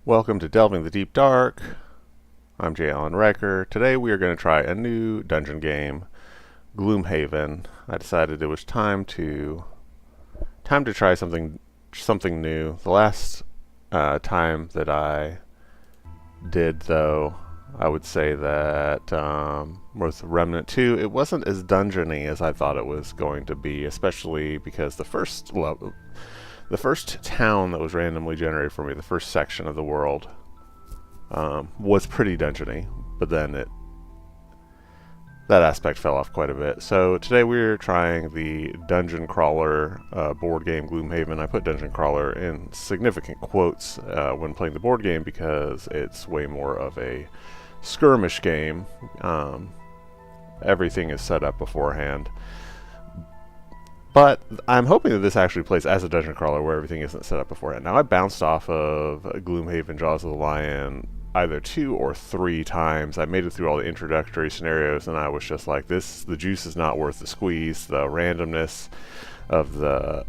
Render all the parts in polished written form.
Welcome to Delving the Deep Dark. I'm J. Allen Riker. Today we are going to try a new dungeon game, Gloomhaven. I decided it was time to try something new. The last time that I did, though, I would say that with Remnant 2, it wasn't as dungeony as I thought it was going to be, especially because the first town that was randomly generated for me, the first section of the world, was pretty dungeony, but then that aspect fell off quite a bit. So today we're trying the dungeon crawler board game Gloomhaven. I put dungeon crawler in significant quotes when playing the board game because it's way more of a skirmish game. Everything is set up beforehand. But I'm hoping that this actually plays as a dungeon crawler where everything isn't set up beforehand. Now, I bounced off of Gloomhaven Jaws of the Lion either 2 or 3 times. I made it through all the introductory scenarios, and I was just like, the juice is not worth the squeeze. The randomness of the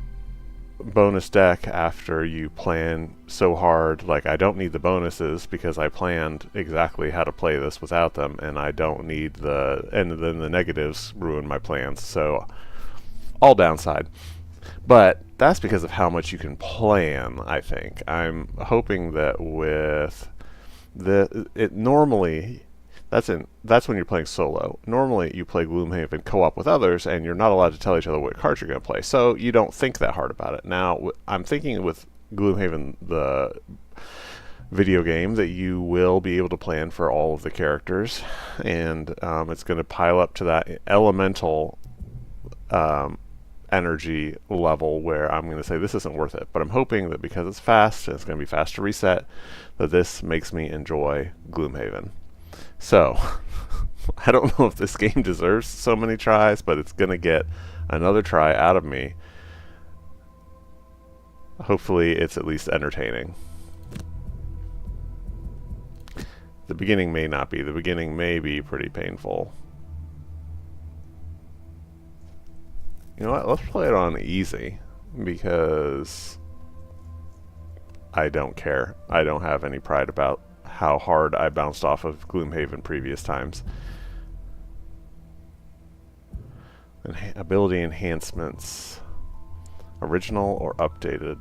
bonus deck after you plan so hard, like, I don't need the bonuses because I planned exactly how to play this without them, and I don't need and then the negatives ruin my plans. So all downside. But that's because of how much you can plan, I think. I'm hoping that with normally that's when you're playing solo. Normally you play Gloomhaven co-op with others and you're not allowed to tell each other what cards you're going to play. So you don't think that hard about it. Now I'm thinking with Gloomhaven the video game that you will be able to plan for all of the characters, and it's going to pile up to that elemental energy level where I'm going to say this isn't worth it. But I'm hoping that because it's fast and it's going to be fast to reset, that this makes me enjoy Gloomhaven. So I don't know if this game deserves so many tries, but it's going to get another try out of me. Hopefully it's at least entertaining. The beginning may not be. The beginning may be pretty painful. You know what? Let's play it on easy because I don't care. I don't have any pride about how hard I bounced off of Gloomhaven previous times. Ability enhancements. Original or updated.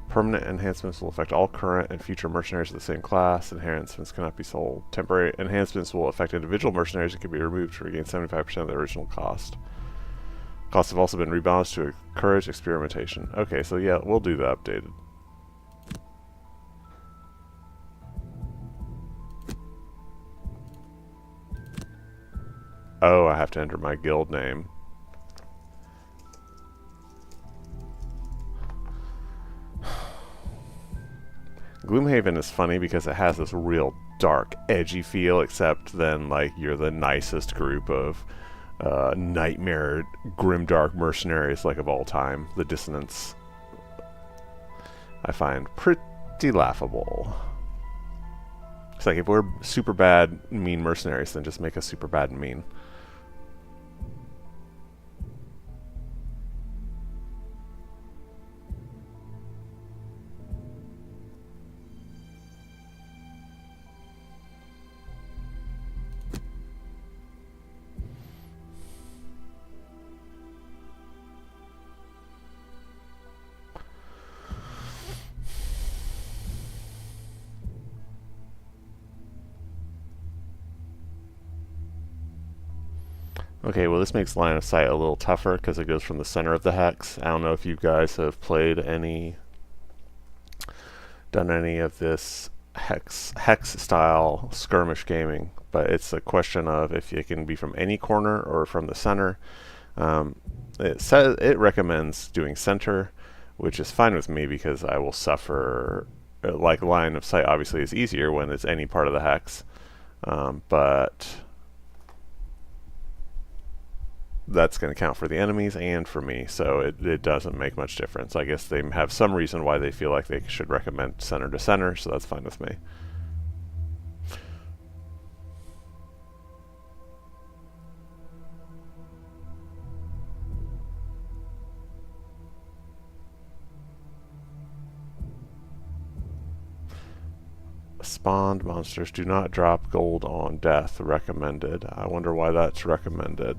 Permanent enhancements will affect all current and future mercenaries of the same class. Enhancements cannot be sold. Temporary enhancements will affect individual mercenaries and can be removed to regain 75% of the original cost. Costs have also been rebalanced to encourage experimentation. Okay, so yeah, we'll do the updated. Oh, I have to enter my guild name. Gloomhaven is funny because it has this real dark, edgy feel, except then, like, you're the nicest group of nightmare, grimdark mercenaries, like, of all time. The dissonance I find pretty laughable. It's like, if we're super bad, mean mercenaries, then just make us super bad and mean. Okay, well, this makes line of sight a little tougher because it goes from the center of the hex. I don't know if you guys have done any of this hex style skirmish gaming, but it's a question of if it can be from any corner or from the center. It recommends doing center, which is fine with me because I will suffer. Like, line of sight obviously is easier when it's any part of the hex, but that's going to count for the enemies and for me, so it doesn't make much difference. I guess they have some reason why they feel like they should recommend center to center, so that's fine with me. spawned monsters do not drop gold on death. Recommended. I wonder why that's recommended.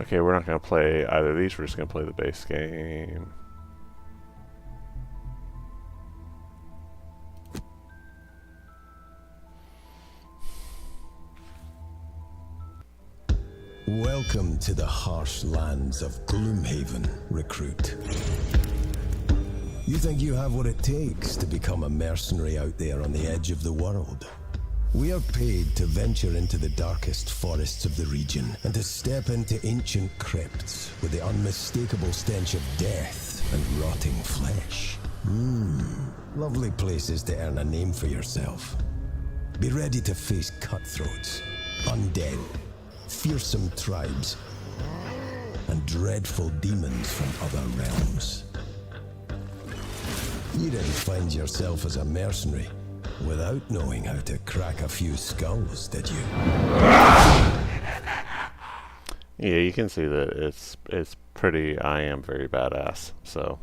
Okay, we're not going to play either of these. We're just going to play the base game. Welcome to the harsh lands of Gloomhaven, recruit. You think you have what it takes to become a mercenary out there on the edge of the world? We are paid to venture into the darkest forests of the region and to step into ancient crypts with the unmistakable stench of death and rotting flesh. Lovely places to earn a name for yourself. Be ready to face cutthroats, undead, fearsome tribes, and dreadful demons from other realms. You didn't find yourself as a mercenary without knowing how to crack a few skulls, did you? Yeah, you can see that it's pretty. I am very badass. So.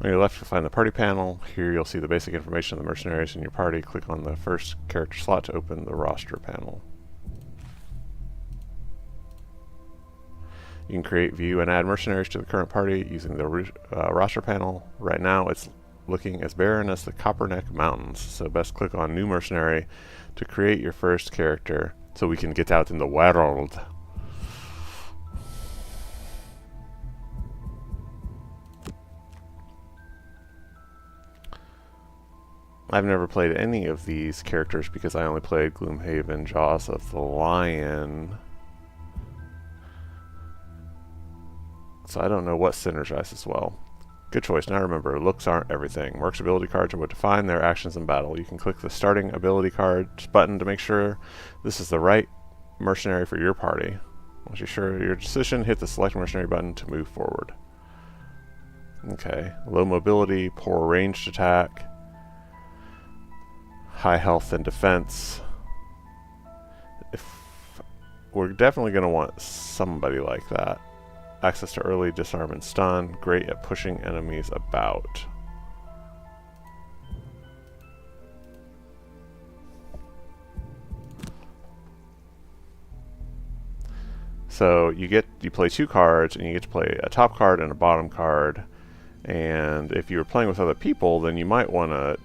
On your left, you'll find the party panel. Here you'll see the basic information of the mercenaries in your party. Click on the first character slot to open the roster panel. You can create, view, and add mercenaries to the current party using the roster panel. Right now it's looking as barren as the Copperneck Mountains, so best click on New Mercenary to create your first character so we can get out in the world. I've never played any of these characters because I only played Gloomhaven, Jaws of the Lion. So I don't know what synergizes well. Good choice. Now remember, looks aren't everything. Mercs' ability cards are what define their actions in battle. You can click the starting ability cards button to make sure this is the right mercenary for your party. Once you're sure of your decision, hit the select mercenary button to move forward. Okay. Low mobility, poor ranged attack, high health and defense. We're definitely going to want somebody like that. Access to early disarm and stun. Great at pushing enemies about. So you play two cards, and you get to play a top card and a bottom card. And if you were playing with other people, then you might want to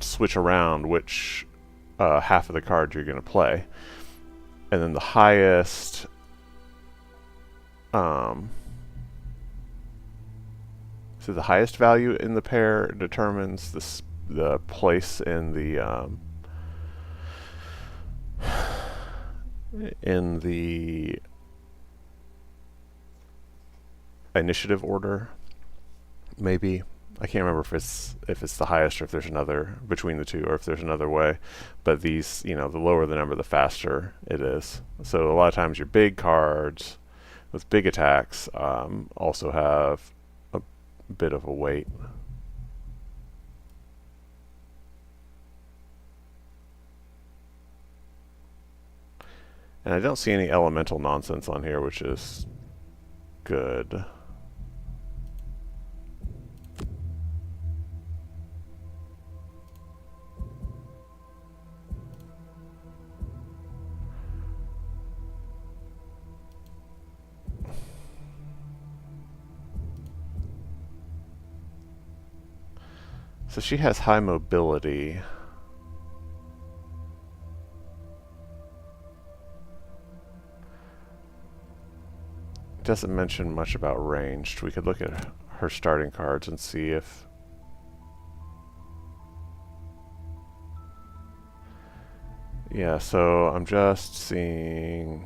switch around which half of the card you're going to play. And then the highest so the highest value in the pair determines the place in the initiative order, maybe. I can't remember if it's the highest or if there's another between the two, or if there's another way. But these, the lower the number, the faster it is. So a lot of times your big cards with big attacks also have a bit of a weight. And I don't see any elemental nonsense on here, which is good. So she has high mobility. Doesn't mention much about ranged. We could look at her starting cards and see if... Yeah, so I'm just seeing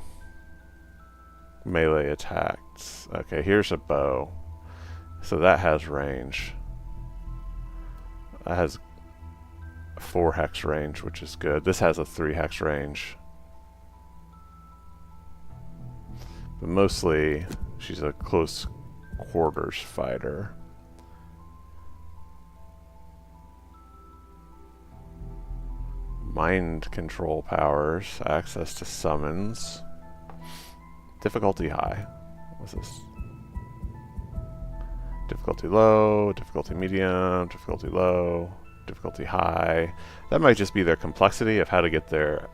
melee attacks. Okay, here's a bow. So that has range. That has 4 hex range, which is good. This has a 3 hex range. But mostly, She's a close quarters fighter. Mind control powers, access to summons. Difficulty high. What's this? Difficulty low, difficulty medium, difficulty low, difficulty high. That might just be their complexity of how to get their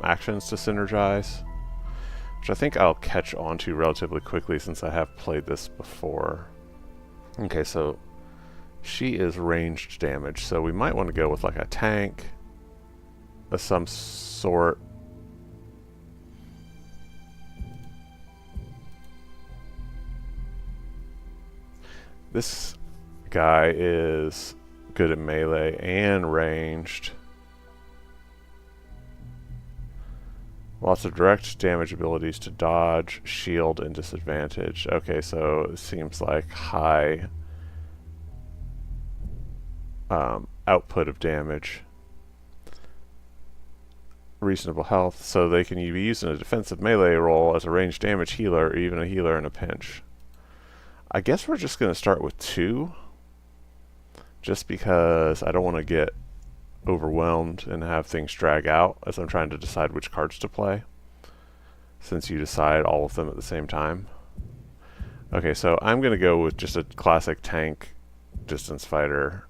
actions to synergize, which I think I'll catch on to relatively quickly since I have played this before. Okay, so she is ranged damage, so we might want to go with like a tank of some sort. This guy is good at melee and ranged. Lots of direct damage abilities to dodge, shield, and disadvantage. Okay, so it seems like high output of damage. Reasonable health, so they can be used in a defensive melee role as a ranged damage healer or even a healer in a pinch. I guess we're just going to start with 2, just because I don't want to get overwhelmed and have things drag out as I'm trying to decide which cards to play, since you decide all of them at the same time. Okay, so I'm going to go with just a classic tank distance fighter.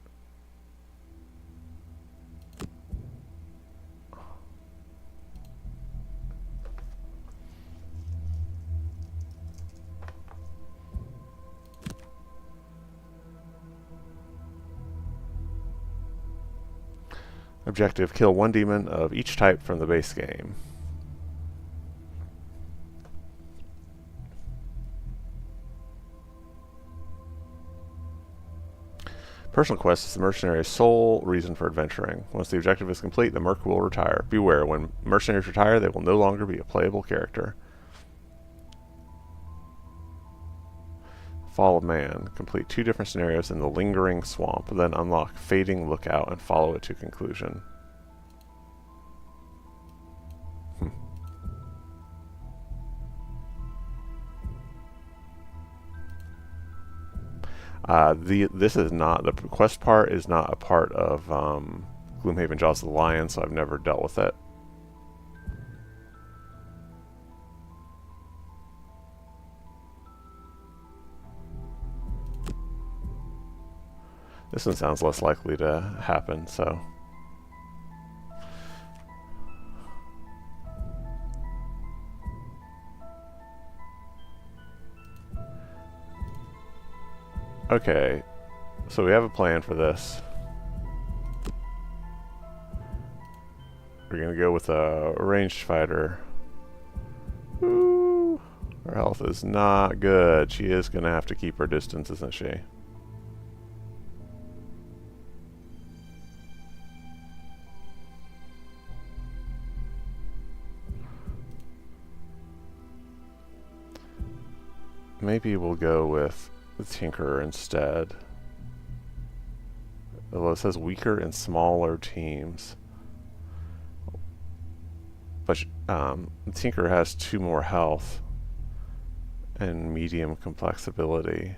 Objective, kill 1 demon of each type from the base game. Personal quest is the mercenary's sole reason for adventuring. Once the objective is complete, the merc will retire. Beware, when mercenaries retire, they will no longer be a playable character. Fall of Man. Complete 2 different scenarios in the Lingering Swamp, then unlock Fading Lookout and follow it to conclusion. This is not, the quest part is not a part of Gloomhaven Jaws of the Lion, so I've never dealt with it. This one sounds less likely to happen, so. Okay, so we have a plan for this. We're gonna go with a ranged fighter. Ooh, her health is not good. She is gonna have to keep her distance, isn't she? Maybe we'll go with the Tinkerer instead. Although it says weaker and smaller teams. But the Tinkerer has 2 more health and medium complex ability.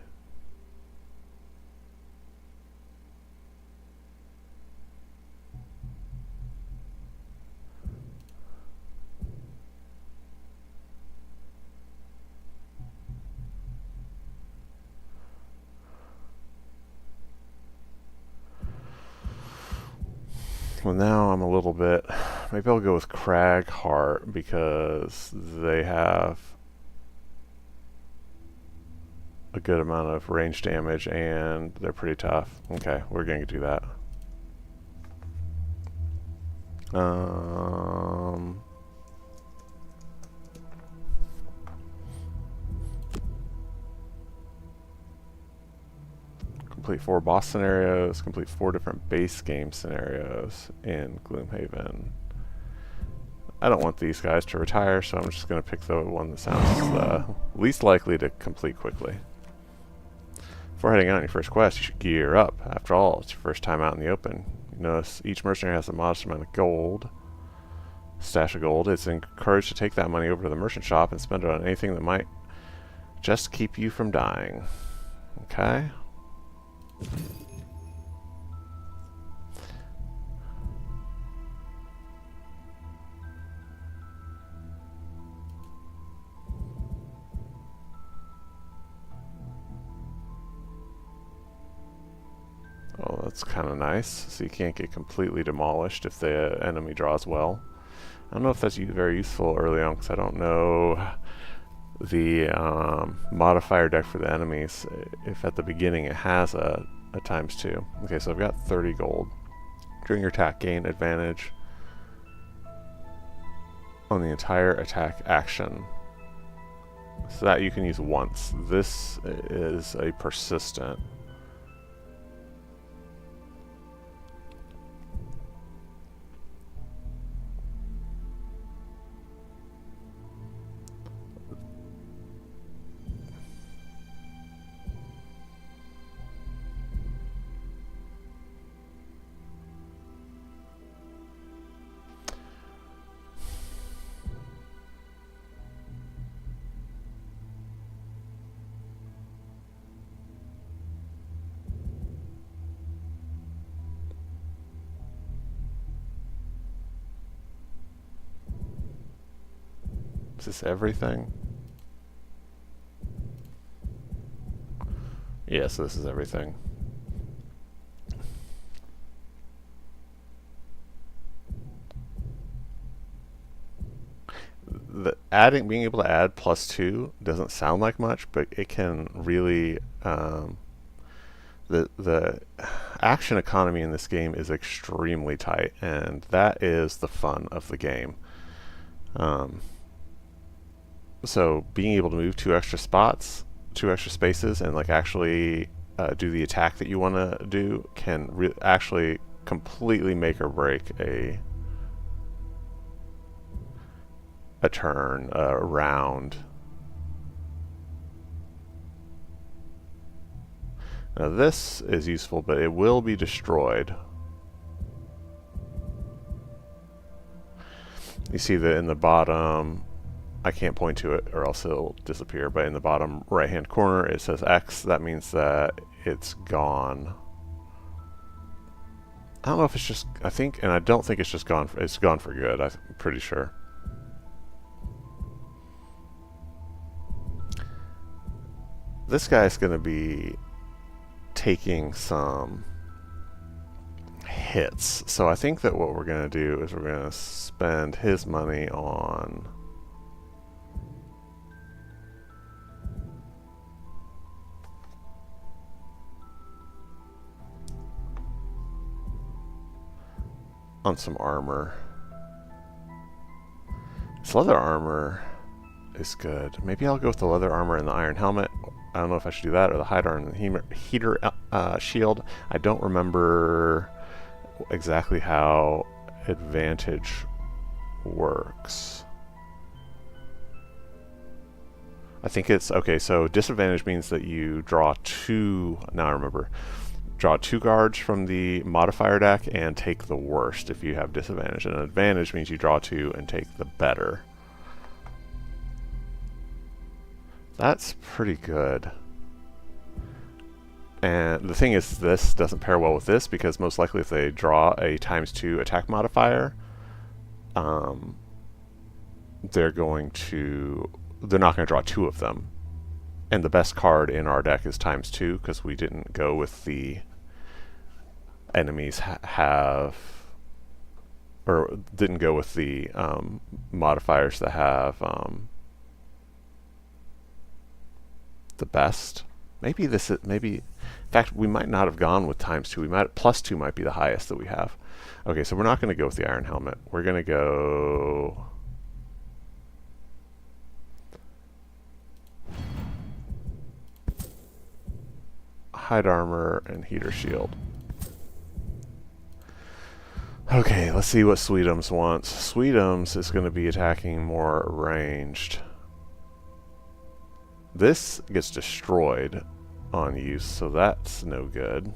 Well, now I'm a little bit... Maybe I'll go with Cragheart because they have a good amount of range damage and they're pretty tough. Okay, we're going to do that. Complete 4 boss scenarios, complete 4 different base game scenarios in Gloomhaven. I don't want these guys to retire, so I'm just going to pick the one that sounds least likely to complete quickly. Before heading out on your first quest, you should gear up. After all, it's your first time out in the open. You notice each mercenary has a modest amount of gold, stash of gold. It's encouraged to take that money over to the merchant shop and spend it on anything that might Just keep you from dying. Okay. Oh, that's kind of nice. So you can't get completely demolished if the enemy draws well. I don't know if that's very useful early on because I don't know the modifier deck for the enemies. If at the beginning it has a ×2. Okay, so I've got 30 gold. During your attack, gain advantage on the entire attack action. So that you can use once. This is a persistent. Is this everything? Yes, this is everything. Being able to add +2 doesn't sound like much, but it can really the action economy in this game is extremely tight, and that is the fun of the game. So being able to move 2 extra spots, 2 extra spaces, and like actually do the attack that you want to do can actually completely make or break a turn, a round. Now this is useful, but it will be destroyed. You see that in the bottom, I can't point to it or else it'll disappear, but in the bottom right hand corner it says X. That means that it's gone. I don't know if it's just, I think, and I don't think it's just gone, it's gone for good, I'm pretty sure. This guy's going to be taking some hits. So I think that what we're going to do is we're going to spend his money on some armor. This leather armor is good. Maybe I'll go with the leather armor and the iron helmet. I don't know if I should do that or the hide armor and the heater shield. I don't remember exactly how advantage works. I think it's okay. So disadvantage means that you draw 2. Now I remember. Draw 2 cards from the modifier deck and take the worst if you have disadvantage. And advantage means you draw 2 and take the better. That's pretty good. And the thing is, this doesn't pair well with this because most likely if they draw a ×2 attack modifier, they're not going to draw 2 of them. And the best card in our deck is ×2 because we didn't go with the enemies didn't go with the modifiers that have the best. Maybe in fact we might not have gone with ×2. We might +2 might be the highest that we have. Okay, so we're not going to go with the iron helmet. We're going to go hide armor and heater shield. Okay, let's see what Sweetums wants. Sweetums is going to be attacking more ranged. This gets destroyed on use, so that's no good.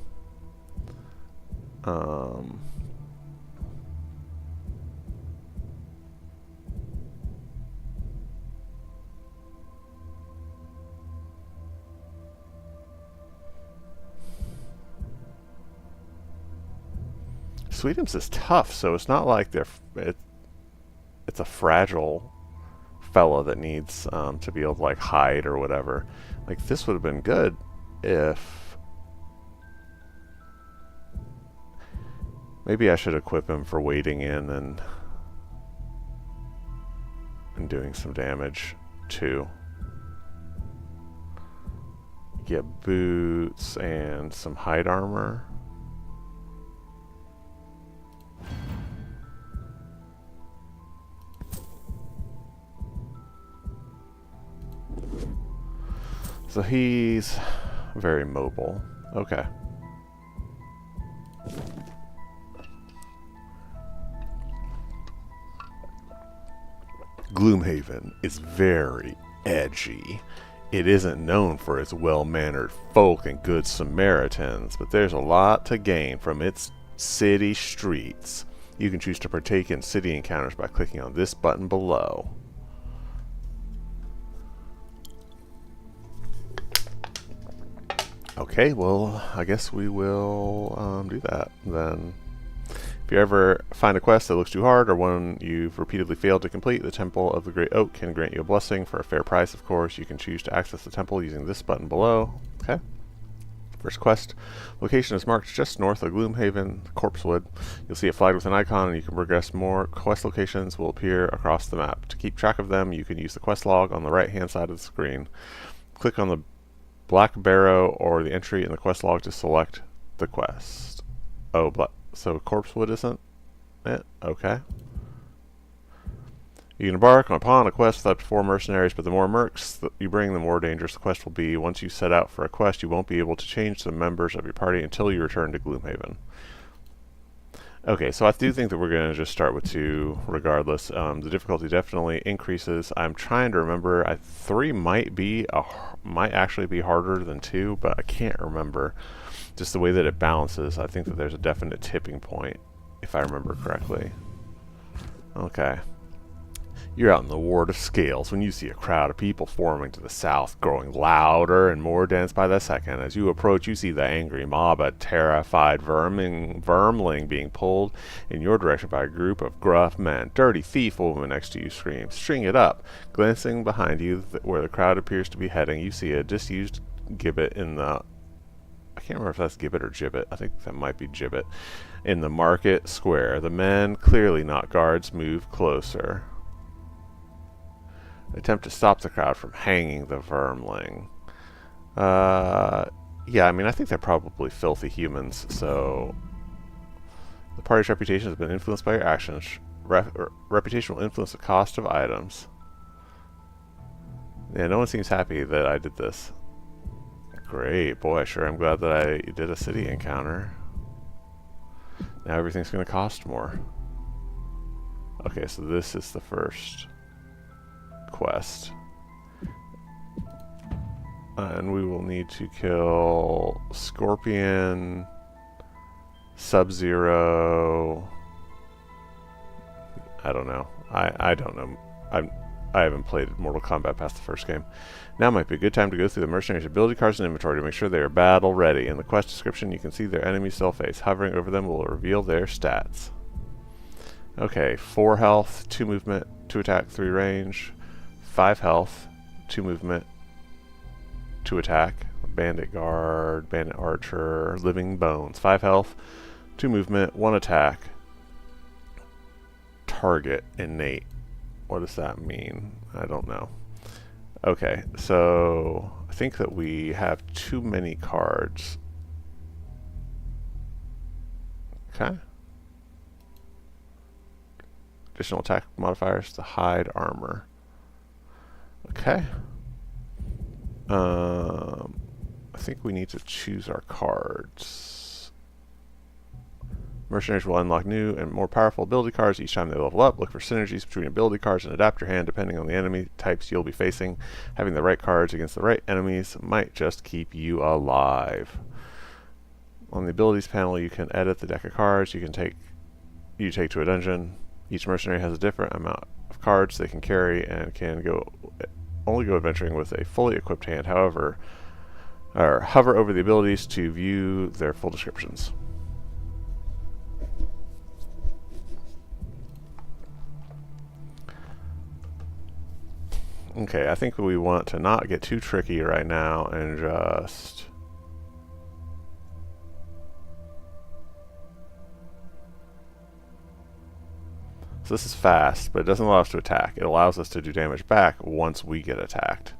Sweetums is tough, so it's not like it's a fragile fella that needs to be able to like hide or whatever. Like this would have been good if maybe I should equip him for wading in and doing some damage too. Get boots and some hide armor. So he's very mobile. Okay. Gloomhaven is very edgy. It isn't known for its well-mannered folk and good Samaritans, but there's a lot to gain from its city streets. You can choose to partake in city encounters by clicking on this button below. Okay, well, I guess we will do that then. If you ever find a quest that looks too hard or one you've repeatedly failed to complete, the Temple of the Great Oak can grant you a blessing for a fair price, of course. You can choose to access the temple using this button below. Okay. First quest. Location is marked just north of Gloomhaven, Corpsewood. You'll see it flagged with an icon and you can progress more. Quest locations will appear across the map. To keep track of them, you can use the quest log on the right hand side of the screen. Click on the black barrow or the entry in the quest log to select the quest. Oh, so Corpsewood isn't it? Okay. You can embark upon a quest with up to 4 mercenaries, but the more mercs that you bring, the more dangerous the quest will be. Once you set out for a quest, you won't be able to change the members of your party until you return to Gloomhaven. Okay, so I do think that we're going to just start with 2 regardless. The difficulty definitely increases. I'm trying to remember. 3 might actually be harder than 2, but I can't remember. Just the way that it balances, I think that there's a definite tipping point, if I remember correctly. Okay. You're out in the Ward of Scales when you see a crowd of people forming to the south, growing louder and more dense by the second. As you approach, you see the angry mob, a terrified vermling being pulled in your direction by a group of gruff men. Dirty thief woman next to you screams, "String it up!" Glancing behind you, where the crowd appears to be heading, you see a disused gibbet in the... I can't remember if that's gibbet or gibbet. I think that might be gibbet. In the market square, the men, clearly not guards, move closer. Attempt to stop the crowd from hanging the vermling. Yeah, I mean, I think they're probably filthy humans, so... The party's reputation has been influenced by your actions. Reputation will influence the cost of items. Yeah, no one seems happy that I did this. Great, boy, sure I'm glad that I did a city encounter. Now everything's going to cost more. Okay, so this is the first quest. And we will need to kill Scorpion, Sub-Zero. I don't know. I don't know. I haven't played Mortal Kombat past the first game. Now might be a good time to go through the mercenaries' ability cards and inventory to make sure they are battle ready. In the quest description, you can see their enemies still face. Hovering over them will reveal their stats. Okay, 4 health, 2 movement, 2 attack, 3 range, 5 health, 2 movement, 2 attack, bandit guard, bandit archer, living bones, 5 health, 2 movement, 1 attack, target, innate. What does that mean? I don't know. Okay, so I think that we have too many cards. Okay. Additional attack modifiers to hide armor. Okay. I think we need to choose our cards. Mercenaries will unlock new and more powerful ability cards each time they level up. Look for synergies between ability cards and adapt your hand depending on the enemy types you'll be facing. Having the right cards against the right enemies might just keep you alive. On the abilities panel, you can edit the deck of cards you take to a dungeon. Each mercenary has a different amount of cards they can carry and can only go adventuring with a fully equipped hand. However, hover over the abilities to view their full descriptions. Okay, I think we want to not get too tricky right now and just... So this is fast, but it doesn't allow us to attack. It allows us to do damage back once we get attacked.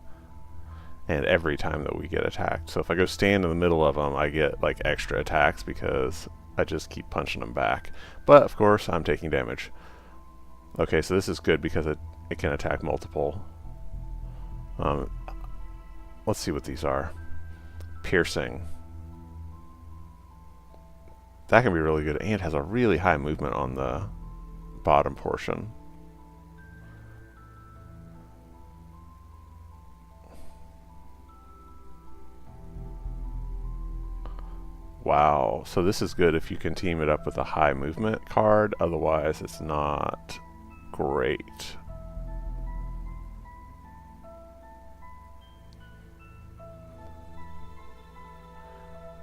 And every time that we get attacked. So if I go stand in the middle of them, I get like extra attacks because I just keep punching them back. But of course, I'm taking damage. Okay, so this is good because it can attack multiple. Let's see what these are. Piercing. That can be really good and has a really high movement on the bottom portion. Wow, so this is good if you can team it up with a high movement card, otherwise it's not great.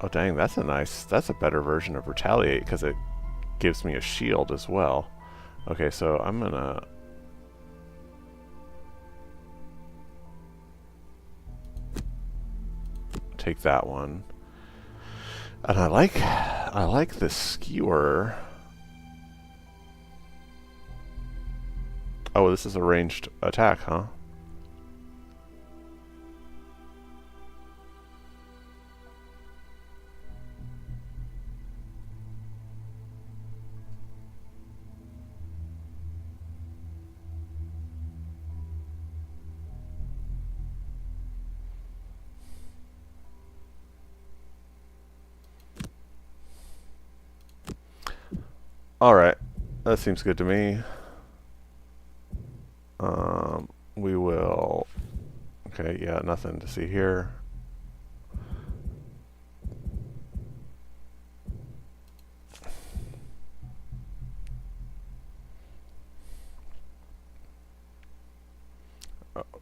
Oh dang, that's a better version of Retaliate because it gives me a shield as well. Okay, so I'm gonna... take that one. And I like the skewer. Oh, this is a ranged attack, huh? Alright, that seems good to me. We will... Okay, yeah, nothing to see here.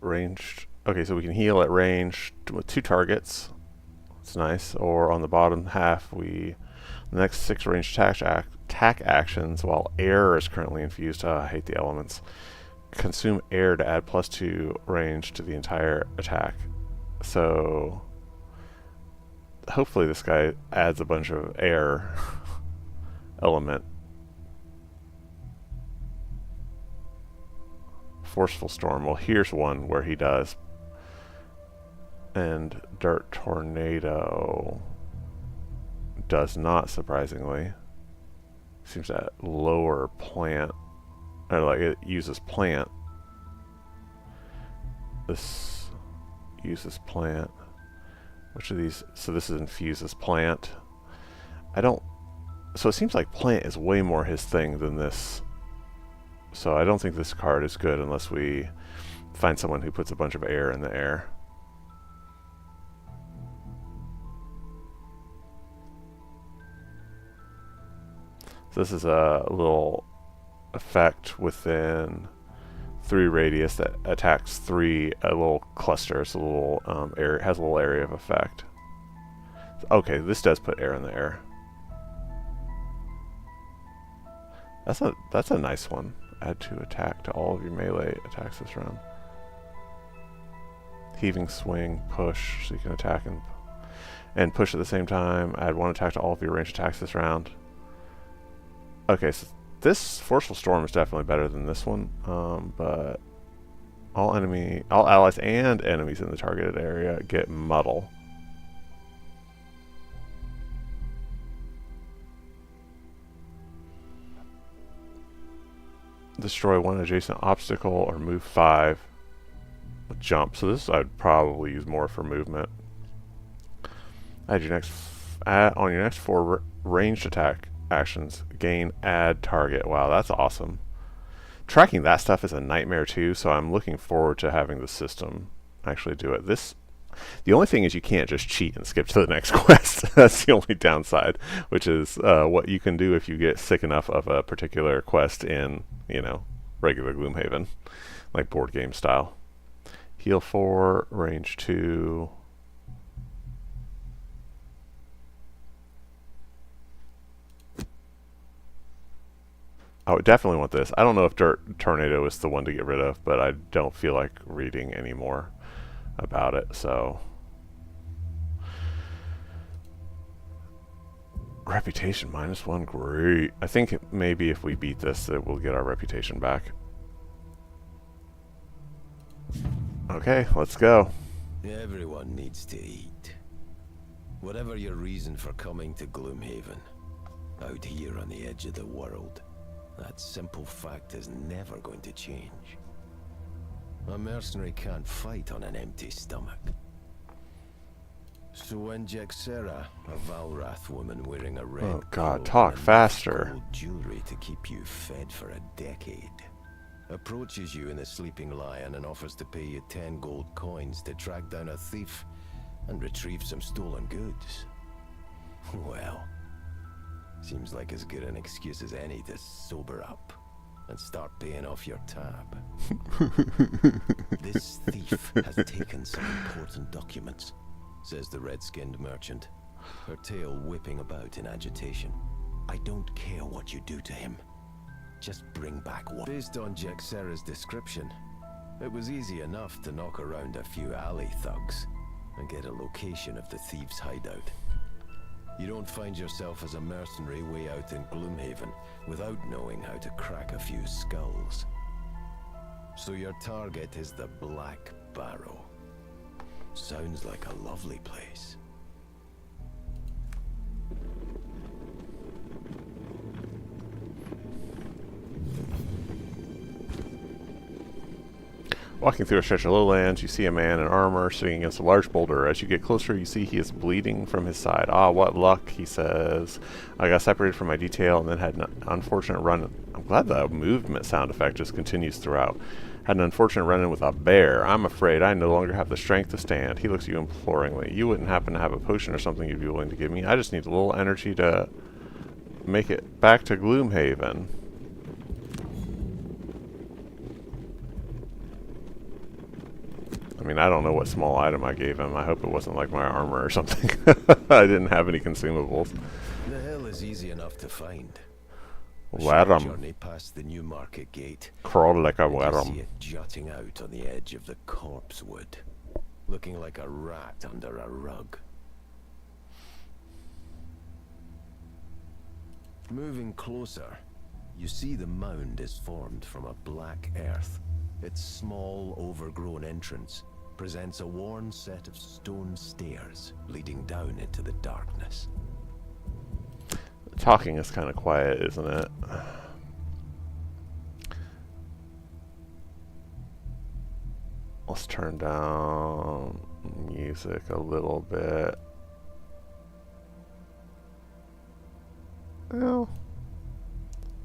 Ranged... Okay, so we can heal at range with 2 targets. That's nice. Or on the bottom half, the next 6 ranged attack actions while air is currently infused. Oh, I hate the elements. Consume air to add +2 range to the entire attack. So hopefully this guy adds a bunch of air element. Forceful Storm. Well, here's one where he does. And Dirt Tornado does not, surprisingly. Seems that lower plant, or like it uses plant. This uses plant. Which of these? So this is infuses plant. So it seems like plant is way more his thing than this. So I don't think this card is good unless we find someone who puts a bunch of air in the air. So this is a little effect within 3 radius that attacks 3 little clusters. A little area, has a little area of effect. Okay, this does put air in the air. That's a nice one. Add 2 attack to all of your melee attacks this round. Heaving swing, push, so you can attack and push at the same time. Add 1 attack to all of your ranged attacks this round. Okay, so this Forceful Storm is definitely better than this one, but all allies and enemies in the targeted area get Muddle. Destroy 1 adjacent obstacle or move 5 with jump. So this I'd probably use more for movement. On your next 4 ranged attack actions, gain add target. Wow, that's awesome. Tracking that stuff is a nightmare too, so I'm looking forward to having the system actually do it. The only thing is you can't just cheat and skip to the next quest. That's the only downside, which is what you can do if you get sick enough of a particular quest in, regular Gloomhaven, like board game style. Heal 4, range 2. I would definitely want this. I don't know if Tornado is the one to get rid of, but I don't feel like reading any more about it, so... Reputation -1, great. I think maybe if we beat this, that we'll get our reputation back. Okay, let's go. Everyone needs to eat. Whatever your reason for coming to Gloomhaven, out here on the edge of the world, that simple fact is never going to change. A mercenary can't fight on an empty stomach. So when Jexera, a Valrath woman wearing a red Oh God, cloak talk and faster. gold jewelry to keep you fed for a decade, approaches you in the Sleeping Lion and offers to pay you 10 gold coins to track down a thief and retrieve some stolen goods. Well, seems like as good an excuse as any to sober up and start paying off your tab. This thief has taken some important documents, says the red-skinned merchant, her tail whipping about in agitation. I don't care what you do to him. Just bring back what... Based on Jexera's description, it was easy enough to knock around a few alley thugs and get a location of the thief's hideout. You don't find yourself as a mercenary way out in Gloomhaven without knowing how to crack a few skulls. So your target is the Black Barrow. Sounds like a lovely place. Walking through a stretch of lowlands, you see a man in armor sitting against a large boulder. As you get closer, you see he is bleeding from his side. Ah, what luck, he says. I got separated from my detail and then had an unfortunate run. I'm glad the movement sound effect just continues throughout. Had an unfortunate run-in with a bear. I'm afraid I no longer have the strength to stand. He looks at you imploringly. You wouldn't happen to have a potion or something you'd be willing to give me? I just need a little energy to make it back to Gloomhaven. I mean, I don't know what small item I gave him. I hope it wasn't like my armor or something. I didn't have any consumables. The hill is easy enough to find. Worm. Journey past the new market gate. Crawl like a You see worm. it jutting out on the edge of the corpse wood, looking like a rat under a rug. Moving closer, you see the mound is formed from a black earth. Its small, overgrown entrance presents a worn set of stone stairs leading down into the darkness. Talking is kind of quiet, isn't it? Let's turn down music a little bit. Well,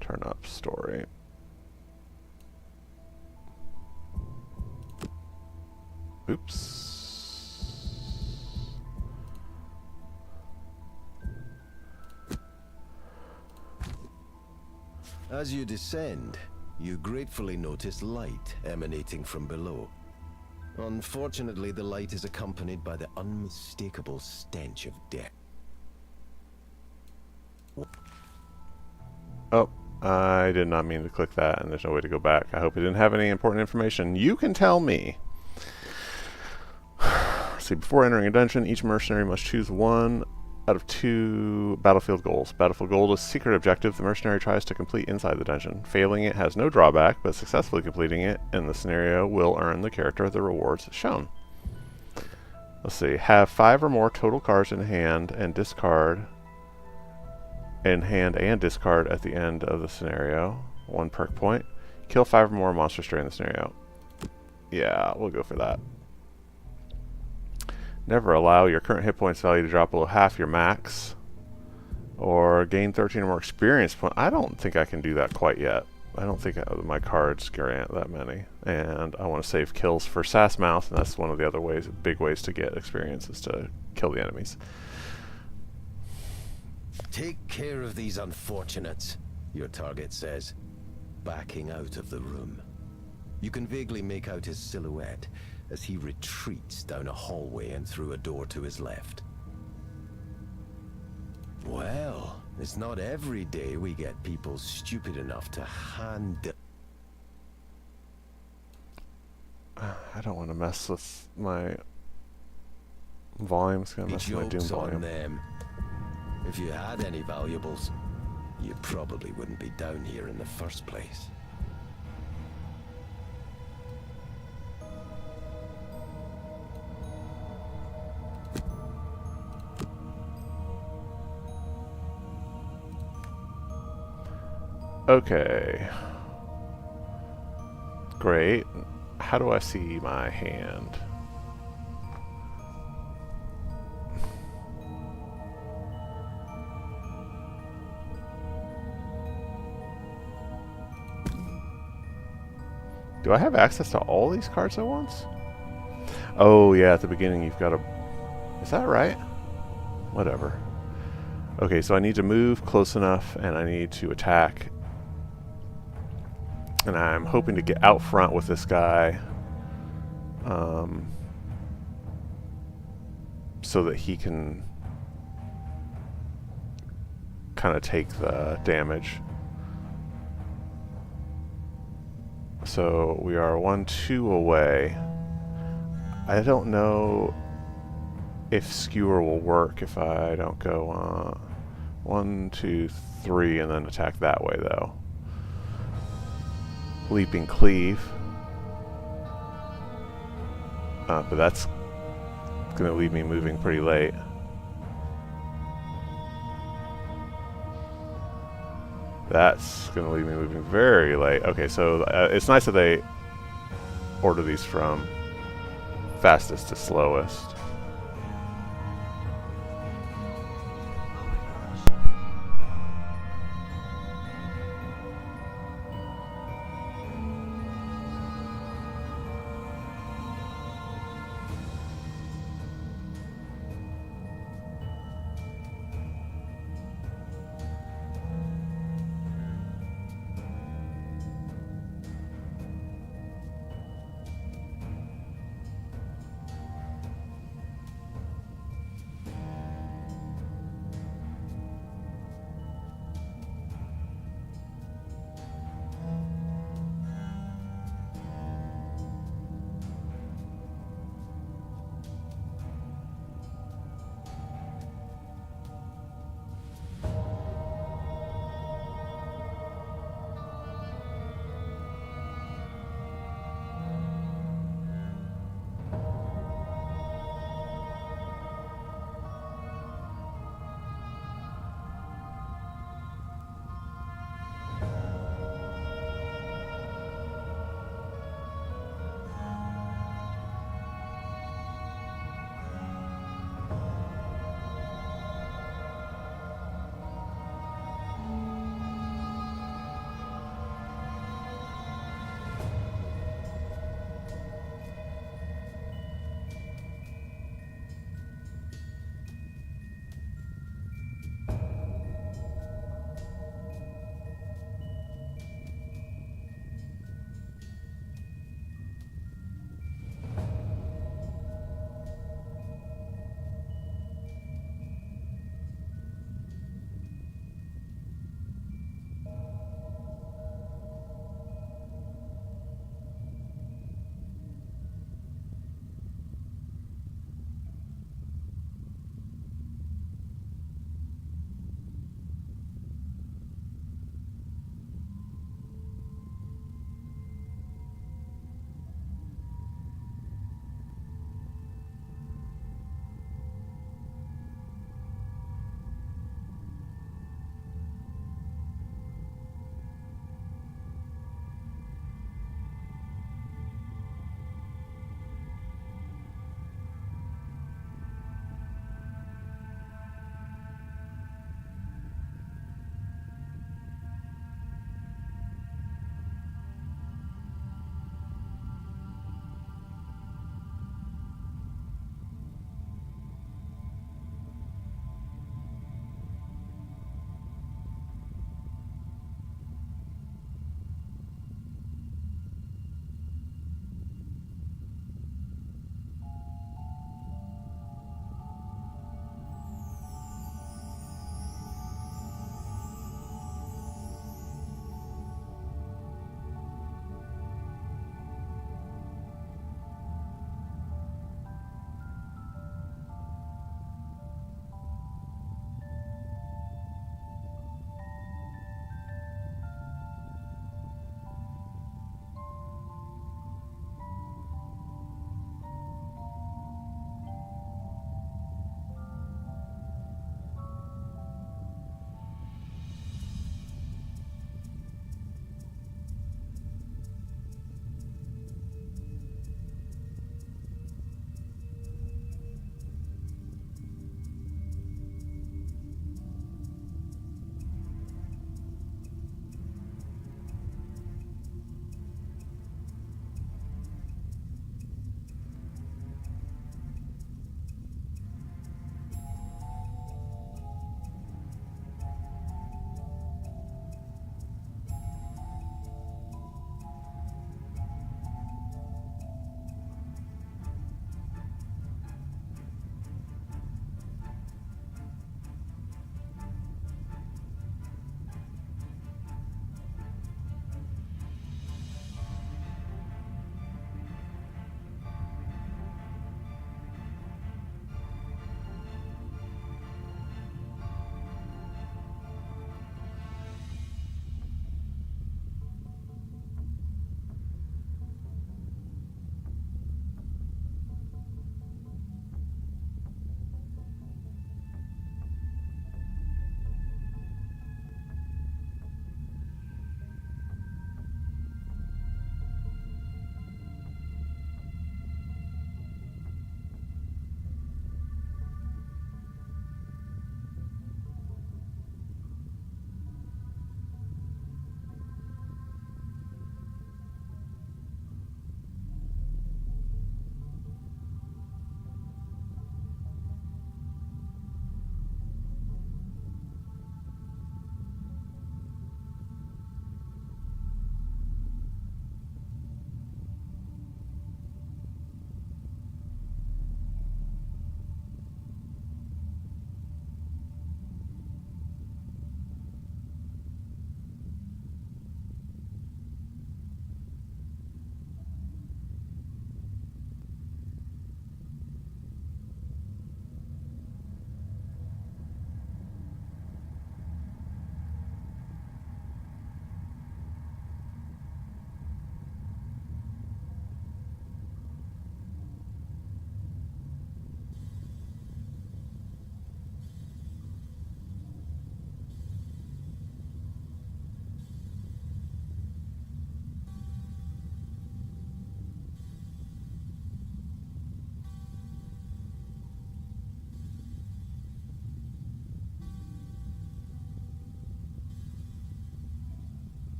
turn up story. Oops. As you descend, you gratefully notice light emanating from below. Unfortunately, the light is accompanied by the unmistakable stench of death. Oh, I did not mean to click that, and there's no way to go back. I hope it didn't have any important information. You can tell me. See, before entering a dungeon, each mercenary must choose one out of 2 battlefield goals. Battlefield goal is a secret objective the mercenary tries to complete inside the dungeon. Failing it has no drawback, but successfully completing it in the scenario will earn the character the rewards shown. Let's see. Have 5 or more total cards in hand and discard at the end of the scenario. 1 perk point. Kill 5 or more monsters during the scenario. Yeah, we'll go for that. Never allow your current hit points value to drop below half your max. Or gain 13 or more experience points. I don't think I can do that quite yet. I don't think my cards grant that many. And I want to save kills for Sassmouth, and that's one of the other ways, big ways to get experience is to kill the enemies. Take care of these unfortunates, your target says, backing out of the room. You can vaguely make out his silhouette as he retreats down a hallway and through a door to his left. Well, it's not every day we get people stupid enough to hand... I don't want to mess with my volume. It's going to mess with my Doom Joke's on volume. them. If you had any valuables, you probably wouldn't be down here in the first place. Okay. Great. How do I see my hand? Do I have access to all these cards at once? Oh, yeah, at the beginning you've got to... Is that right? Whatever. Okay, so I need to move close enough, and I need to attack. And I'm hoping to get out front with this guy. So that he can kind of take the damage. So we are 1-2 away. I don't know if skewer will work if I don't go 1, 2, 3 and then attack that way though. Leaping cleave. But that's going to leave me moving pretty late. That's going to leave me moving very late. Okay, so it's nice that they order these from fastest to slowest.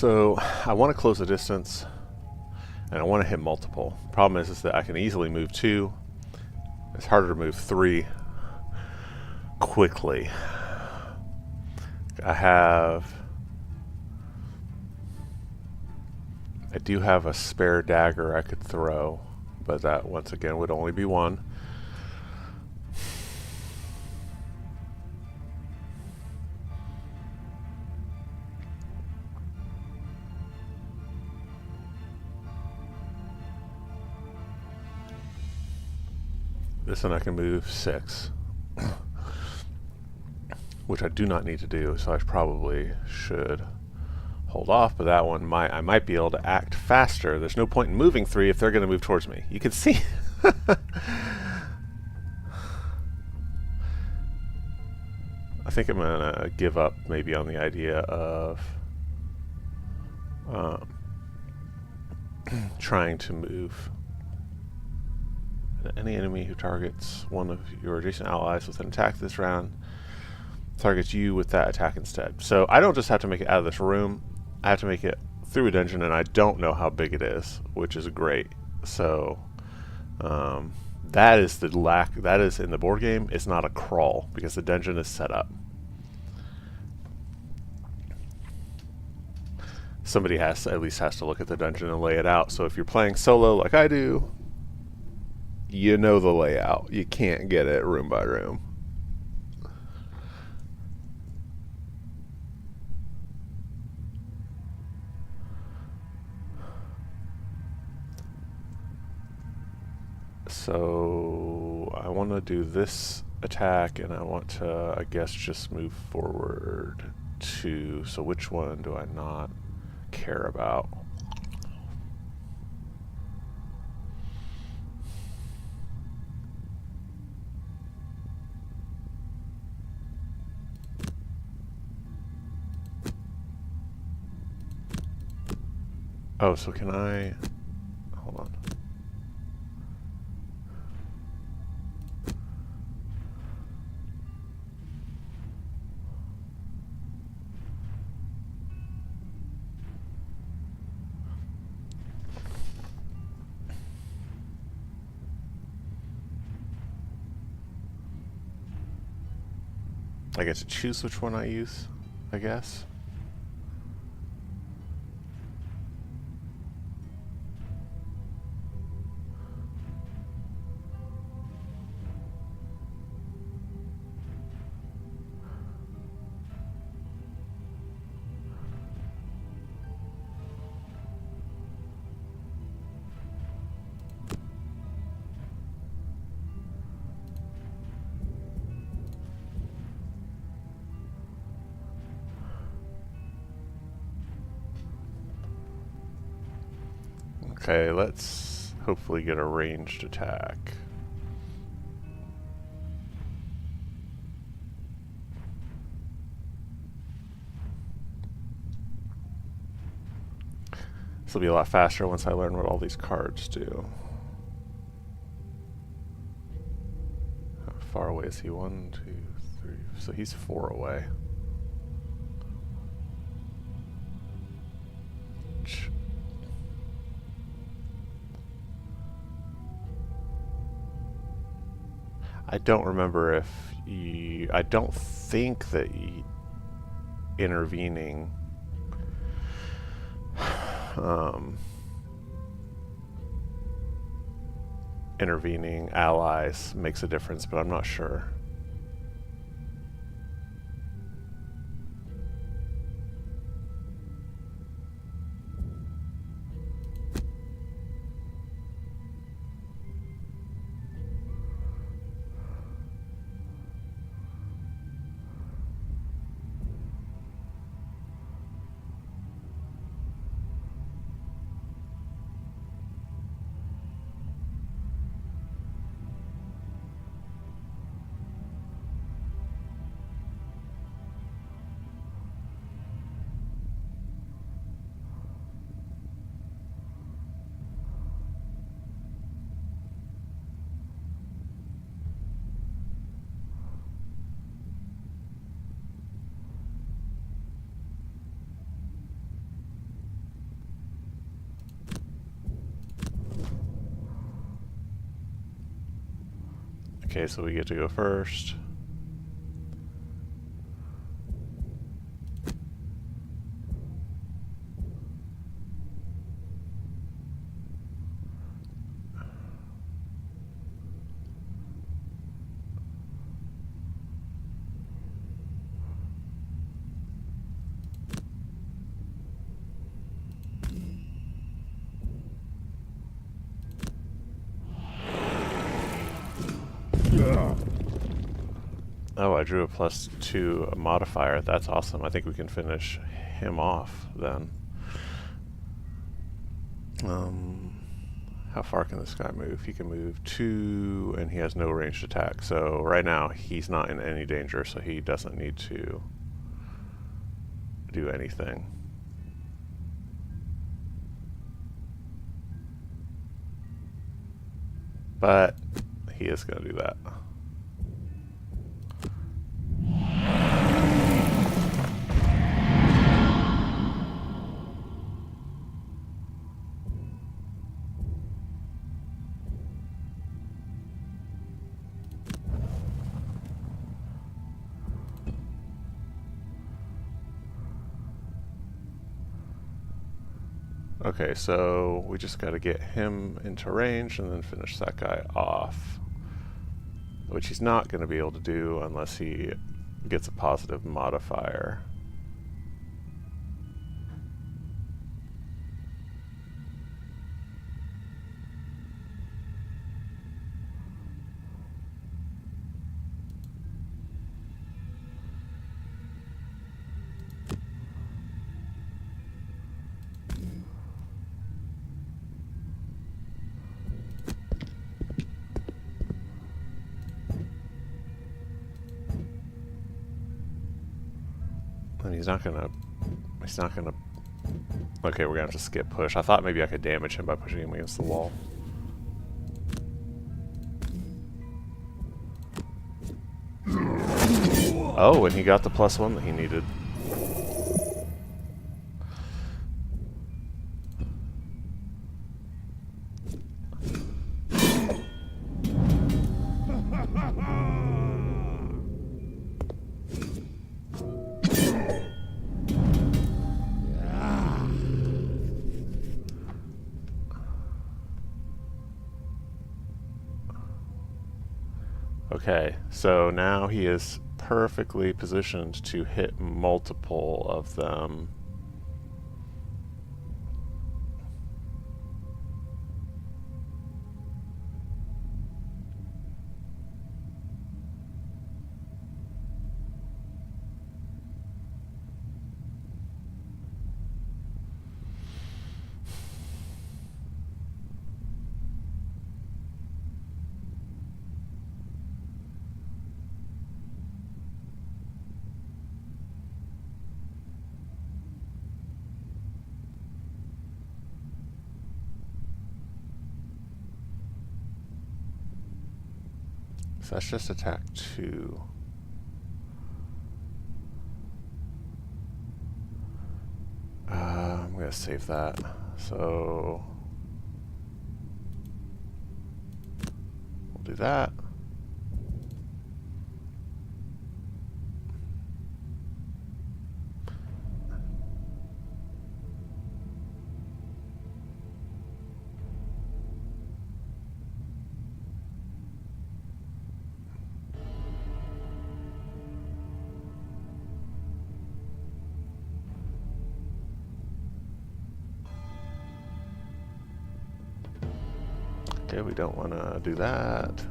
So I want to close the distance, and I want to hit multiple. Problem is that I can easily move 2. It's harder to move 3 quickly. I do have a spare dagger I could throw, but that once again would only be 1. This one I can move 6, which I do not need to do, so I probably should hold off. But that one I might be able to act faster. There's no point in moving 3 if they're going to move towards me. You can see. I think I'm going to give up maybe on the idea of trying to move. Any enemy who targets one of your adjacent allies with an attack this round targets you with that attack instead. So I don't just have to make it out of this room, I have to make it through a dungeon, and I don't know how big it is, which is great. So that is that is in the board game. It's not a crawl because the dungeon is set up. Somebody at least has to look at the dungeon and lay it out. So if you're playing solo like I do, you know the layout. You can't get it room by room. So I want to do this attack, and I want to, I guess, just move forward 2. So which one do I not care about? Oh, so can I... Hold on. I get to choose which one I use, I guess. Okay, let's hopefully get a ranged attack. This will be a lot faster once I learn what all these cards do. How far away is he? 1, 2, 3. So he's 4 away. I don't remember if I don't think that intervening intervening allies makes a difference, but I'm not sure. Okay, so we get to go first. Oh, I drew a +2 modifier. That's awesome. I think we can finish him off then. How far can this guy move? He can move 2, and he has no ranged attack. So right now, he's not in any danger, so he doesn't need to do anything. But he is going to do that. Okay, so we just got to get him into range and then finish that guy off. Which he's not going to be able to do unless he gets a positive modifier. And he's not gonna, okay, we're gonna have to skip push. I thought maybe I could damage him by pushing him against the wall. Oh, and he got the +1 that he needed. Okay, so now he is perfectly positioned to hit multiple of them. So that's just attack 2. I'm gonna save that. So we'll do that. Okay, we don't want to do that.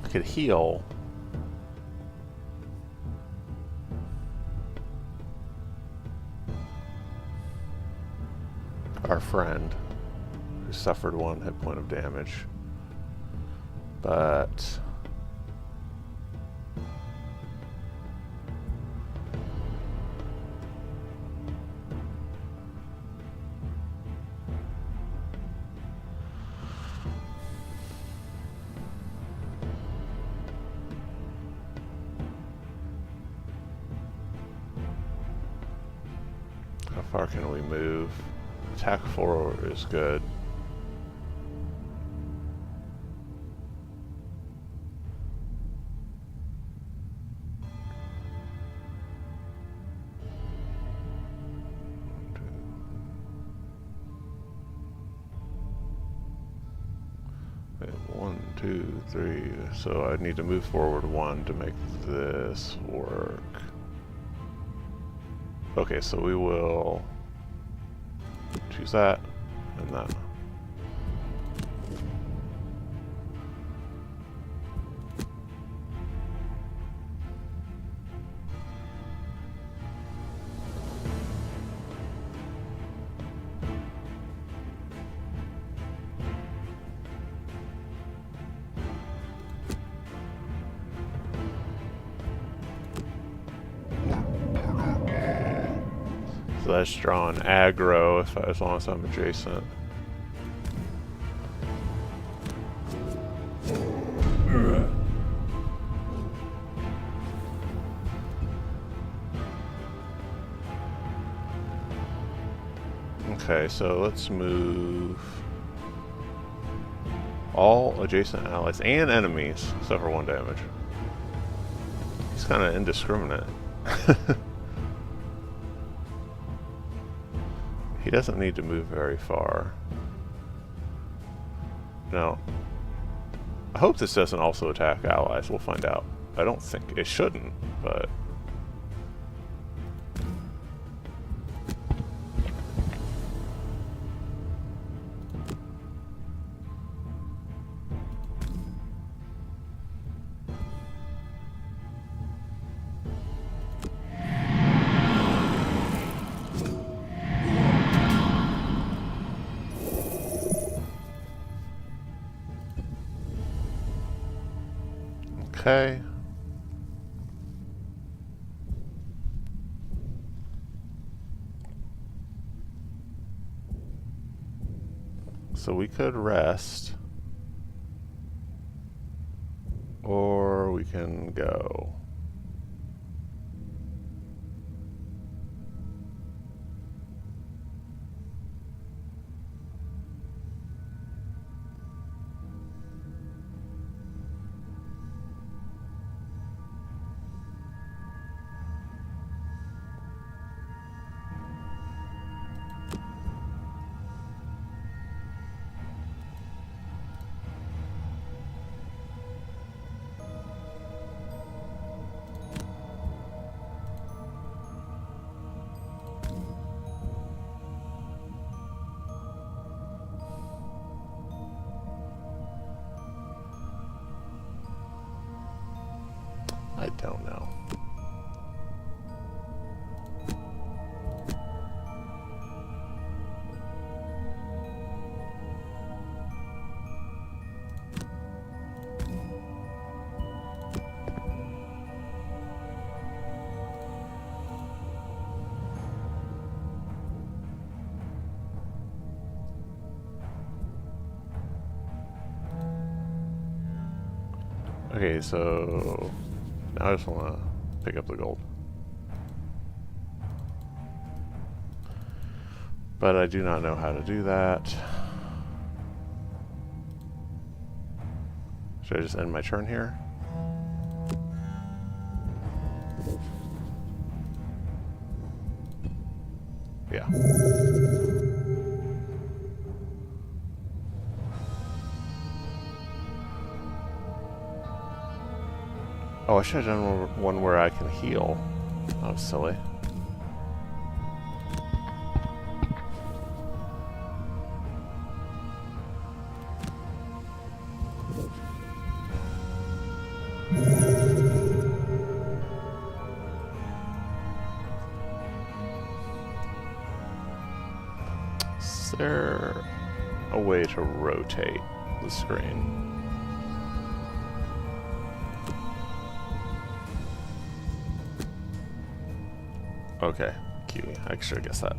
I could heal. Our friend, who suffered 1 hit point of damage. But far can we move? Attack forward is good. Okay, 1, 2, 3. So I need to move forward 1 to make this work. Okay, so we will choose that and that. So that's drawing aggro as long as I'm adjacent. Okay, so let's move all adjacent allies and enemies, except for 1 damage. He's kind of indiscriminate. He doesn't need to move very far. Now, I hope this doesn't also attack allies. We'll find out. I don't think it shouldn't, but... Okay. So we could rest. Or we can go. I don't know. Okay, so now I just want to pick up the gold. But I do not know how to do that. Should I just end my turn here? Yeah. Oh, I should have done one where I can heal. That was silly. Is there a way to rotate the screen? Okay, Kiwi. I should have guessed that.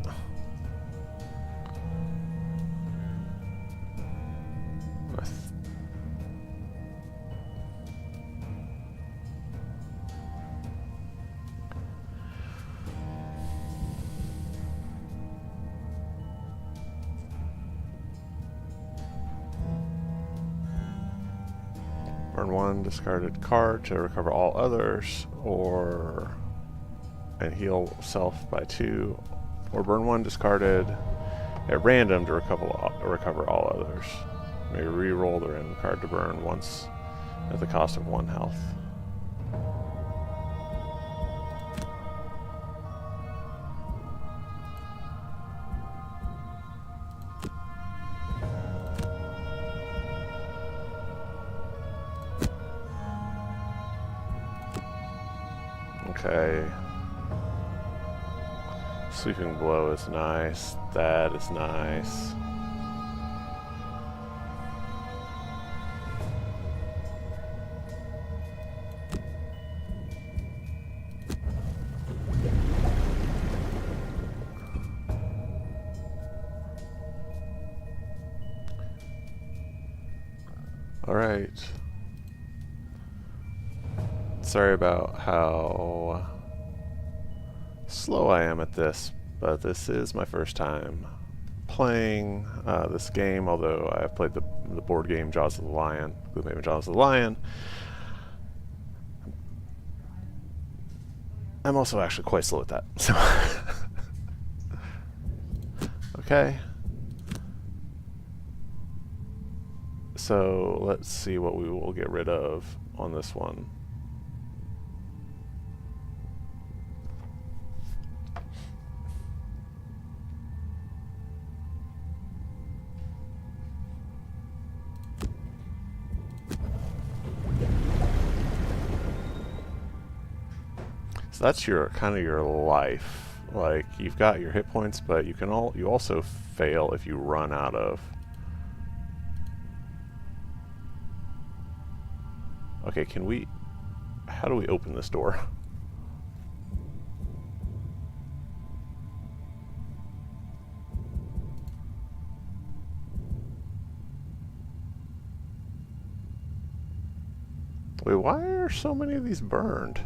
Burn one discarded card to recover all others, or and heal self by 2, or burn one discarded at random to recover all others. May re-roll the random card to burn once at the cost of 1 health. Okay. Sweeping blow is nice. That is nice. Alright. Sorry about how slow I am at this, but this is my first time playing this game, although I have played the board game Jaws of the Lion, Gloomhaven Jaws of the Lion. I'm also actually quite slow at that, so okay. So let's see what we will get rid of on this one. So that's your kind of your life. Like, you've got your hit points, but you also fail if you run out of. Okay, how do we open this door? Wait, why are so many of these burned?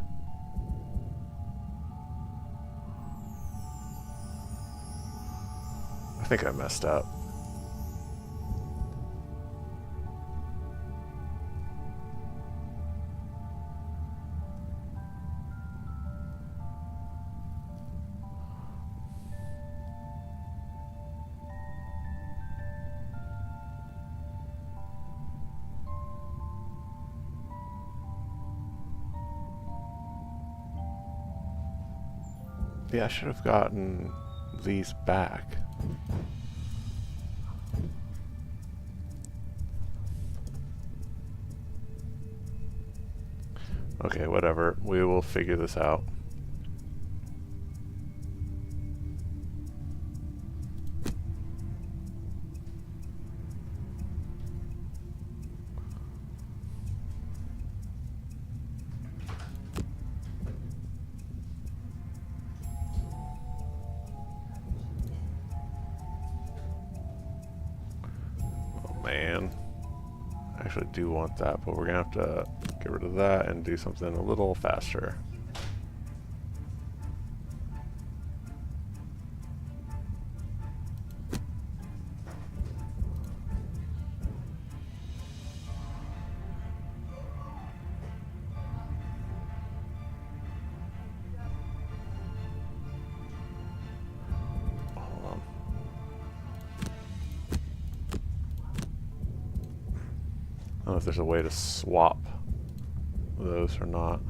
I think I messed up. Yeah, I should have gotten these back. Okay, whatever. We will figure this out. Man, I actually do want that, but we're gonna have to get rid of that and do something a little faster. Hold on. I don't know if there's a way to swap those or not.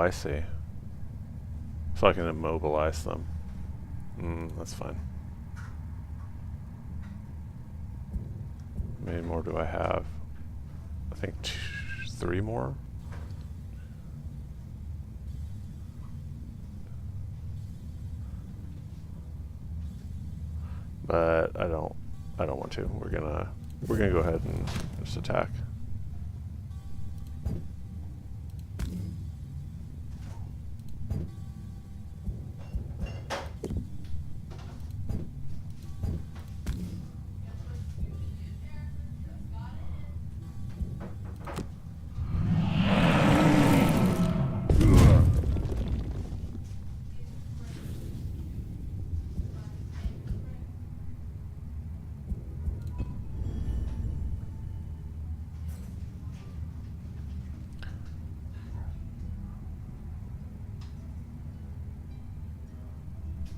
I see. So I can immobilize them. That's fine. How many more do I have? I think 3 more. But I don't want to. We're gonna go ahead and just attack.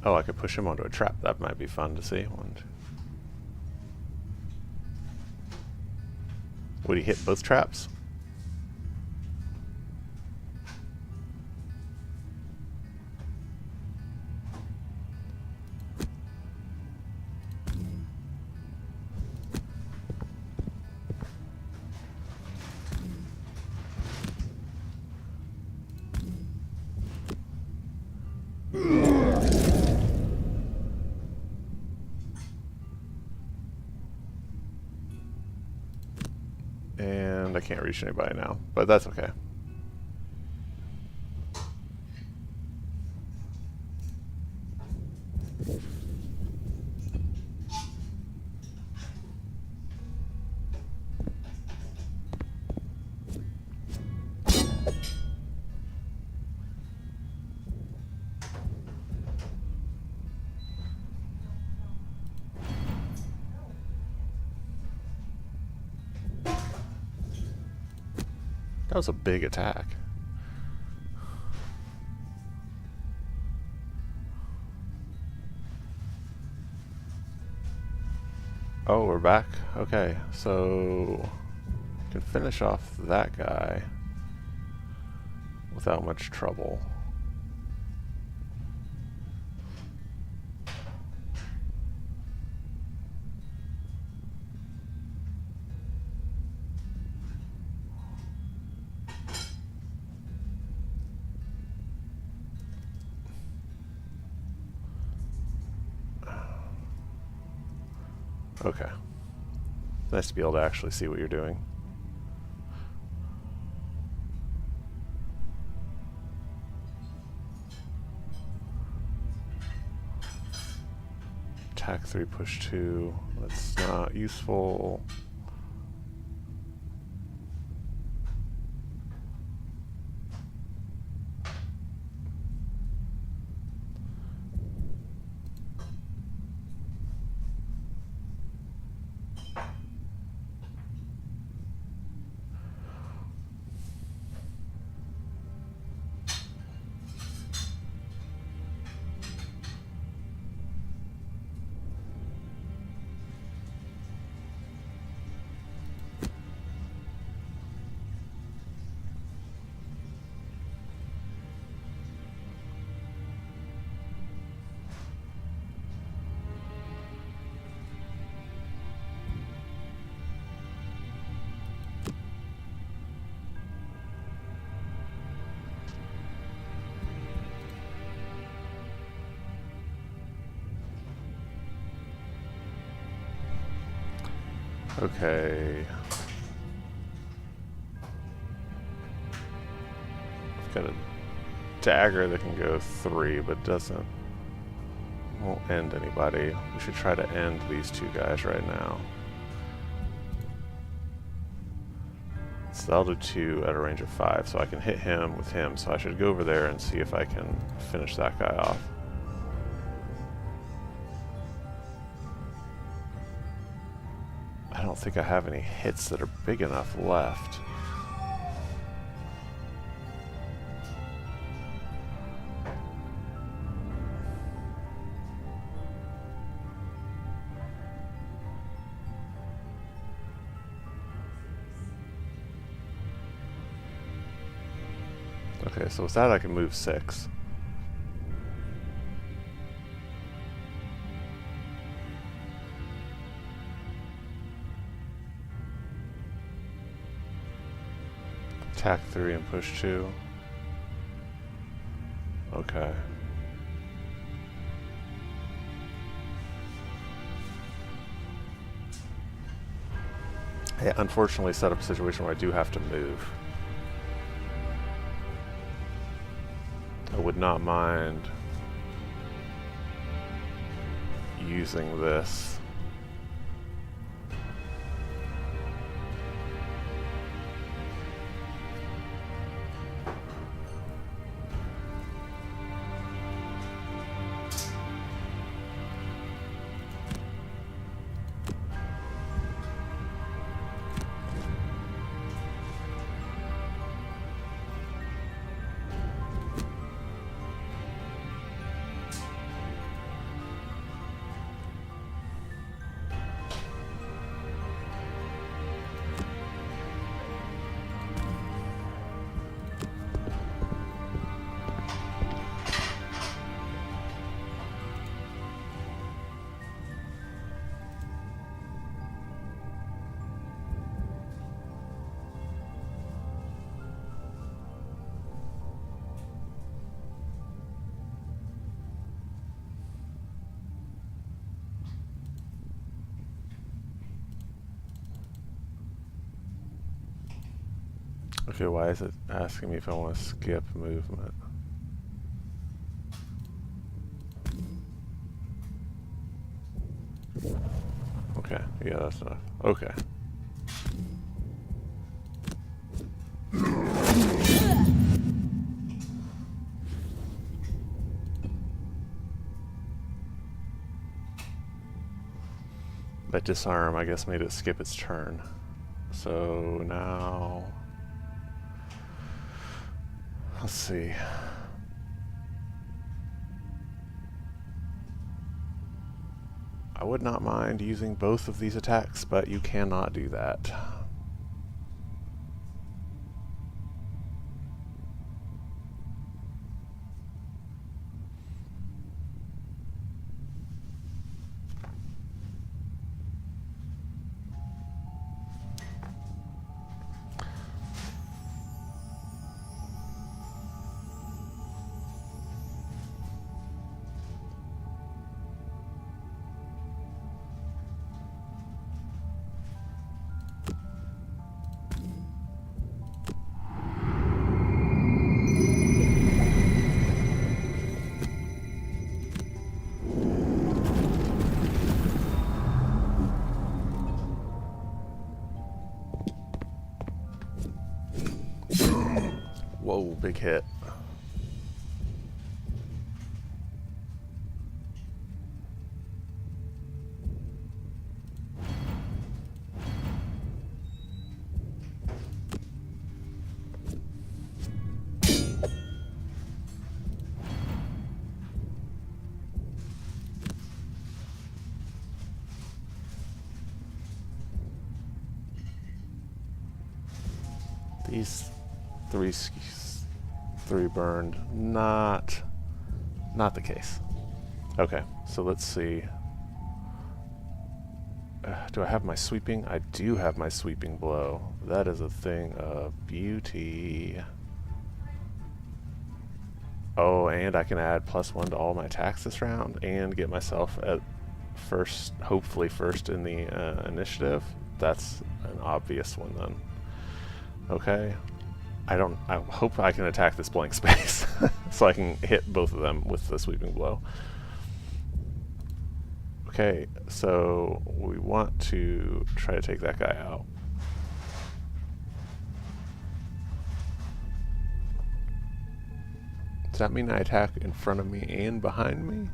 Oh, I could push him onto a trap. That might be fun to see. Would he hit both traps? And I can't reach anybody now, but that's okay. That was a big attack. Oh, we're back? Okay, so can finish off that guy without much trouble. Okay. Nice to be able to actually see what you're doing. Attack 3, push 2. That's not useful. Okay. I've got a dagger that can go 3, but won't end anybody. We should try to end these 2 guys right now. So I'll do 2 at a range of 5, so I can hit him with him. So I should go over there and see if I can finish that guy off. I don't think I have any hits that are big enough left. Okay, so with that I can move 6. Attack 3 and push 2. Okay. I unfortunately set up a situation where I do have to move. I would not mind using this. Okay, why is it asking me if I want to skip movement? Okay, yeah, that's enough. Okay. That disarm, I guess, made it skip its turn. So now... let's see. I would not mind using both of these attacks, but you cannot do that. Whoa, big hit. These three burned. Not the case. Okay, so let's see. Do I have my sweeping? I do have my sweeping blow. That is a thing of beauty. Oh, and I can add +1 to all my attacks this round and get myself at first, hopefully first in the initiative. That's an obvious one then. Okay. I hope I can attack this blank space so I can hit both of them with the sweeping blow. Okay, so we want to try to take that guy out. Does that mean I attack in front of me and behind me?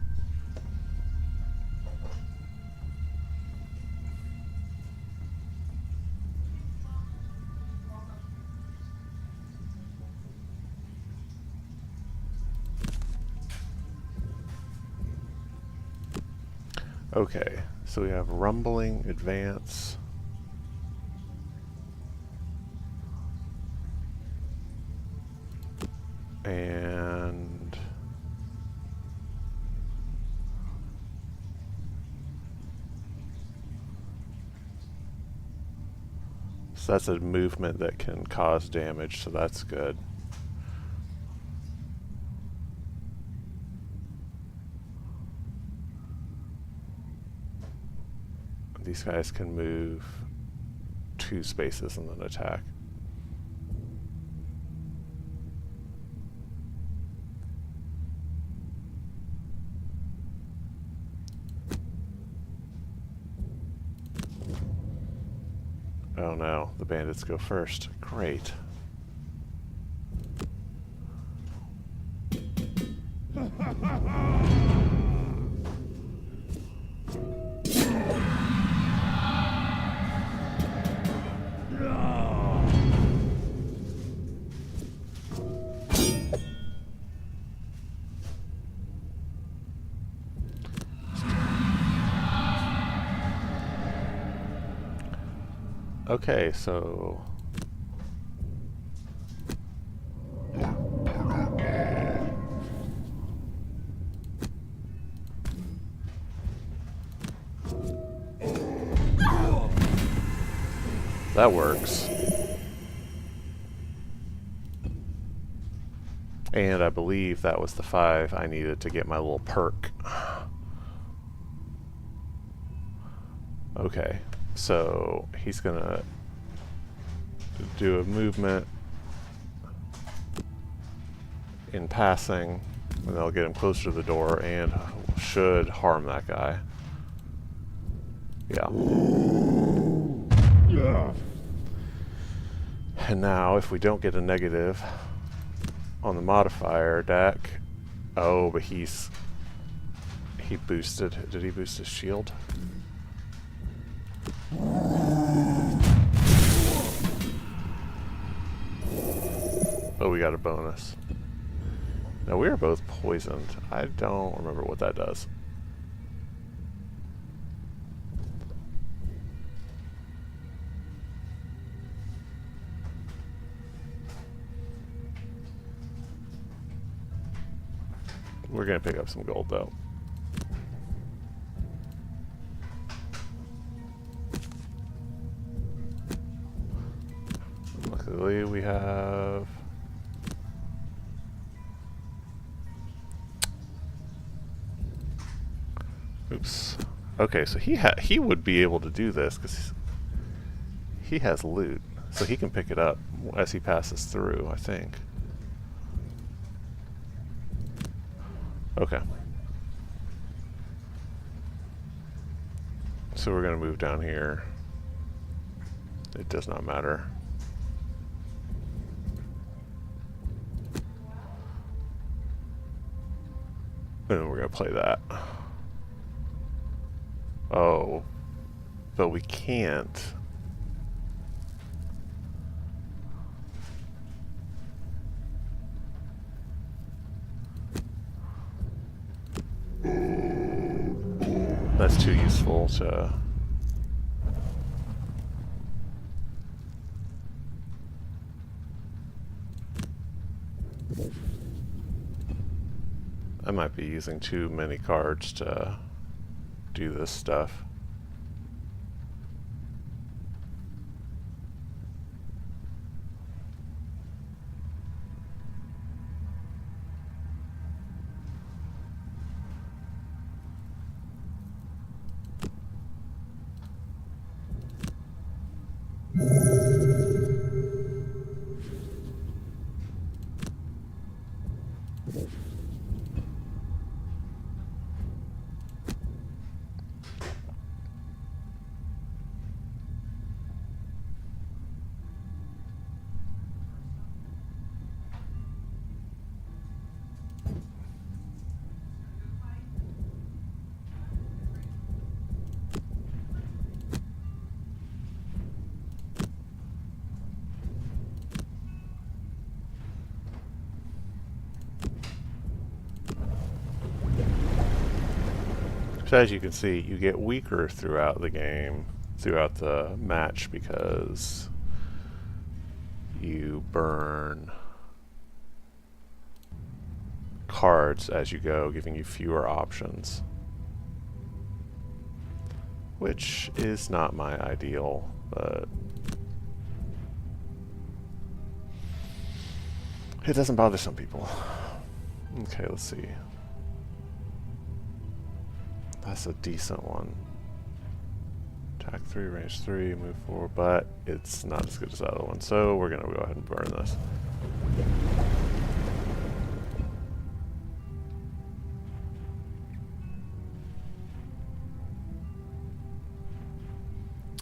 Okay, so we have rumbling, advance. And so that's a movement that can cause damage, so that's good. These guys can move 2 spaces and then attack. Oh no, the bandits go first. Great. Okay, so that works. And I believe that was the 5 I needed to get my little perk. Okay, so he's gonna do a movement in passing, and that'll get him closer to the door and should harm that guy. Yeah. And now, if we don't get a negative on the modifier deck, oh, but he boosted. Did he boost his shield? Oh, we got a bonus. Now we are both poisoned. I don't remember what that does. We're gonna pick up some gold though. Luckily we have oops. Okay, so he would be able to do this because he has loot, so he can pick it up as he passes through, I think. Okay. So we're gonna move down here. It does not matter. And then we're gonna play that. Oh, but we can't. That's too useful to... I might be using too many cards to do this stuff. So as you can see, you get weaker throughout the game, throughout the match, because you burn cards as you go, giving you fewer options. Which is not my ideal, but it doesn't bother some people. Okay, let's see. That's a decent one. Attack 3, range 3, move 4, but it's not as good as that other one, so we're going to go ahead and burn this.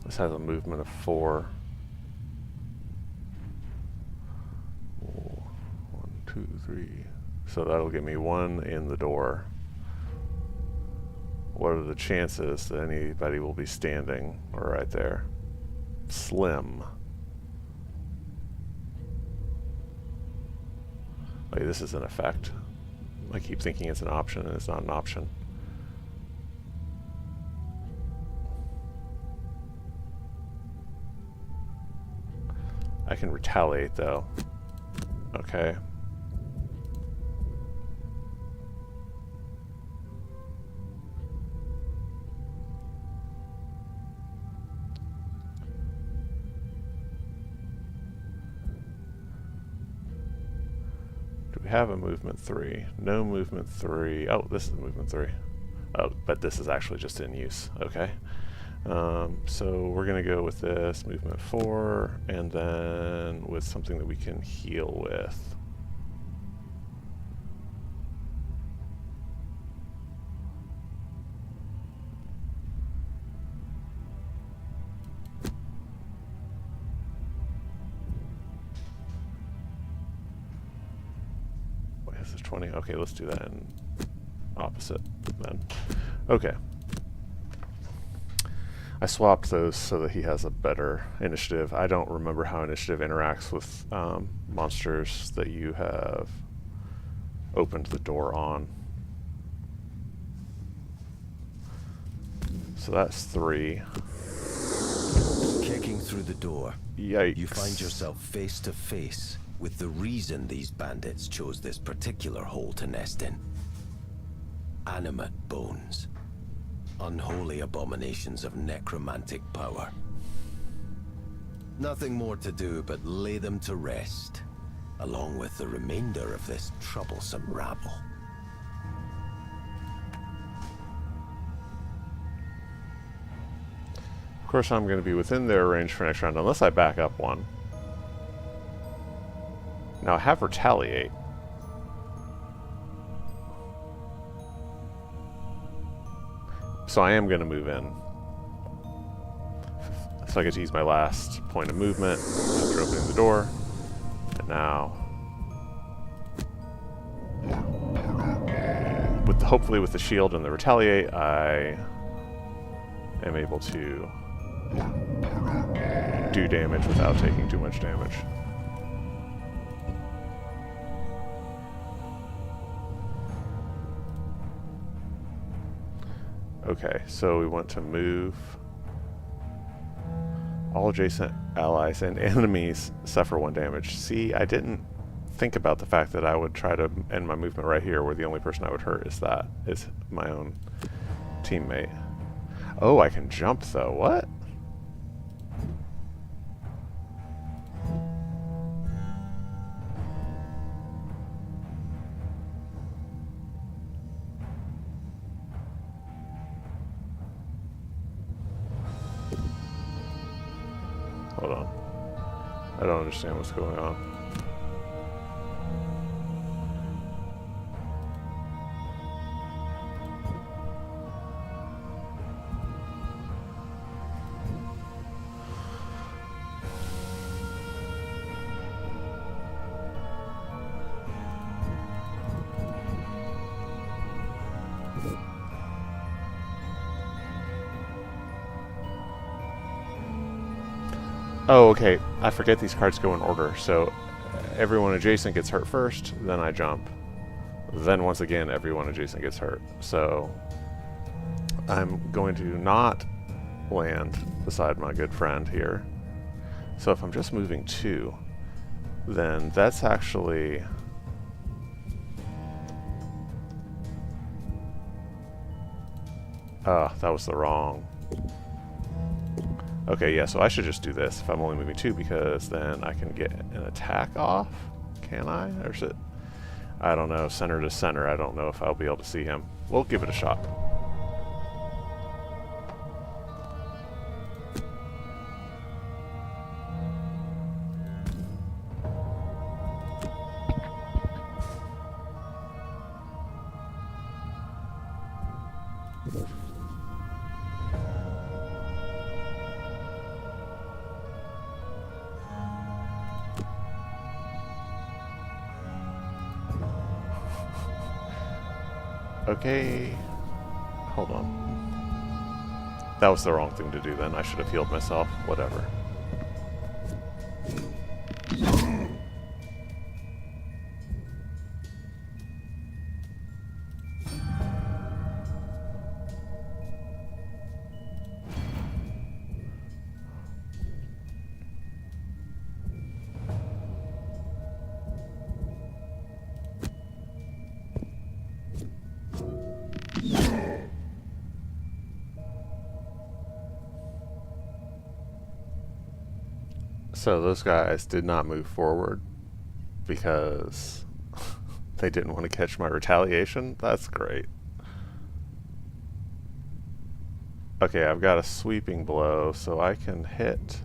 This has a movement of 4. 1, 2, 3. So that'll get me 1 in the door. What are the chances that anybody will be standing right there? Slim. Wait, this is an effect. I keep thinking it's an option, and it's not an option. I can retaliate, though. Okay. Do we have a movement 3? No movement 3. Oh, this is movement 3. Oh, but this is actually just in use. Okay. So we're going to go with this movement 4, and then with something that we can heal with. Wait, this is 20. Okay, let's do that in opposite then. Okay. I swapped those so that he has a better initiative. I don't remember how initiative interacts with monsters that you have opened the door on. So that's 3. Kicking through the door, Yikes. you find yourself face to face with the reason these bandits chose this particular hole to nest in. Animate bones. Unholy abominations of necromantic power. Nothing more to do but lay them to rest, along with the remainder of this troublesome rabble. Of course, I'm going to be within their range for next round, unless I back up 1. Now, I have retaliate. So I am going to move in. So I get to use my last point of movement after opening the door. And now, hopefully with the shield and the retaliate, I am able to do damage without taking too much damage. Okay, so we want to move. All adjacent allies and enemies suffer 1 damage. See, I didn't think about the fact that I would try to end my movement right here, where the only person I would hurt is my own teammate. Oh, I can jump though. What? Hold on. I don't understand what's going on. Oh, okay. I forget these cards go in order. So everyone adjacent gets hurt first, then I jump. Then once again, everyone adjacent gets hurt. So I'm going to not land beside my good friend here. So if I'm just moving 2, then that's actually Oh, that was the wrong. Okay, yeah, so I should just do this if I'm only moving 2, because then I can get an attack off. Can I? Or is it... I don't know. Center to center. I don't know if I'll be able to see him. We'll give it a shot. Okay. Hold on. That was the wrong thing to do then. I should have healed myself. Whatever. So those guys did not move forward because they didn't want to catch my retaliation. That's great. Okay, I've got a sweeping blow, so I can hit.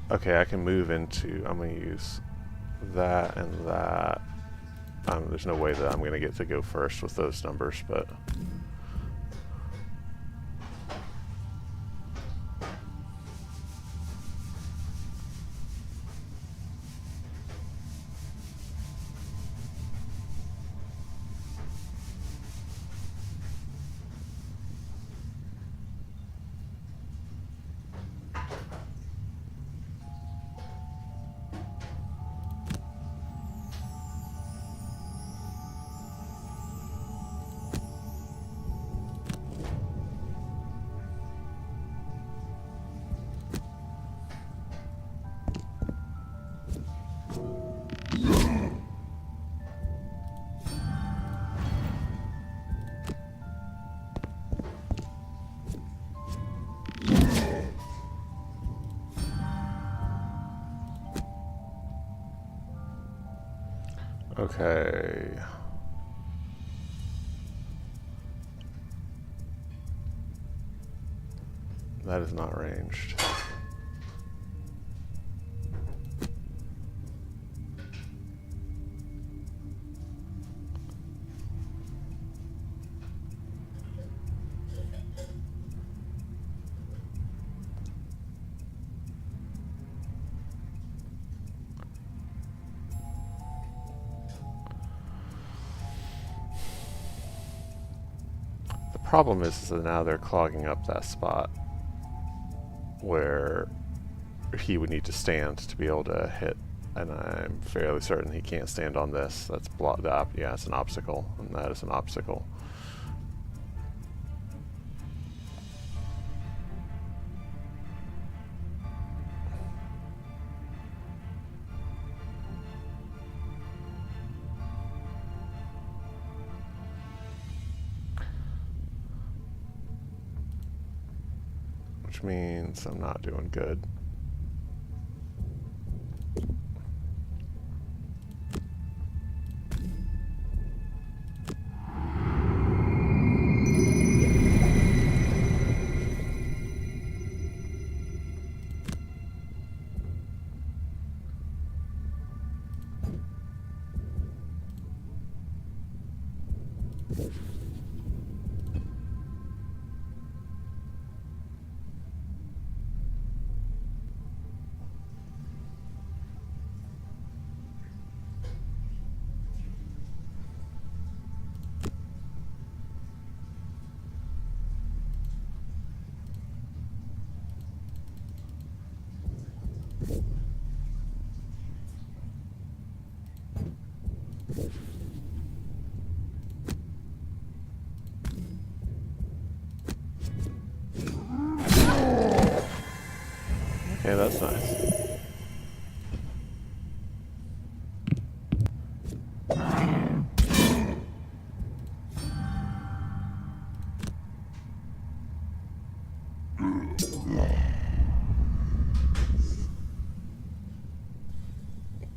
Okay, I can move into... I'm going to use that and that. There's no way that I'm going to get to go first with those numbers, but... Okay. That is not ranged. The problem is that now they're clogging up that spot where he would need to stand to be able to hit, and I'm fairly certain he can't stand on this. That's blocked up. Yeah, it's an obstacle, and that is an obstacle. Which means I'm not doing good. that's nice.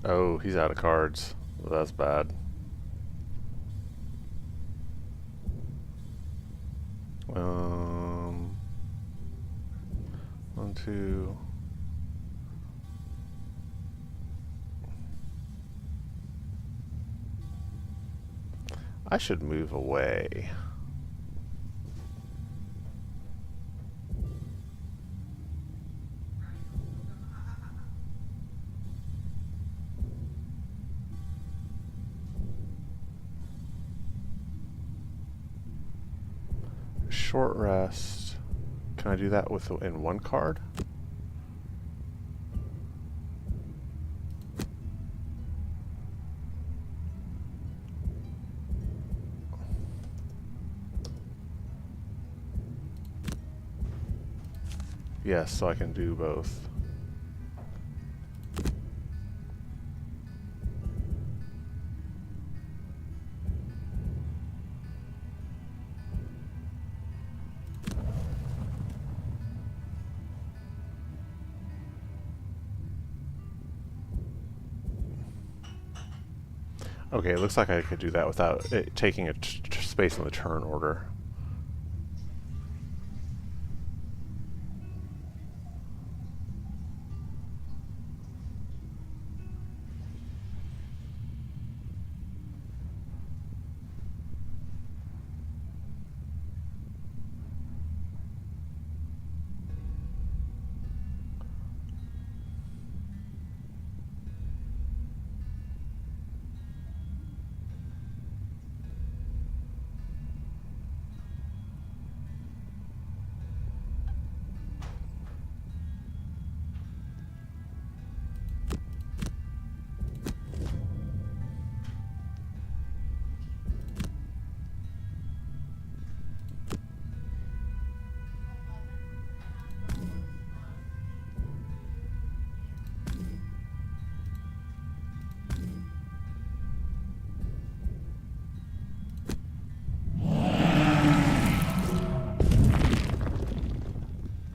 Oh, he's out of cards. Well, that's bad. One, two. I should move away. Short rest. Can I do that in one card? Yes, so I can do both. Okay, it looks like I could do that without it taking a space in the turn order.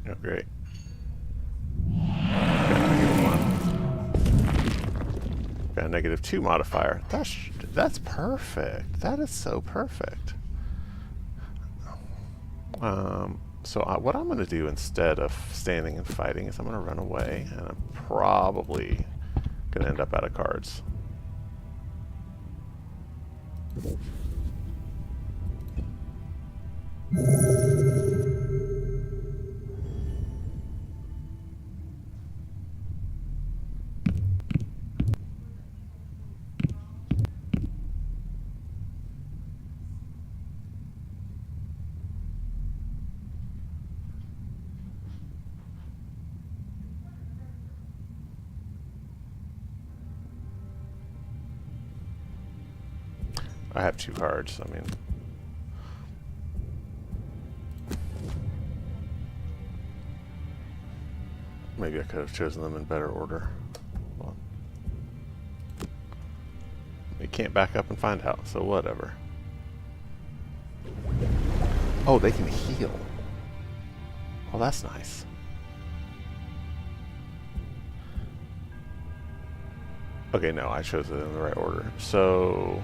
Oh, great. Got a -2 modifier. That's perfect. That is so perfect. So what I'm going to do instead of standing and fighting is I'm going to run away, and I'm probably going to end up out of cards. I have 2 cards, I mean... Maybe I could have chosen them in better order. Well, we can't back up and find out, so whatever. Oh, they can heal. Oh, that's nice. Okay, no, I chose it in the right order. So...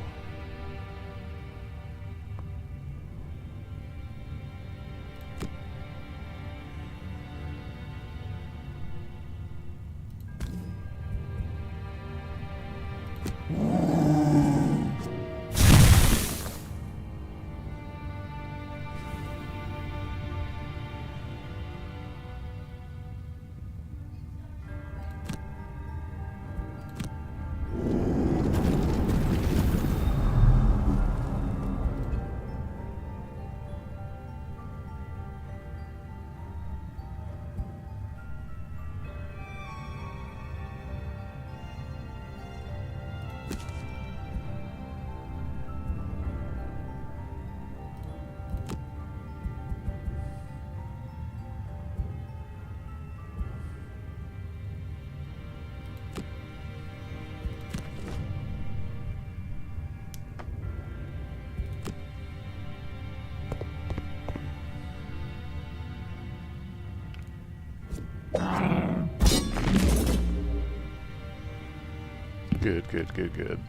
Good, good, good, good.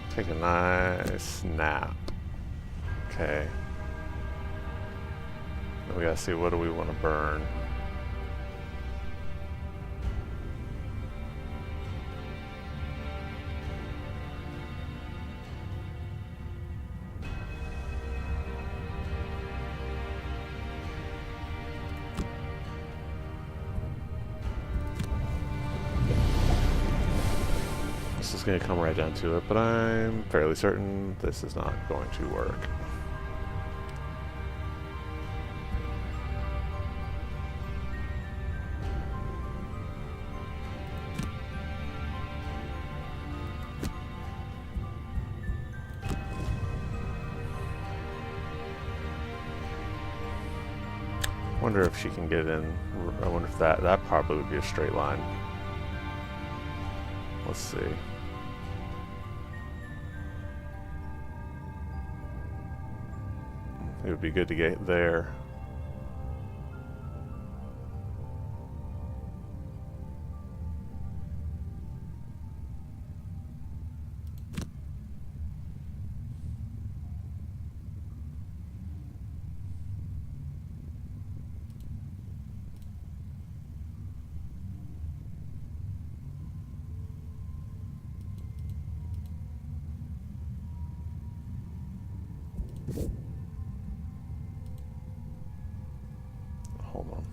Take a nice nap. Okay. Now we gotta see, what do we want to burn? This is going to come right down to it, but I'm fairly certain this is not going to work. I wonder if she can get in. I wonder if that probably would be a straight line. Let's see. It would be good to get there. Hold on.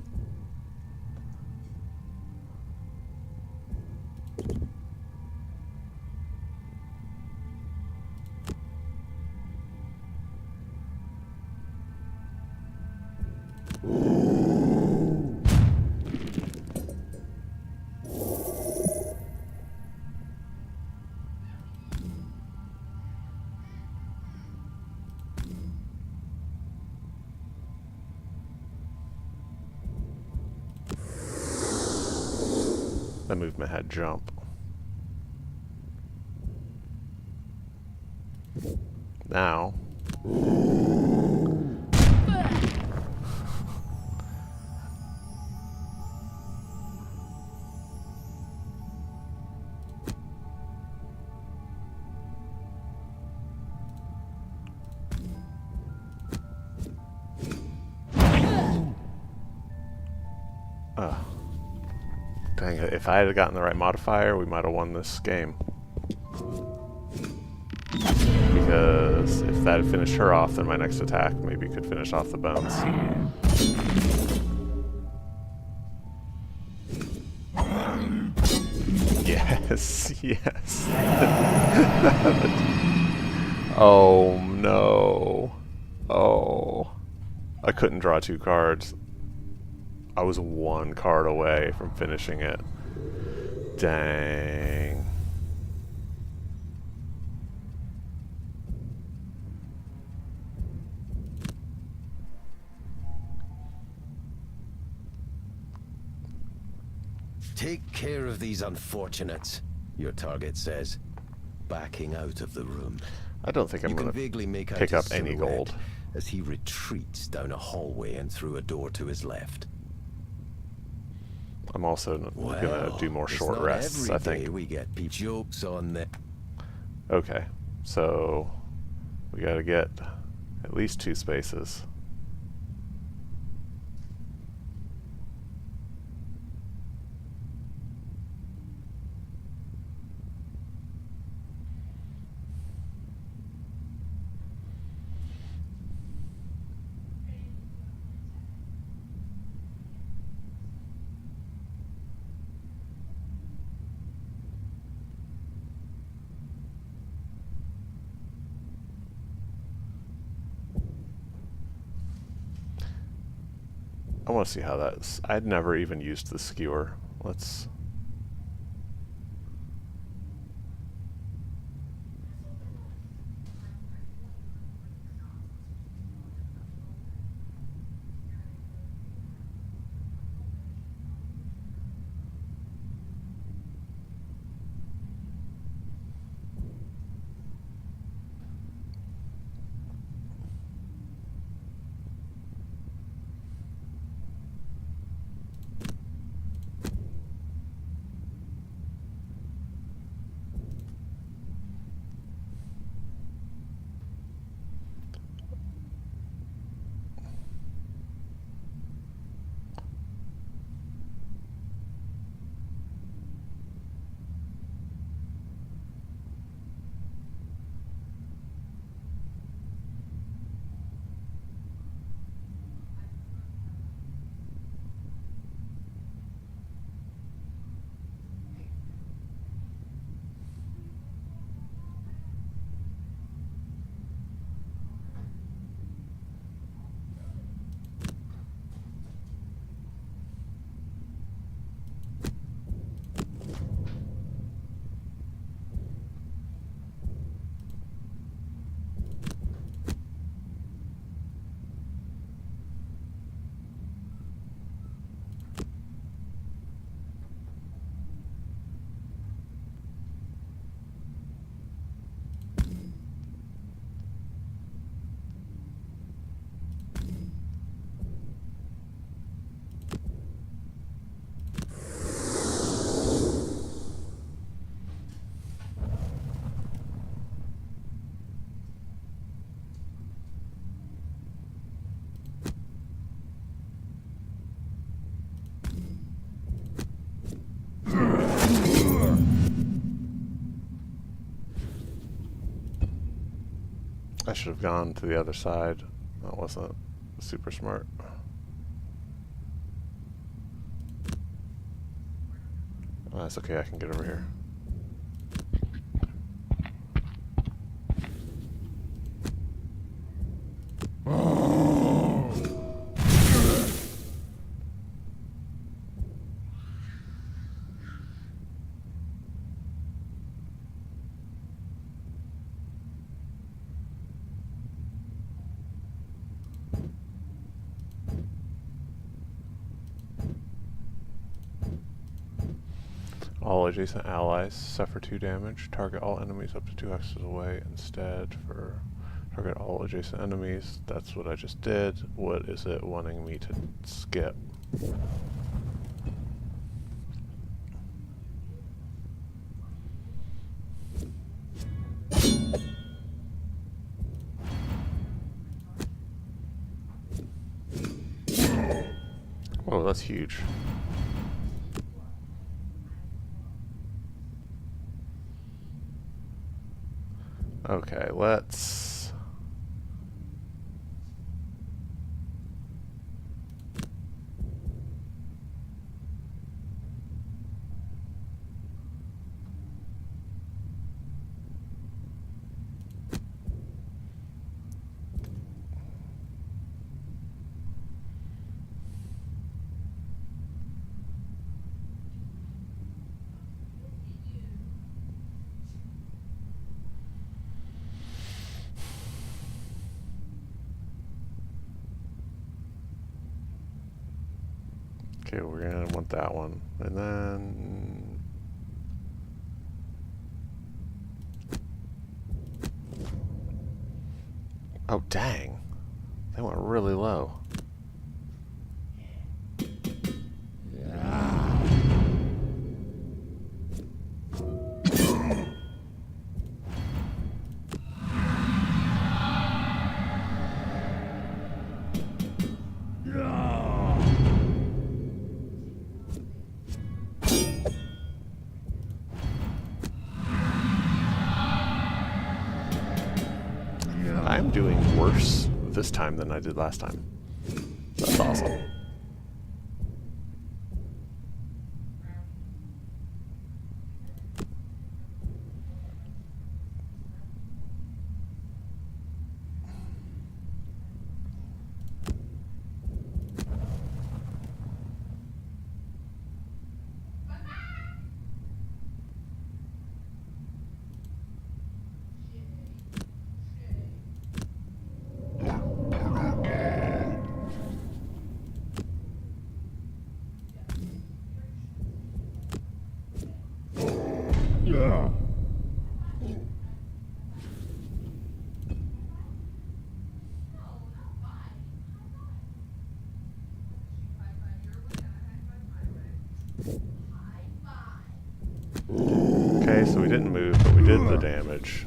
That movement had jump. Now. Dang it, if I had gotten the right modifier, we might have won this game. Because if that had finished her off, then my next attack maybe could finish off the bones. Yes, yes. Oh no. Oh. I couldn't draw 2 cards. I was 1 card away from finishing it. Dang. Take care of these unfortunates, your target says, backing out of the room. I don't think I'm going to pick up any gold as he retreats down a hallway and through a door to his left. I'm also going to do more short rests, I think. We get jokes on the... Okay, so we got to get at least 2 spaces. I want to see how that's... I'd never even used the skewer. Let's... should have gone to the other side. That wasn't super smart. Oh, that's okay, I can get over here. All adjacent allies suffer 2 damage. Target all enemies up to 2 hexes away instead for target all adjacent enemies. That's what I just did. What is it wanting me to skip? Oh, that's huge. Okay, let's... Okay, we're gonna want that one. And then... Oh, dang. They went really low. I'm doing worse this time than I did last time. That's awesome. Okay, so we didn't move, but we did the damage.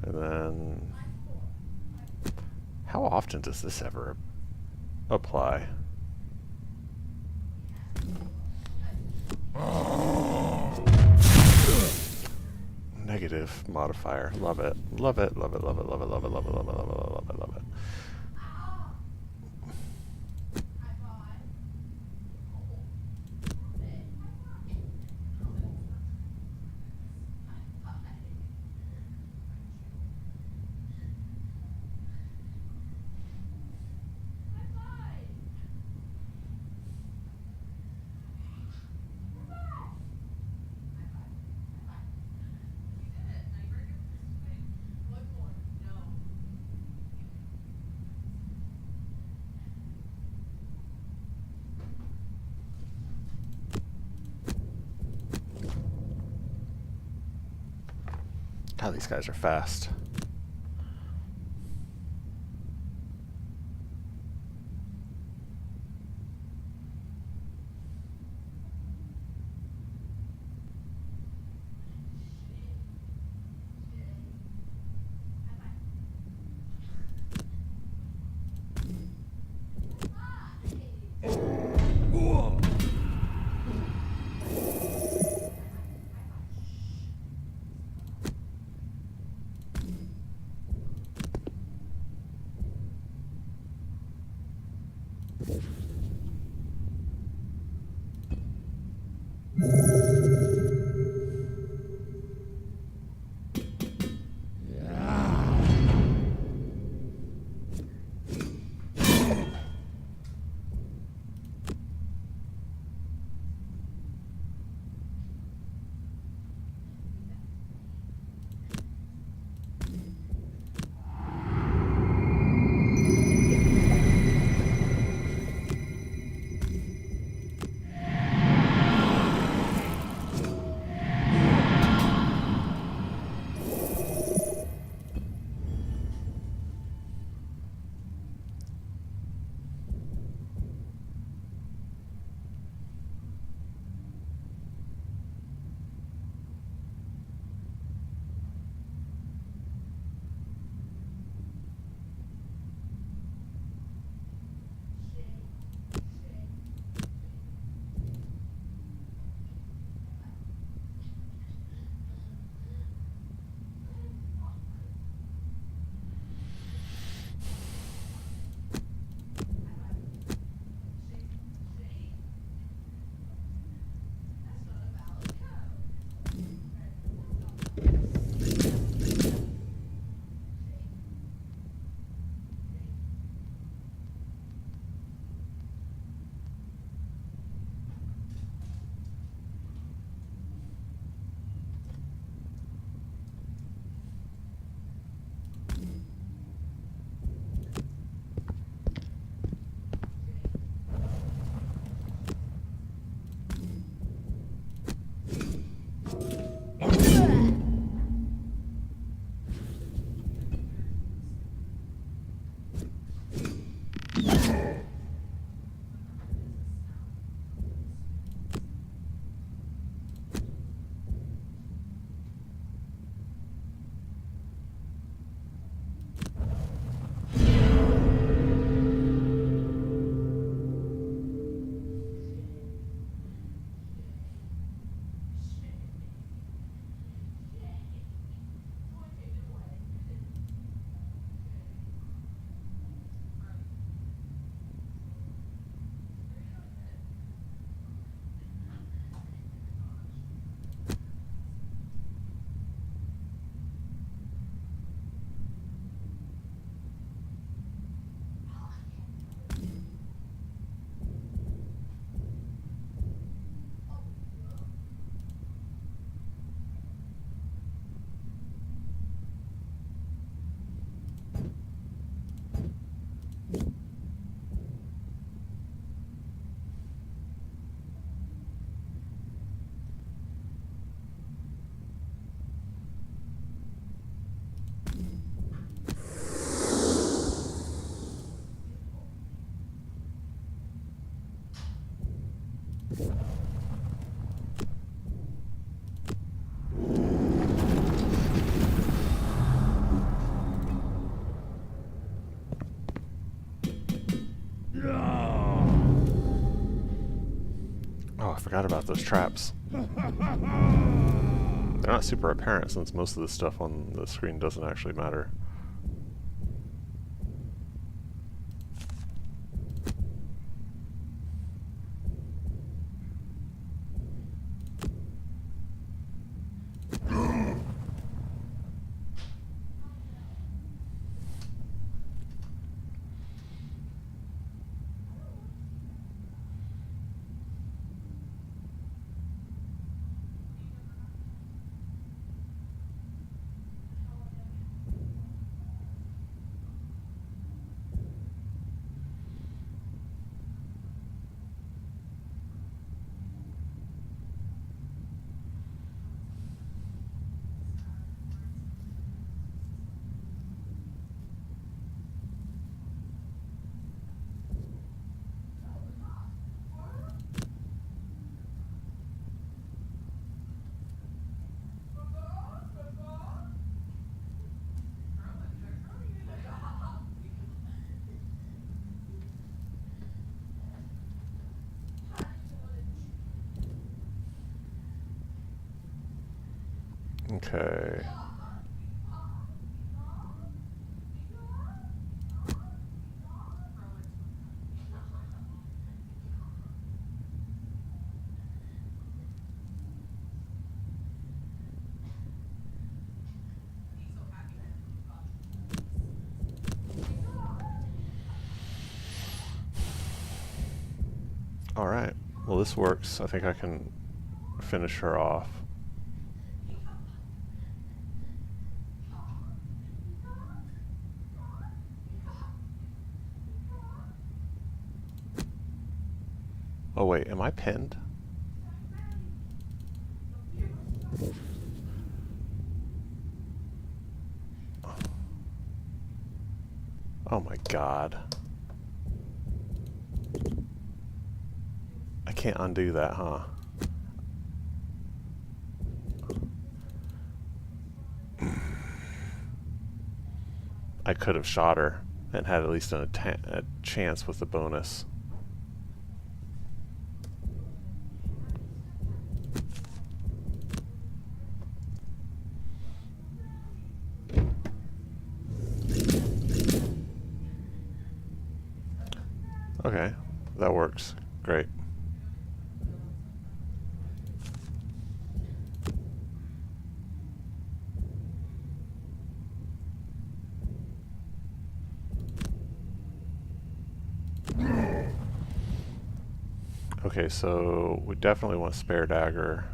And then... How often does this ever apply? Negative modifier. Love it. Love it, love it, love it, love it, love it, love it, love it, love it, love it, love it. God, these guys are fast. Oh, I forgot about those traps. They're not super apparent since most of the stuff on the screen doesn't actually matter. Okay. Alright. Well, this works. I think I can finish her off. Oh wait, am I pinned? Oh my god. I can't undo that, huh? I could have shot her and had at least a chance with the bonus. Okay, that works. Great. Okay, so we definitely want a spare dagger.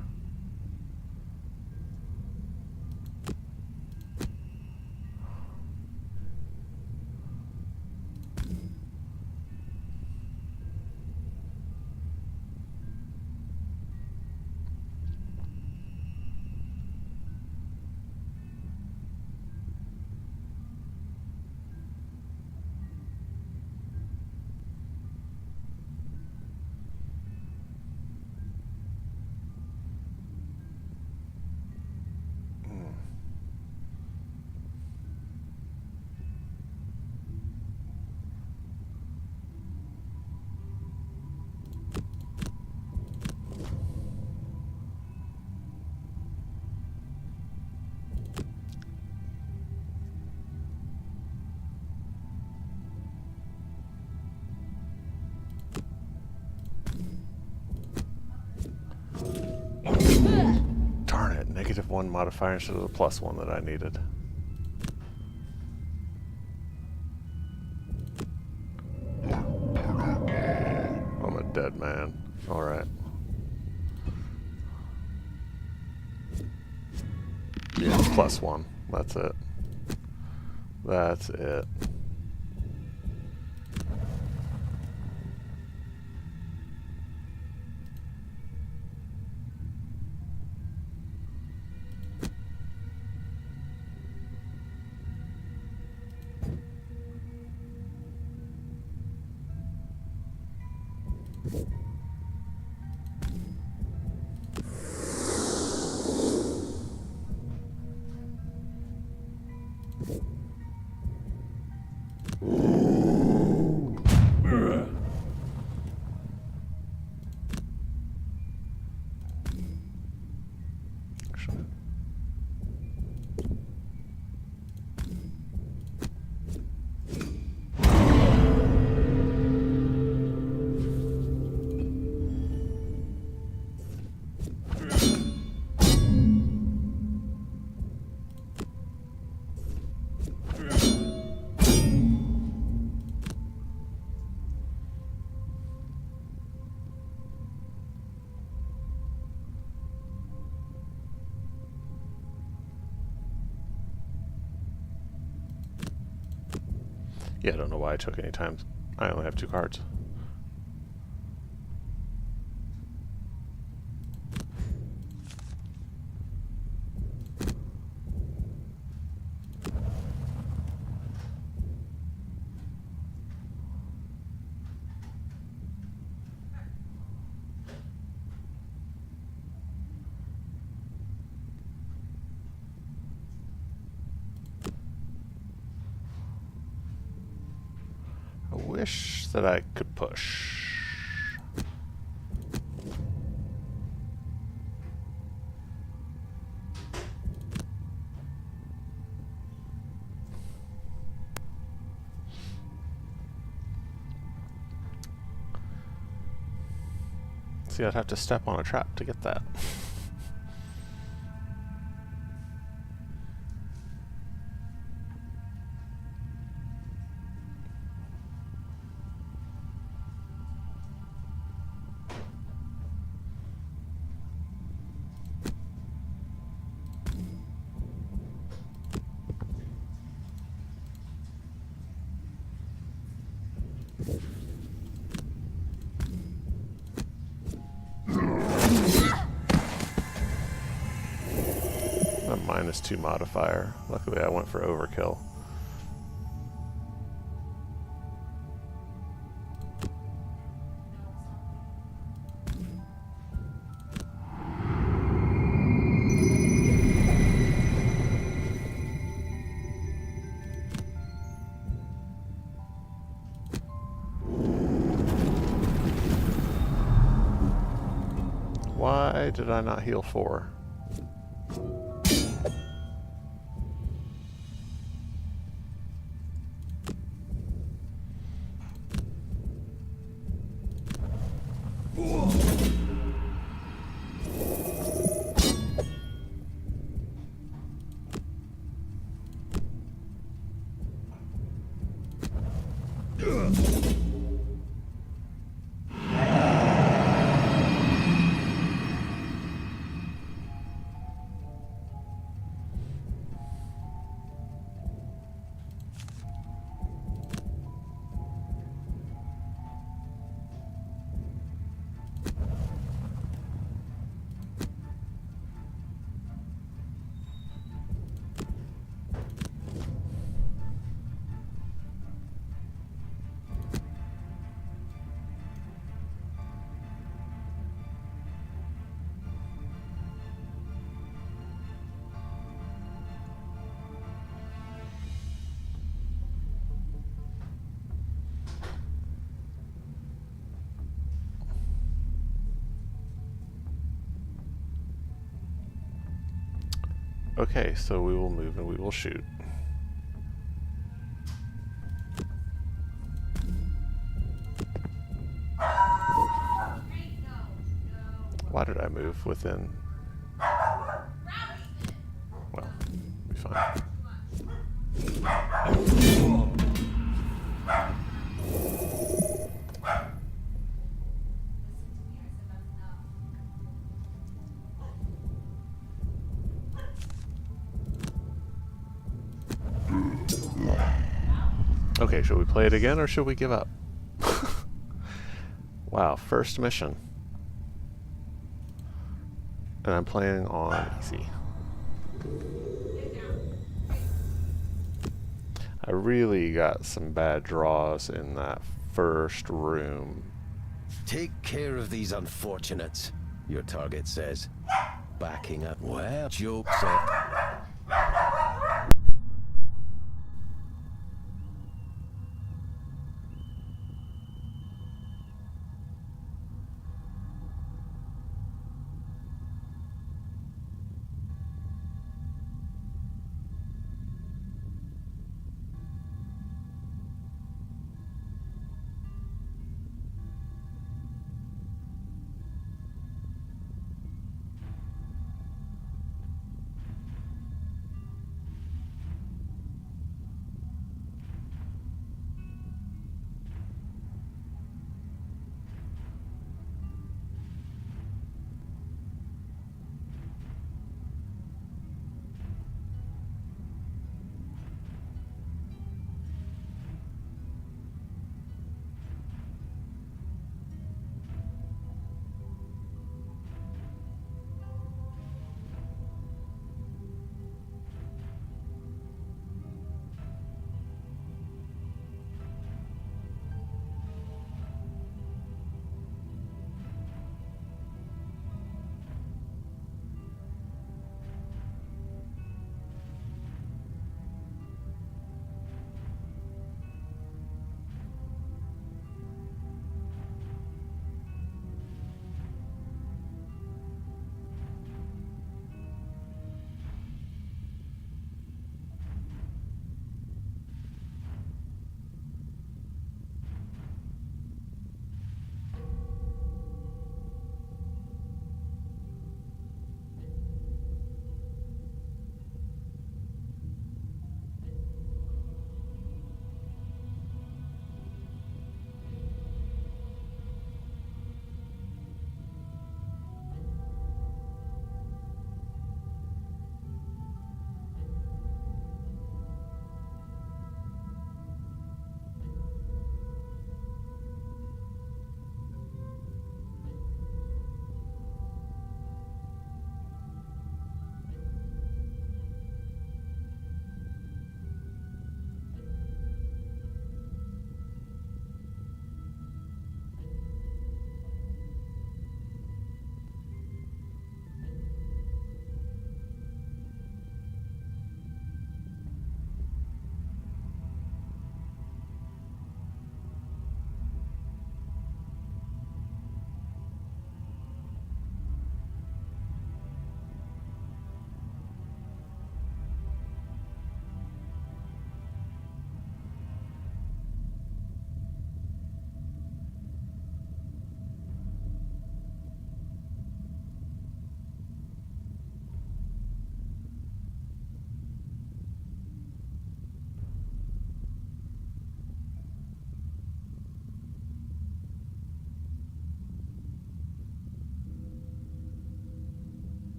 Darn it, -1 modifier instead of the +1 that I needed. I'm a dead man. Alright. +1. That's it. That's it. Yeah, I don't know why I took any time. I only have 2 cards. I wish that I could push. See, I'd have to step on a trap to get that. -2 modifier. Luckily I went for overkill. Why did I not heal 4? Okay, so we will move and we will shoot. Why did I move within? Well, be fine. Okay, should we play it again or should we give up? Wow, first mission. And I'm playing on easy. I really got some bad draws in that first room. Take care of these unfortunates, your target says. Backing up. Well, joke's up.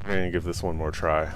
And give this one more try.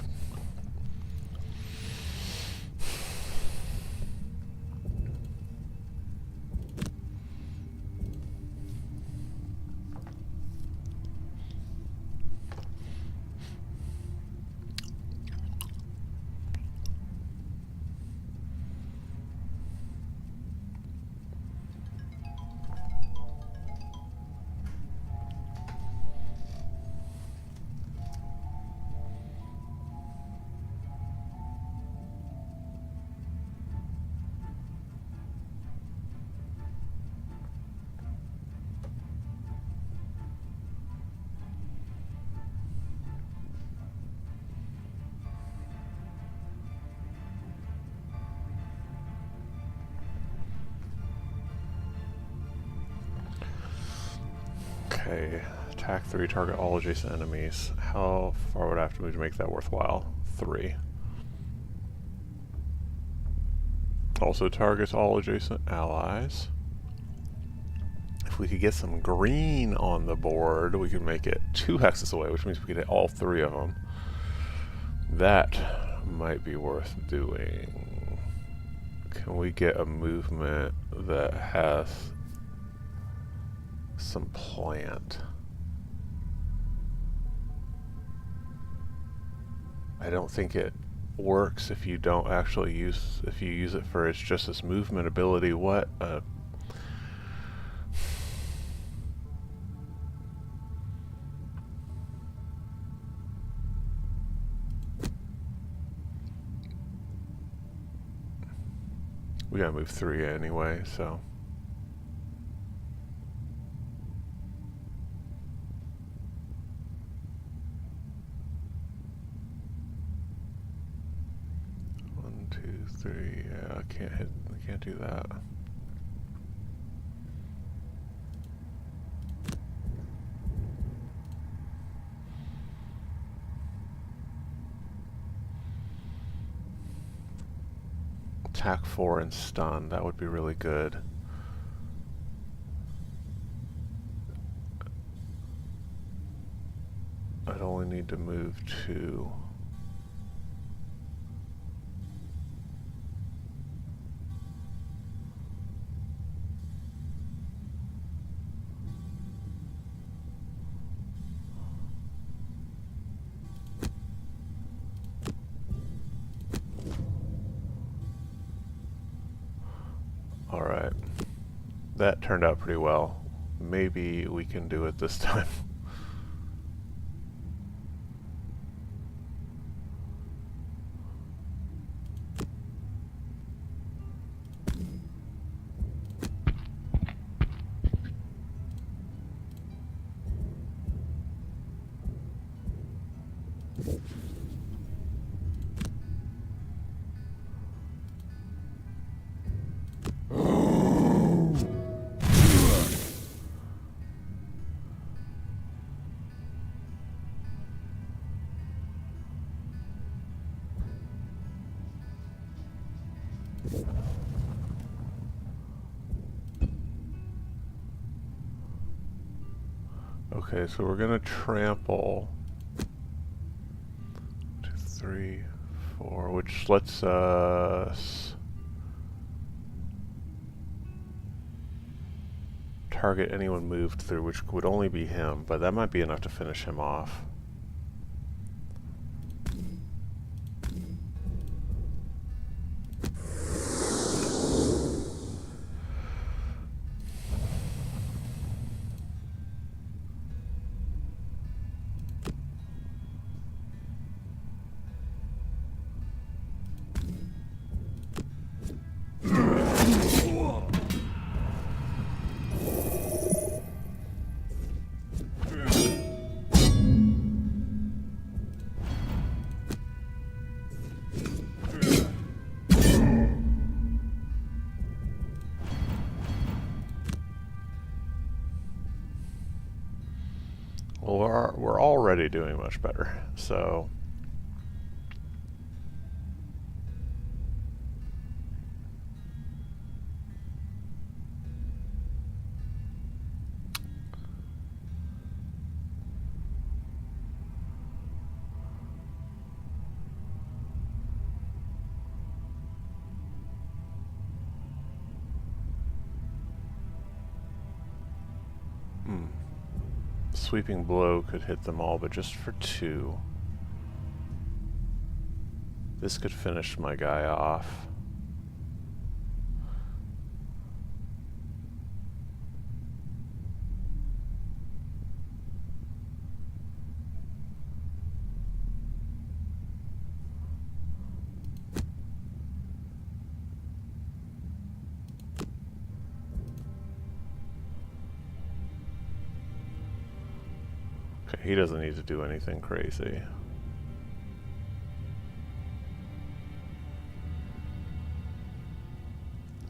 Okay, attack 3, target all adjacent enemies. How far would I have to move to make that worthwhile? 3. Also targets all adjacent allies. If we could get some green on the board, we could make it 2 hexes away, which means we could hit all 3 of them. That might be worth doing. Can we get a movement that has some plant? I don't think it works if you don't actually use, if you use it for its just its movement ability. What a... We gotta move 3 anyway, so... Three, yeah, I can't do that. Attack 4 and stun, that would be really good. I'd only need to move 2. Alright, that turned out pretty well. Maybe we can do it this time. Okay, so we're gonna trample 2, 3, 4, which lets us target anyone moved through, which would only be him, but that might be enough to finish him off. Well, we're already doing much better, so... sweeping blow could hit them all, but just for 2. This could finish my guy off. Okay, he doesn't need to do anything crazy.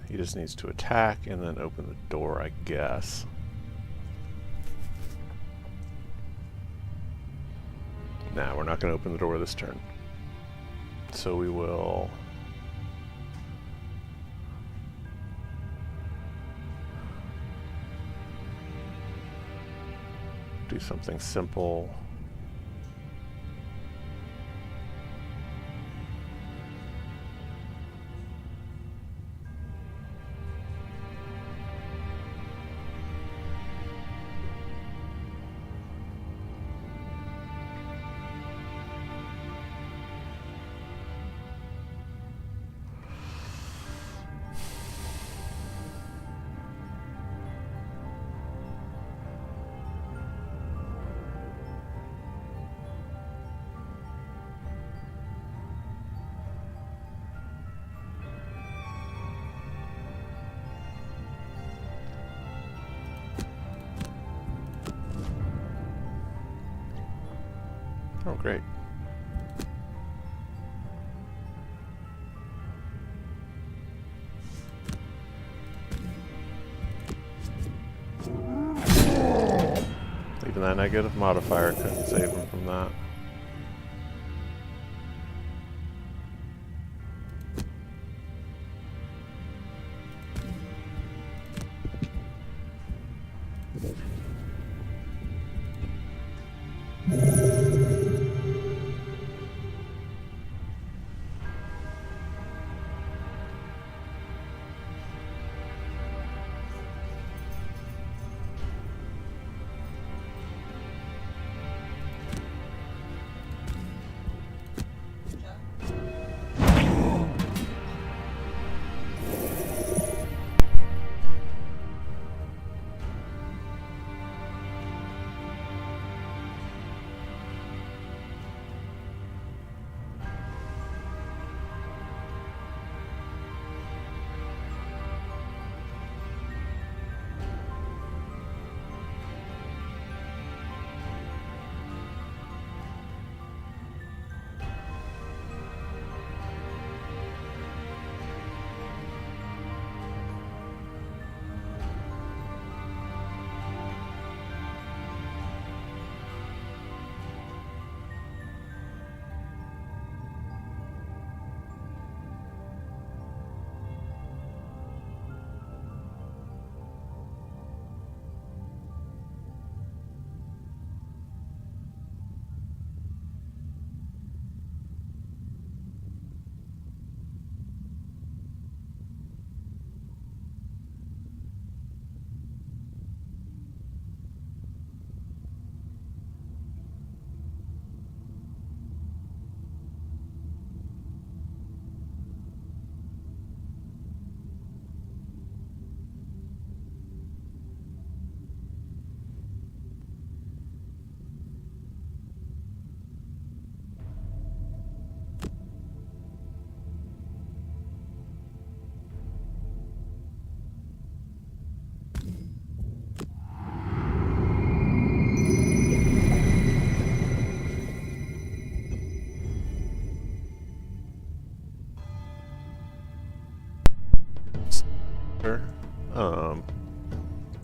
He just needs to attack and then open the door, I guess. Nah, we're not going to open the door this turn. So we will... do something simple. Oh, great. Even that negative modifier couldn't save him from that.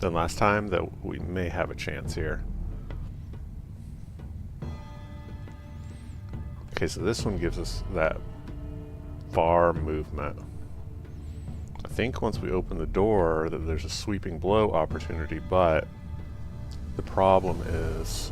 Than last time, that we may have a chance here. Okay, so this one gives us that far movement. I think once we open the door that there's a sweeping blow opportunity, but the problem is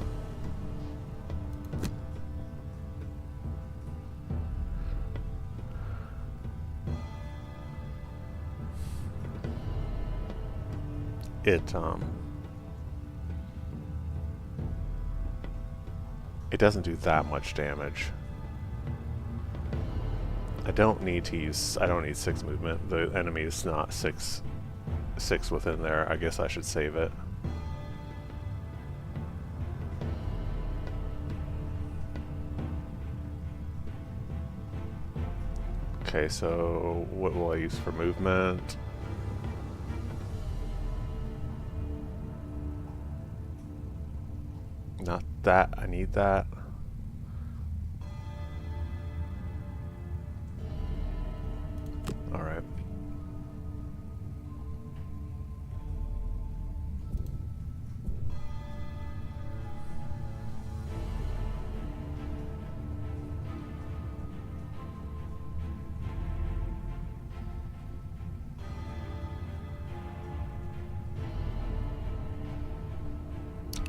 It doesn't do that much damage. I don't need 6 movement. The enemy is not 6 within there. I guess I should save it. Okay, so what will I use for movement? Not that. I need that. Alright.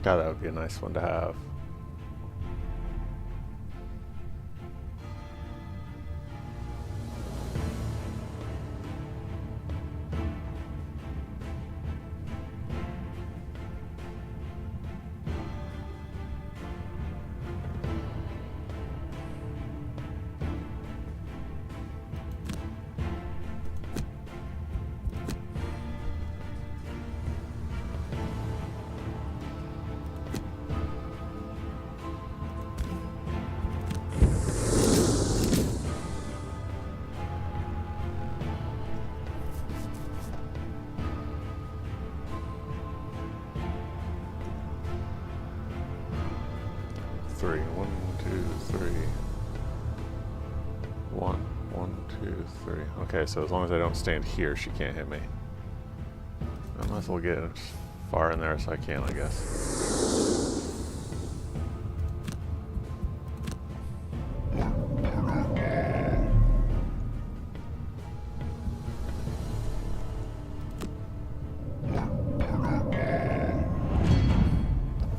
God, that would be a nice one to have. Three. 1, 2, 3. 1, 1, 2, 3. Okay, so as long as I don't stand here, she can't hit me. I might as well get as far in there as I can, I guess.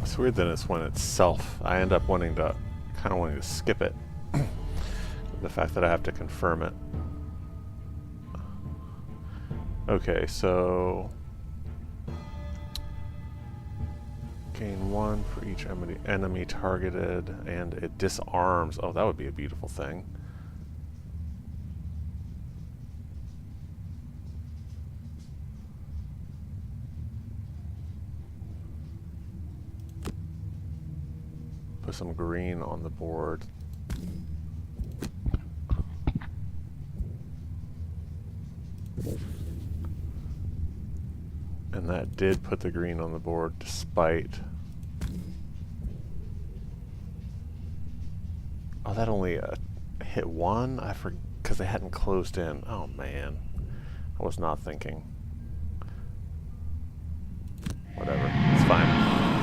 It's weird that it's when it's self. I end up wanting to, kind of wanting to skip it. The fact that I have to confirm it. Okay, so gain 1 for each enemy targeted, and it disarms. Oh, that would be a beautiful thing. Put some green on the board. And that did put the green on the board despite... Oh, that only hit 1? I forgot, because they hadn't closed in. Oh man, I was not thinking. Whatever, it's fine.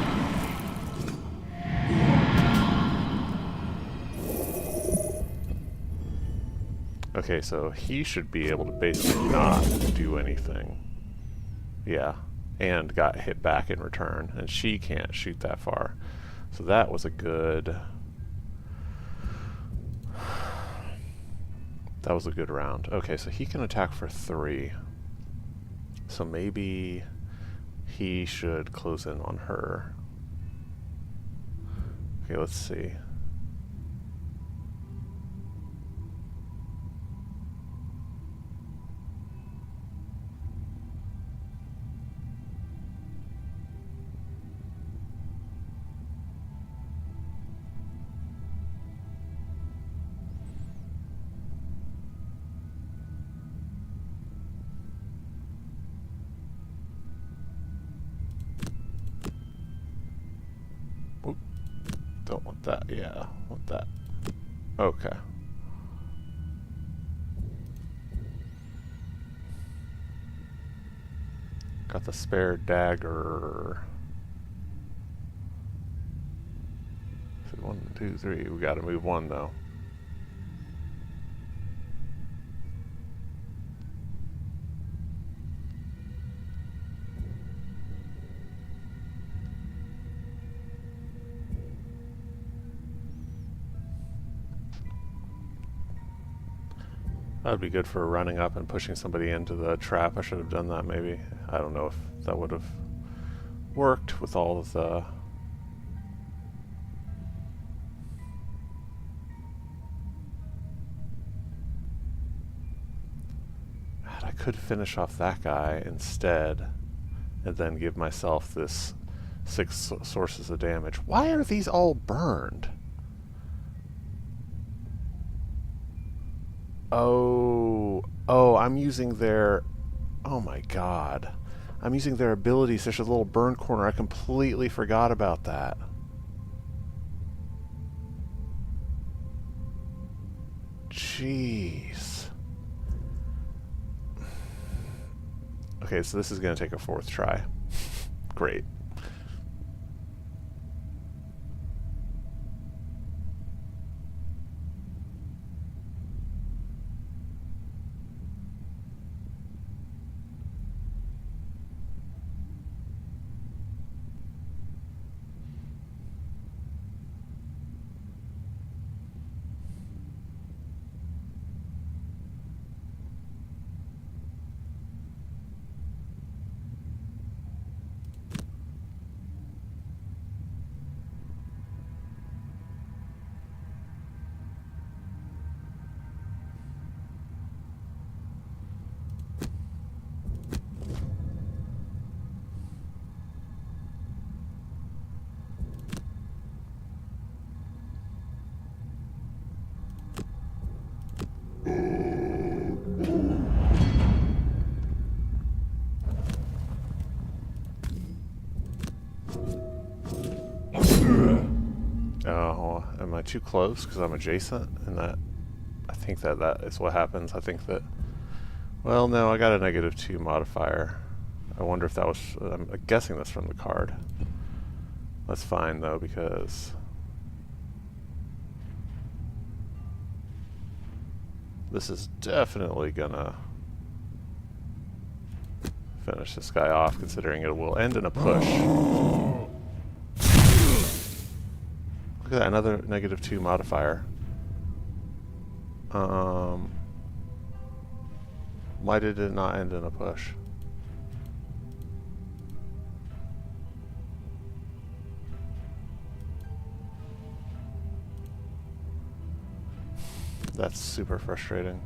Okay, so he should be able to basically not do anything. Yeah, and got hit back in return, and she can't shoot that far. So that was a good... That was a good round. Okay, so he can attack for 3. So maybe he should close in on her. Okay, let's see. Don't want that. Yeah, want that. Okay. Got the spare dagger. 1, 2, 3. We gotta move 1 though. That would be good for running up and pushing somebody into the trap. I should have done that maybe. I don't know if that would have worked with all of the could finish off that guy instead, and then give myself this 6 sources of damage. Why are these all burned? Oh, I'm using their... Oh my god. I'm using their abilities. There's a little burn corner. I completely forgot about that. Jeez. Okay, so this is going to take a 4th try. Great. Oh, am I too close because I'm adjacent? And that, I think that is what happens. I think that, well, no, I got a -2 modifier. I wonder if that was, I'm guessing that's from the card. That's fine though, because this is definitely gonna finish this guy off, considering it will end in a push. Look at that, another -2 modifier. Why did it not end in a push? That's super frustrating.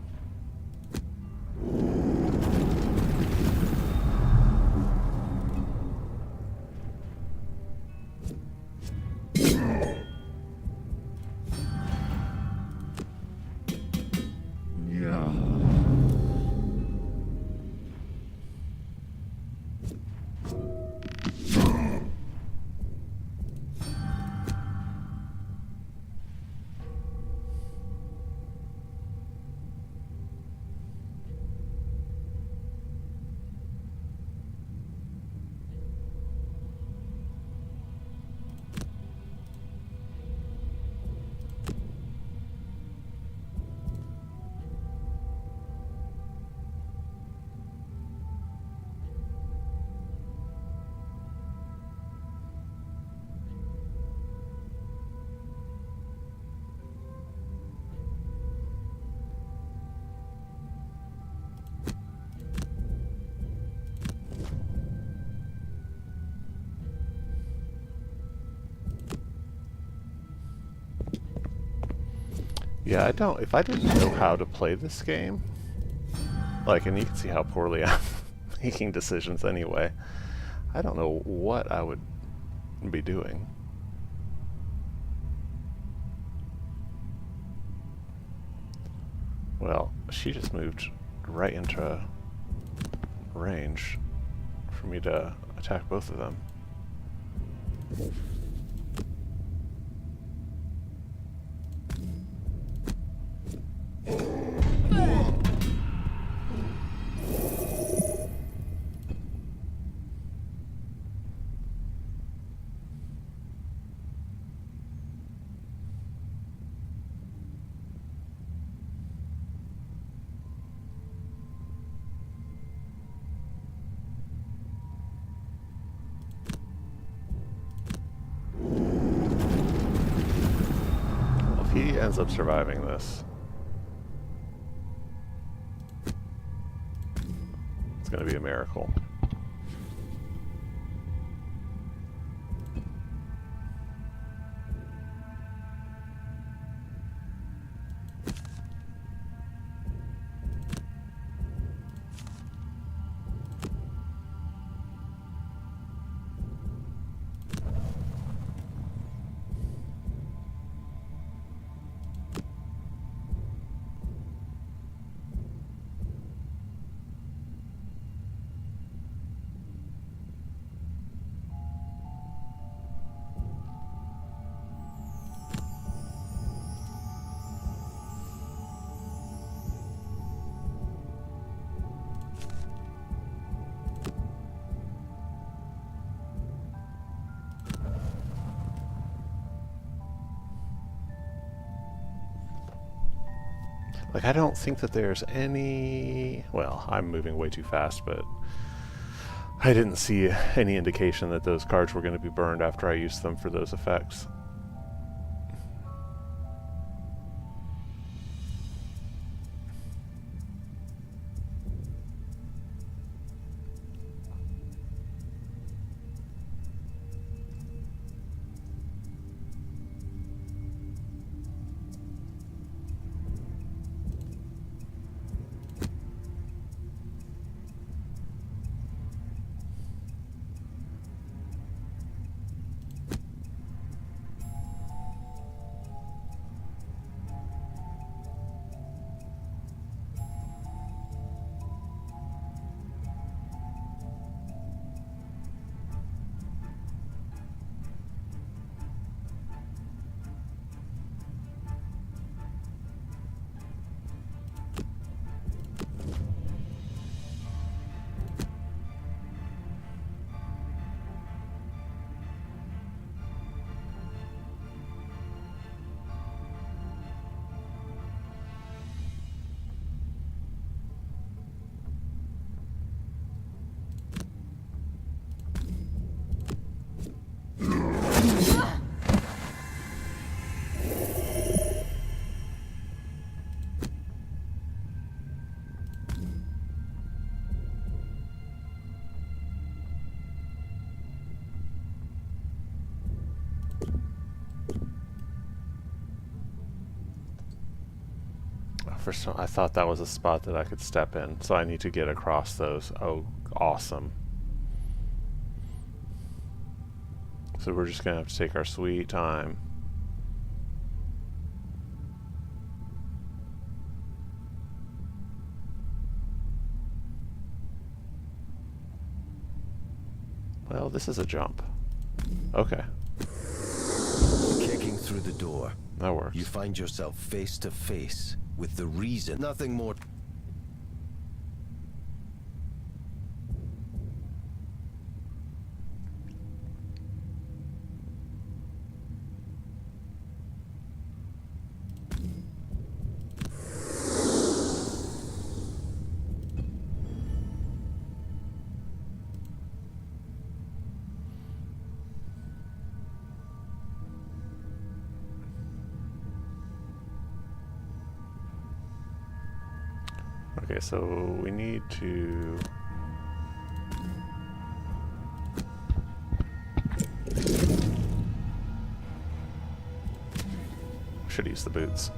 Yeah, if I didn't know how to play this game, like, and you can see how poorly I'm making decisions anyway, I don't know what I would be doing. Well, she just moved right into range for me to attack both of them. He ends up surviving this. It's going to be a miracle. Like, I don't think that there's any... Well, I'm moving way too fast, but I didn't see any indication that those cards were going to be burned after I used them for those effects. First, I thought that was a spot that I could step in, so I need to get across those. Oh, awesome. So we're just going to have to take our sweet time. Well, this is a jump. Okay. Kicking through the door, That works. you find yourself face to face with the reason. Nothing more. Okay, so we need to... Should use the boots.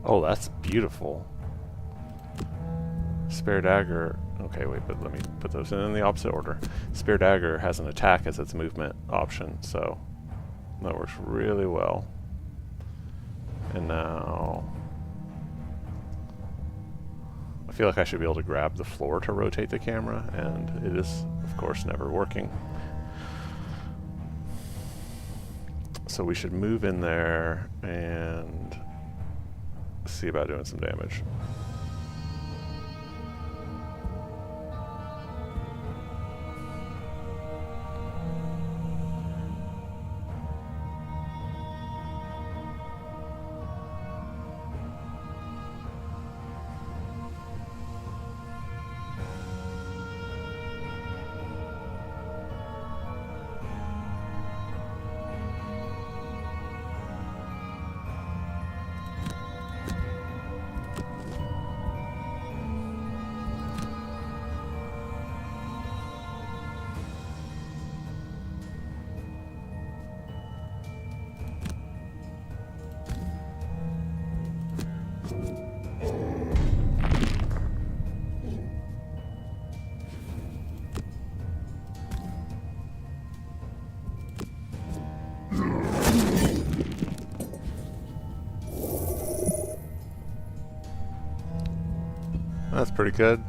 Oh, that's beautiful. Spare dagger. Okay, wait, but let me put those in the opposite order. Spare dagger has an attack as its movement option, so that works really well. And now I feel like I should be able to grab the floor to rotate the camera, and it is, of course, never working. So we should move in there and see about doing some damage. That's pretty good.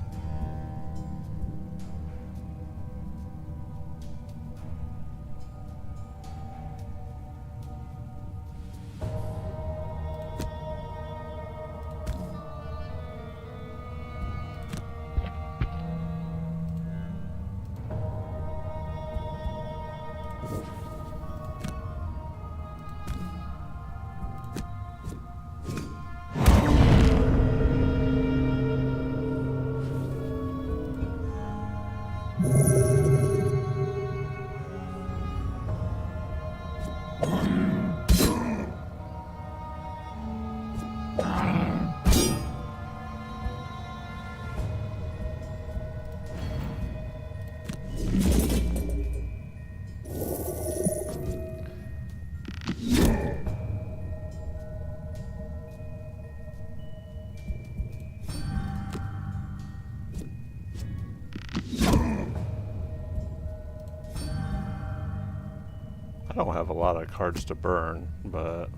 I don't have a lot of cards to burn, but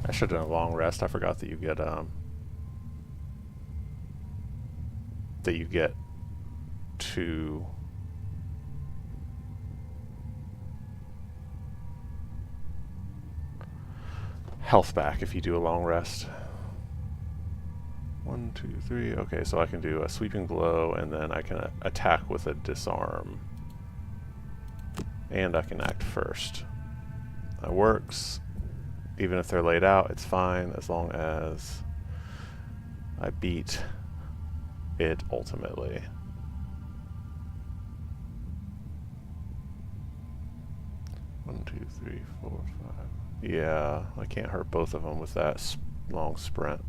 I should have done a long rest. I forgot that you get to health back if you do a long rest. 1, 2, 3. Okay, so I can do a sweeping blow, and then I can attack with a disarm. And I can act first. That works. Even if they're laid out, it's fine as long as I beat it ultimately. One, two, three, four, five. Yeah, I can't hurt both of them with that long sprint.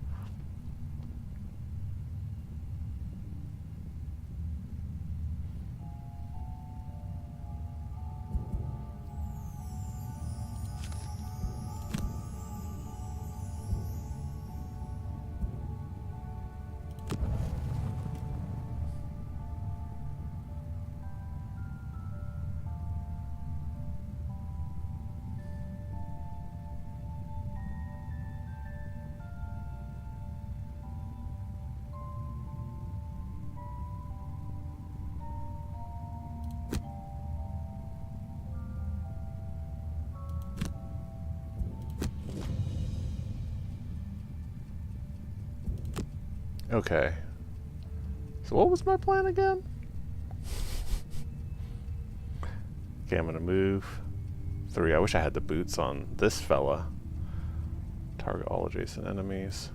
Okay. So what was my plan again? Okay, I'm gonna move 3. I wish I had the boots on this fella. Target all adjacent enemies.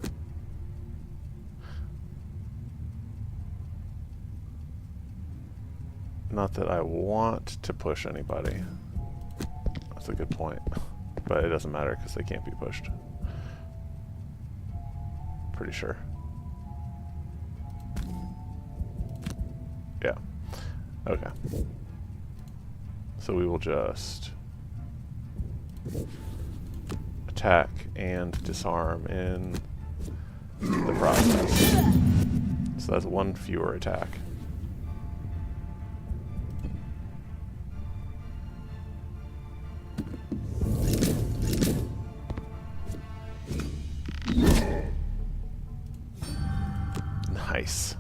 Not that I want to push anybody. That's a good point. But it doesn't matter because they can't be pushed. Pretty sure. Yeah. Okay. So we will just attack and disarm in the process. So that's 1 fewer attack. Nice.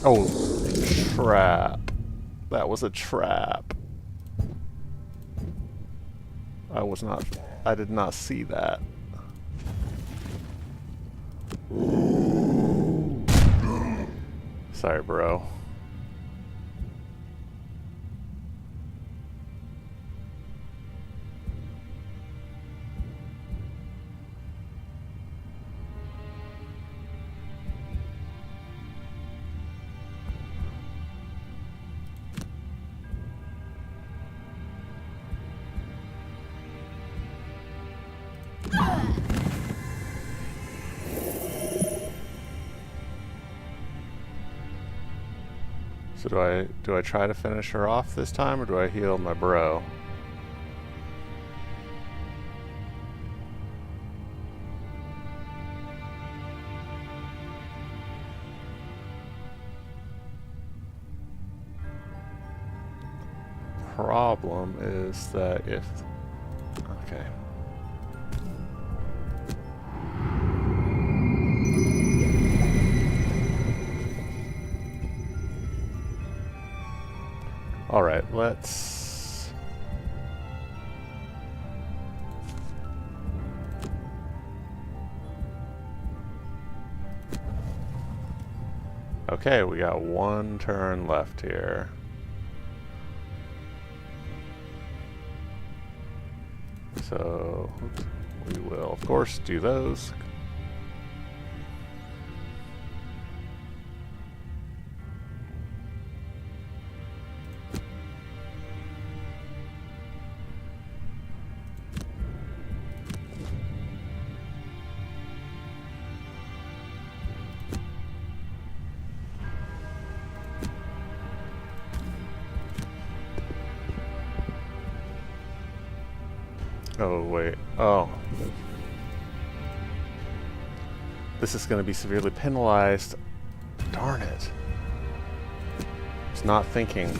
Oh, trap. That was a trap. I did not see that. Sorry, bro. So do I try to finish her off this time, or do I heal my bro? Problem is that if... Okay. Alright, let's... Okay, we got one turn left here. So, we will, of course, do those. Oh, wait. Oh. This is going to be severely penalized. Darn it. I was not thinking.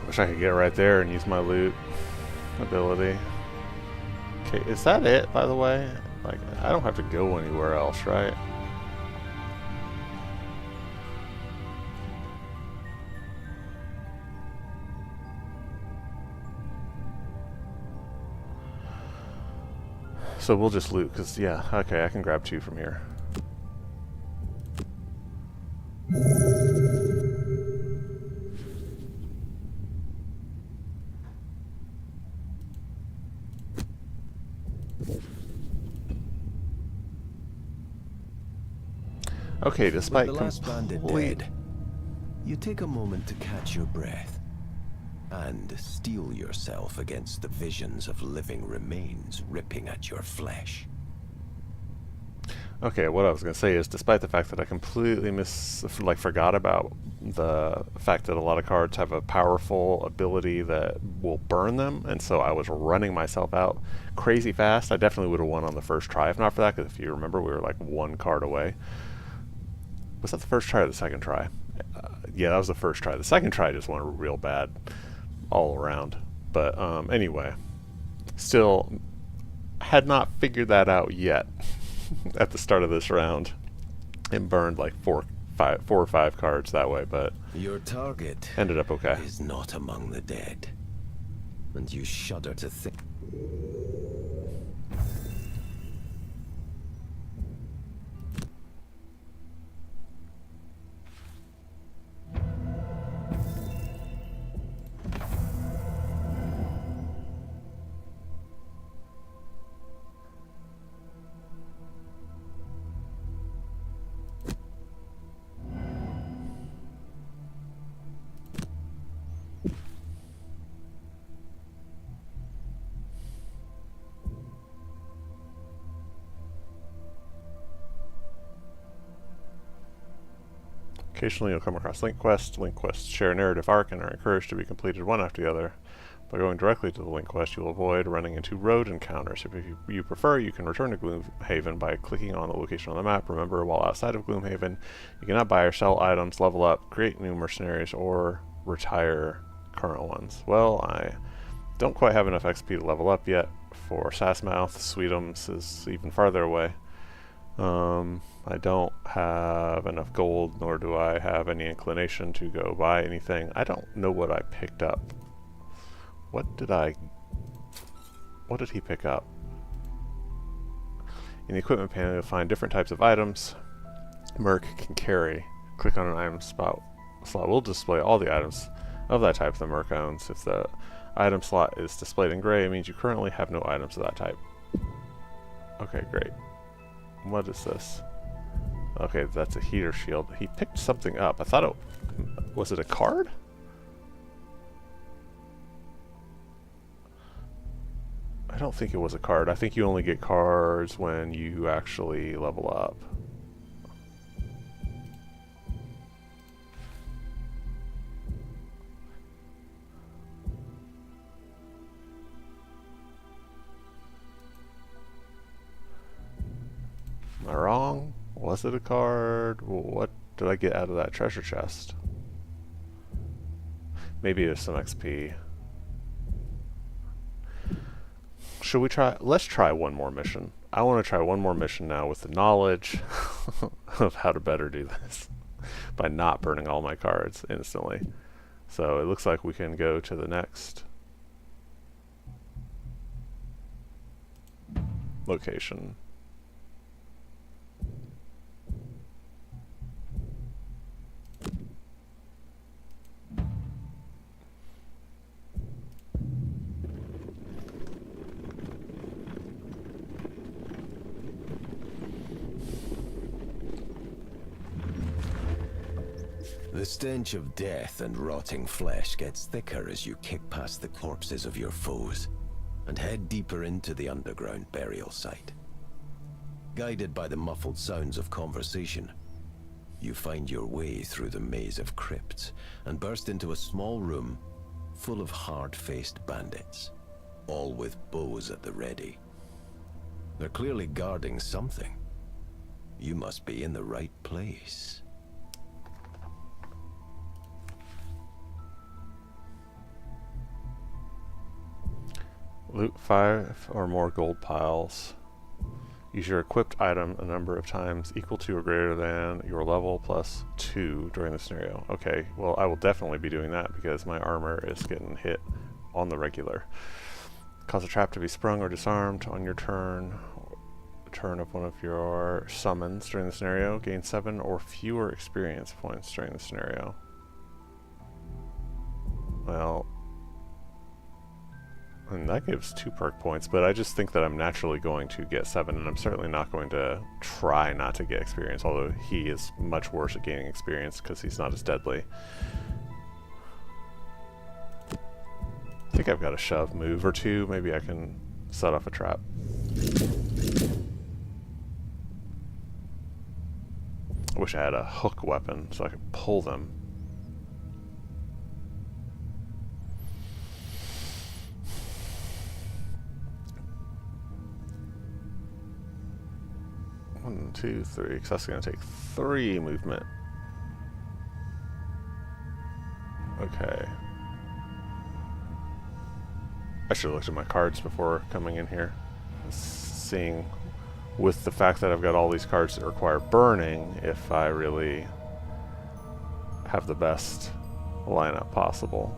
Wish I could get right there and use my loot ability. Okay, is that it, by the way? Like, I don't have to go anywhere else, right? So we'll just loot, because, yeah, okay, I can grab 2 from here. Okay, despite With the last bandit dead, you take a moment to catch your breath and steel yourself against the visions of living remains ripping at your flesh. Okay, what I was going to say is, despite the fact that I completely forgot about the fact that a lot of cards have a powerful ability that will burn them, and so I was running myself out crazy fast, I definitely would have won on the first try, if not for that, because if you remember, we were like 1 card away. Was that the first try or the second try? Yeah, that was the first try. The second try just went real bad all around. But anyway, still had not figured that out yet at the start of this round, and burned like 4 or 5 cards that way, but your target ended up okay. Is not among the dead, and you shudder to think. Occasionally you'll come across link quests. Link quests share a narrative arc and are encouraged to be completed one after the other. By going directly to the link quest, you will avoid running into road encounters. If you prefer, you can return to Gloomhaven by clicking on the location on the map. Remember, while outside of Gloomhaven, you cannot buy or sell items, level up, create new mercenaries, or retire current ones. Well, I don't quite have enough XP to level up yet for Sassmouth. Sweetums is even farther away. I don't have enough gold, nor do I have any inclination to go buy anything. I don't know what I picked up. What did he pick up? In the equipment panel, you'll find different types of items Merc can carry. Click on an item slot will display all the items of that type the Merc owns. If the item slot is displayed in gray, it means you currently have no items of that type. Okay, great. What is this? Okay, that's a heater shield. He picked something up. I thought it... Was it a card? I don't think it was a card. I think you only get cards when you actually level up. Am I wrong? Was it a card? What did I get out of that treasure chest? Maybe it was some XP. Should we try? Let's try one more mission. I want to try one more mission now with the knowledge of how to better do this by not burning all my cards instantly. So it looks like we can go to the next location. The stench of death and rotting flesh gets thicker as you kick past the corpses of your foes and head deeper into the underground burial site. Guided by the muffled sounds of conversation, you find your way through the maze of crypts and burst into a small room full of hard-faced bandits, all with bows at the ready. They're clearly guarding something. You must be in the right place. Loot 5 or more gold piles. Use your equipped item a number of times equal to or greater than your level plus 2 during the scenario. Okay, well I will definitely be doing that because my armor is getting hit on the regular. Cause a trap to be sprung or disarmed on your turn. Turn of one of your summons during the scenario. Gain 7 or fewer experience points during the scenario. Well, and that gives 2 perk points, but I just think that I'm naturally going to get 7, and I'm certainly not going to try not to get experience, although he is much worse at gaining experience because he's not as deadly. I think I've got a shove move or 2. Maybe I can set off a trap. I wish I had a hook weapon so I could pull them. One, 2, 3, because that's going to take 3 movement. Okay. I should have looked at my cards before coming in here. Seeing, with the fact that I've got all these cards that require burning, if I really have the best lineup possible.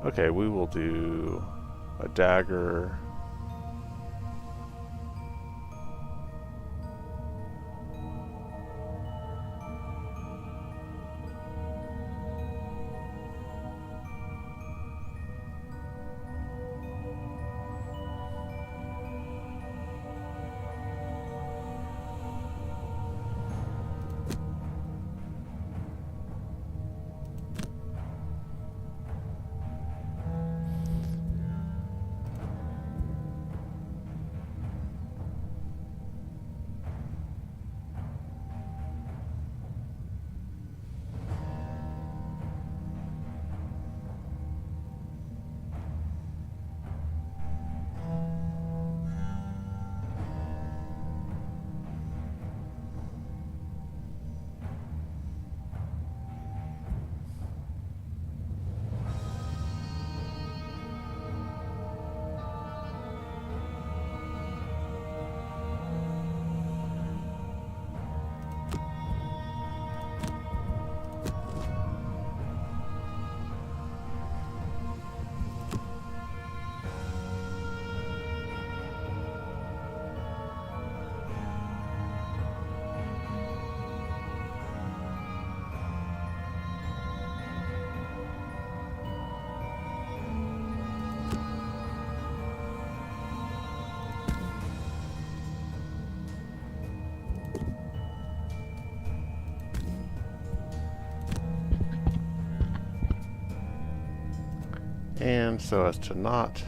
Okay, we will do a dagger. And so as to not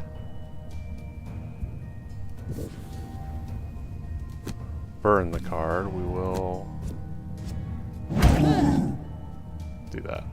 burn the card, we will do that.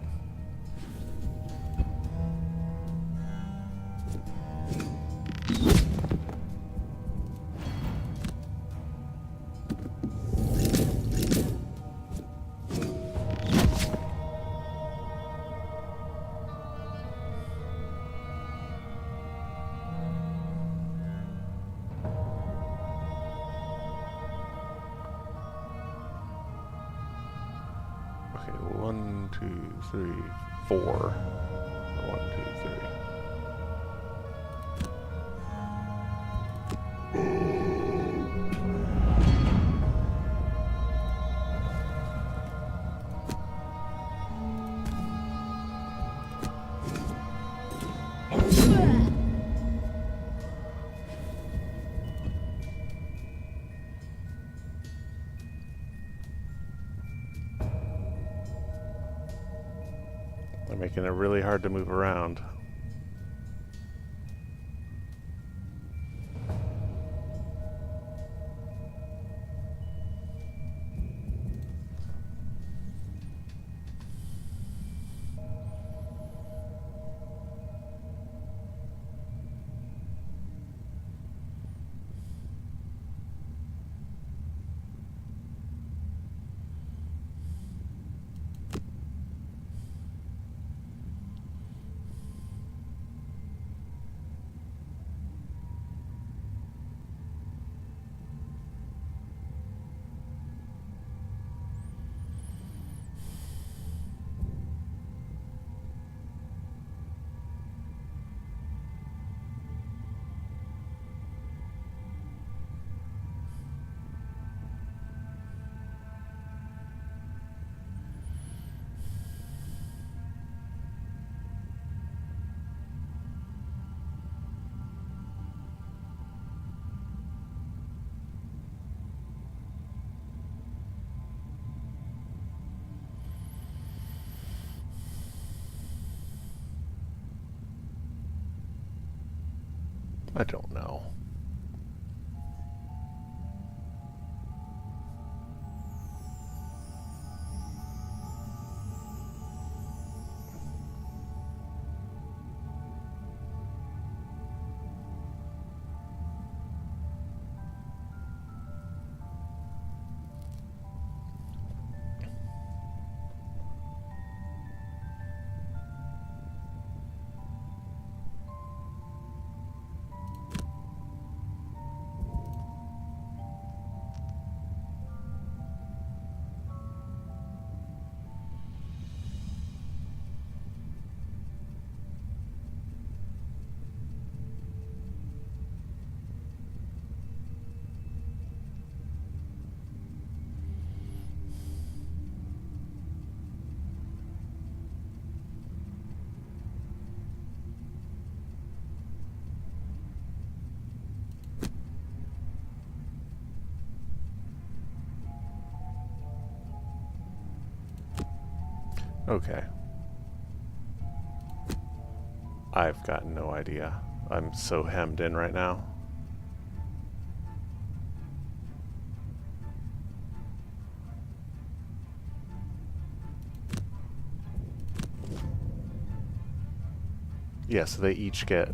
Okay, 1, 2, 3, 4. 1, 2, 3. They're making it really hard to move around. I don't know. Okay. I've got no idea. I'm so hemmed in right now. Yeah, so they each get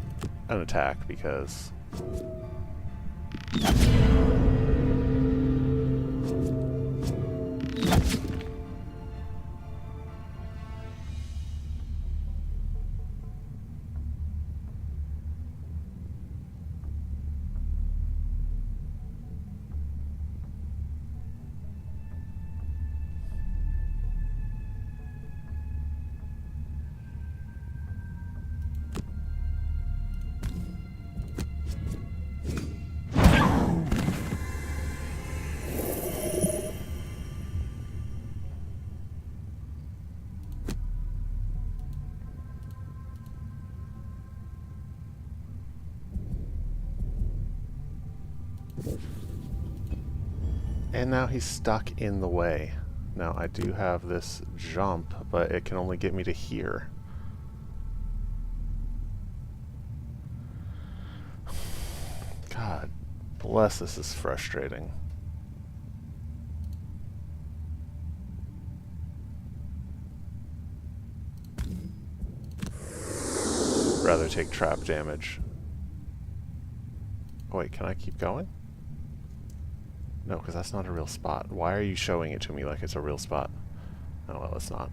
an attack because... And now he's stuck in the way. Now I do have this jump, but it can only get me to here. Bless, this is frustrating. Rather take trap damage. Oh, wait, can I keep going? No, because that's not a real spot. Why are you showing it to me like it's a real spot? Oh, well, it's not.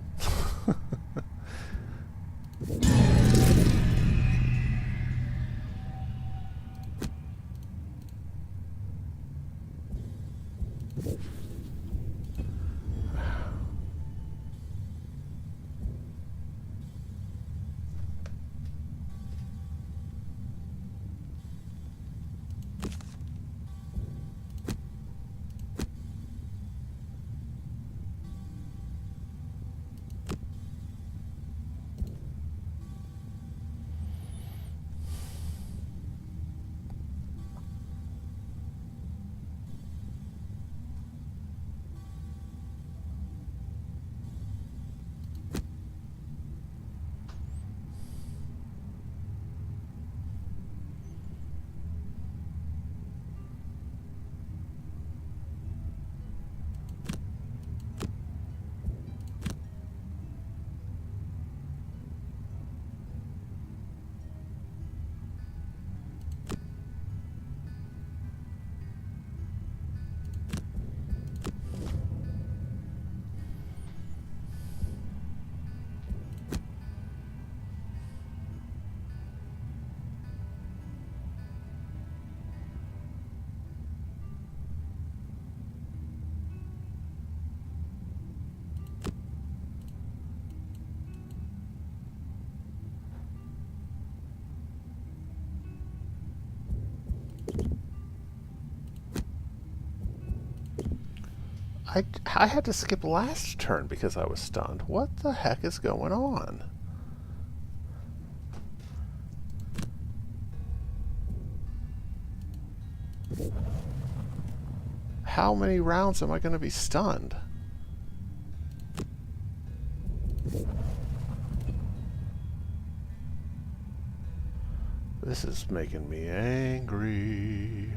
I had to skip last turn because I was stunned. What the heck is going on? How many rounds am I going to be stunned? This is making me angry.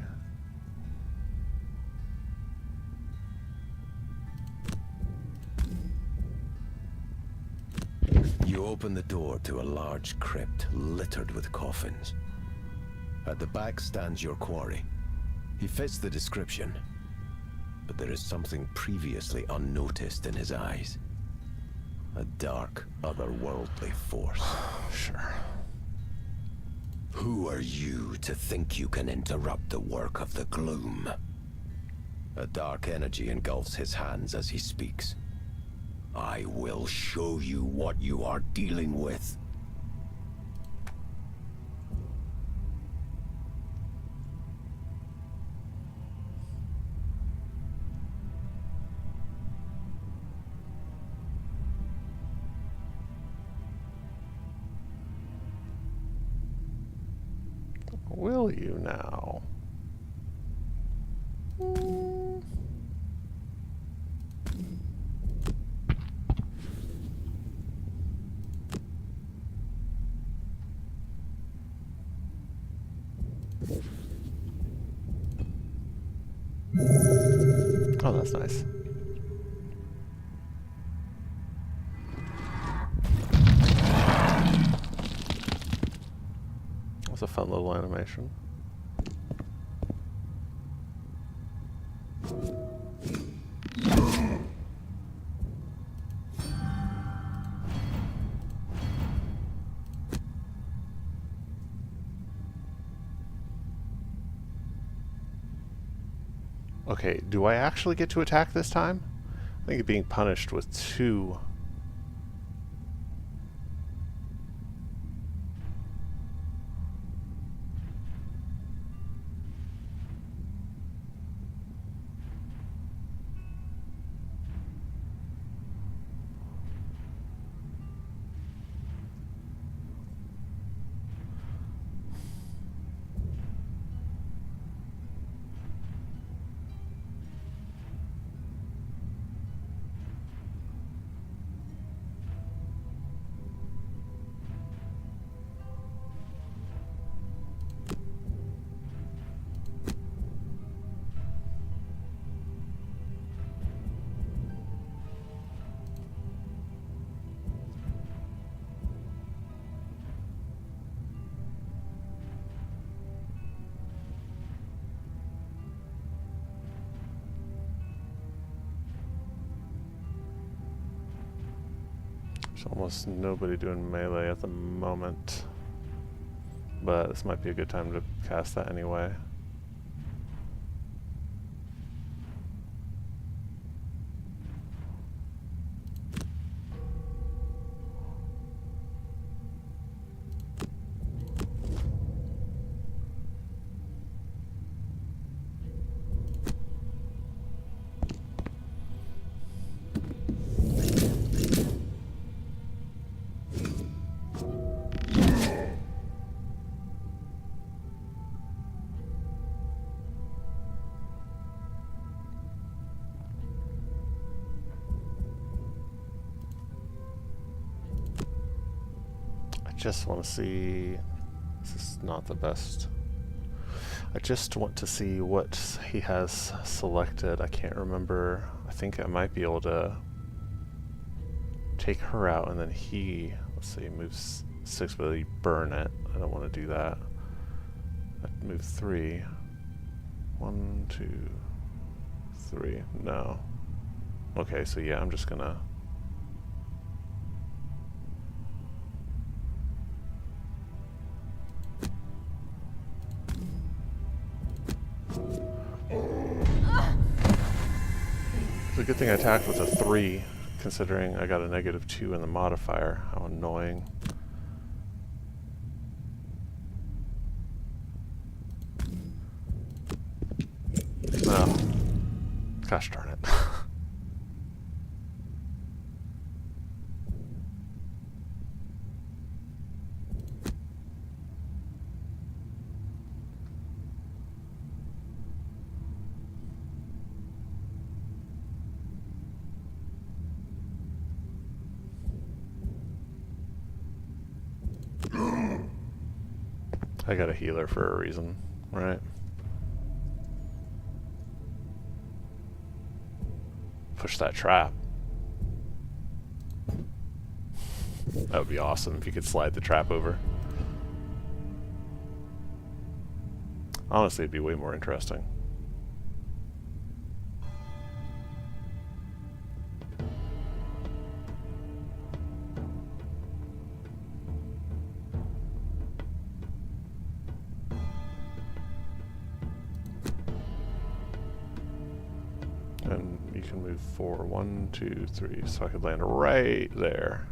You open the door to a large crypt littered with coffins. At the back stands your quarry. He fits the description, but there is something previously unnoticed in his eyes. A dark, otherworldly force. Sure. Who are you to think you can interrupt the work of the Gloom? A dark energy engulfs his hands as he speaks. I will show you what you are dealing with. Will you now? Oh, that's nice. That's a fun little animation. Okay, do I actually get to attack this time? I think being punished with 2. There's almost nobody doing melee at the moment, but this might be a good time to cast that anyway. Just want to see, this is not the best. I just want to see what he has selected. I can't remember. I think I might be able to take her out and then he, let's see, moves 6, but he burn it. I don't want to do that. I'd move 3. 1, 2, 3. No. Okay, so yeah, I'm just gonna it's a good thing I attacked with a 3, considering I got a -2 in the modifier. How annoying. Oh. Gosh darn it. I got a healer for a reason, right? Push that trap. That would be awesome if you could slide the trap over. Honestly, it'd be way more interesting. And you can move 4, 1, 2, 3, so I could land right there.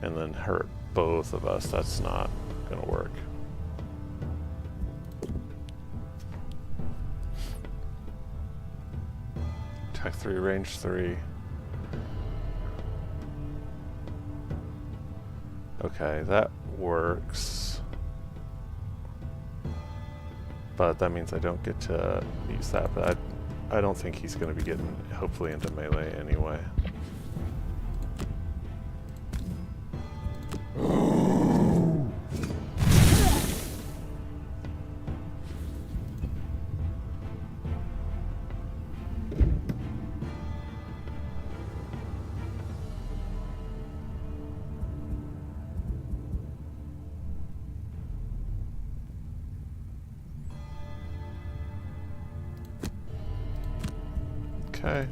And then hurt both of us. That's not gonna work. Attack 3, range 3. Okay, that works. But that means I don't get to use that, but I don't think he's going to be getting, hopefully, into melee anyway. Okay.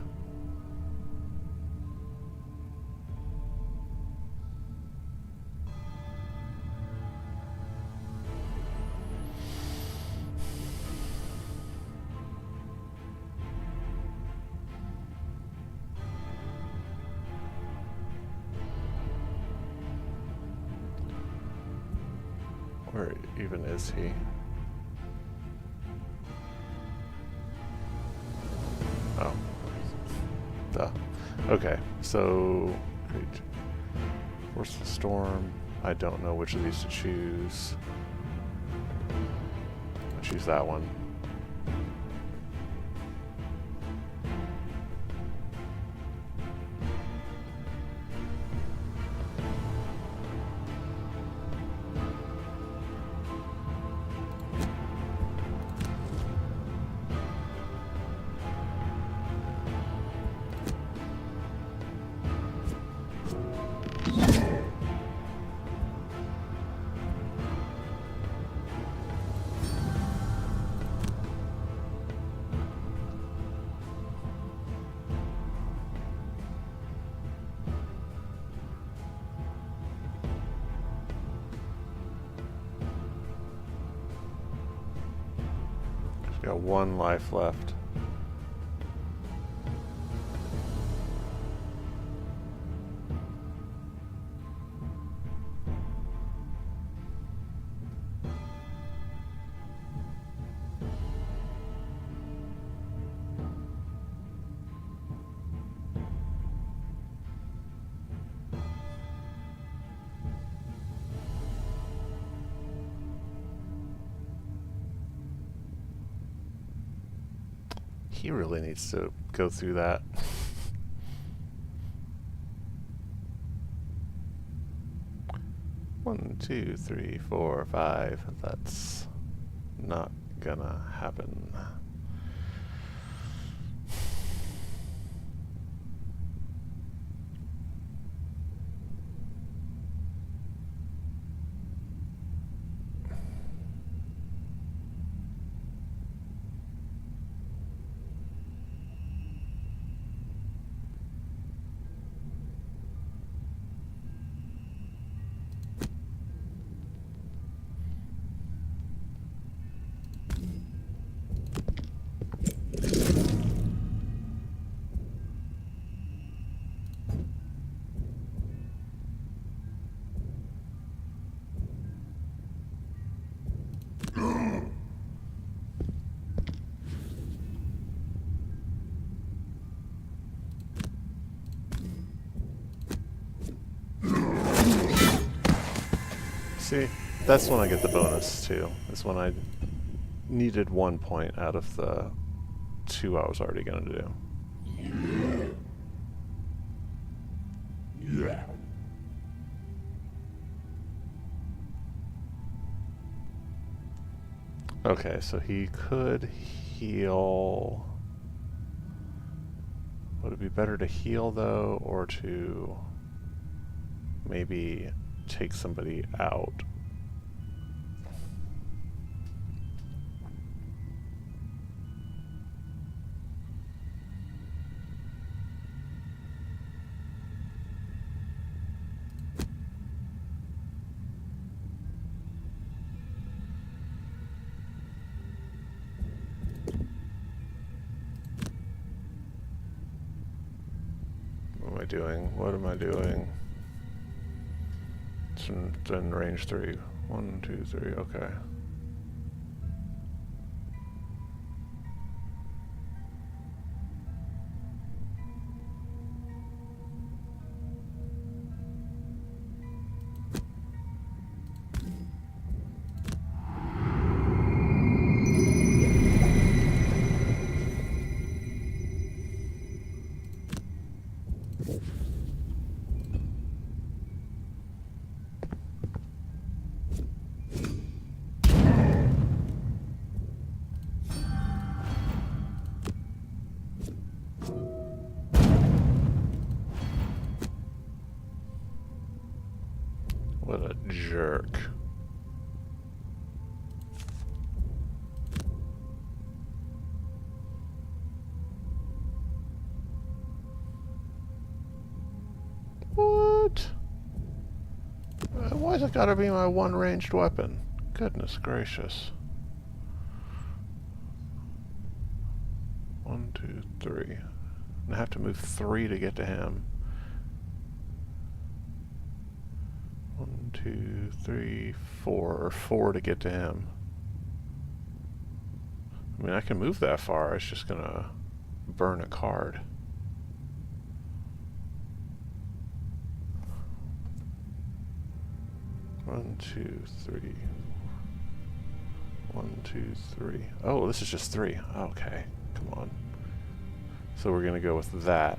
Where even is he? Oh. Duh. Okay, so Force the Storm. I don't know which of these to choose. I'll choose that one. Got 1 life left. He really needs to go through that. One, two, three, 4, 5. That's not gonna happen. See, that's when I get the bonus too. Is when I needed 1 point out of the 2 I was already gonna do. Okay, so he could heal. Would it be better to heal though, or to maybe take somebody out? What am I doing? What am I doing? It's in range 3. 1, 2, 3, okay. What a jerk. What? Why's it gotta be my one ranged weapon? Goodness gracious. 1, 2, 3. And I have to move 3 to get to him. 1, 2, 3, 4, or 4 to get to him. I mean, I can move that far, it's just gonna burn a card. One, 2, 3. 1, 2, 3. Oh, this is just 3. Okay, come on. So we're gonna go with that.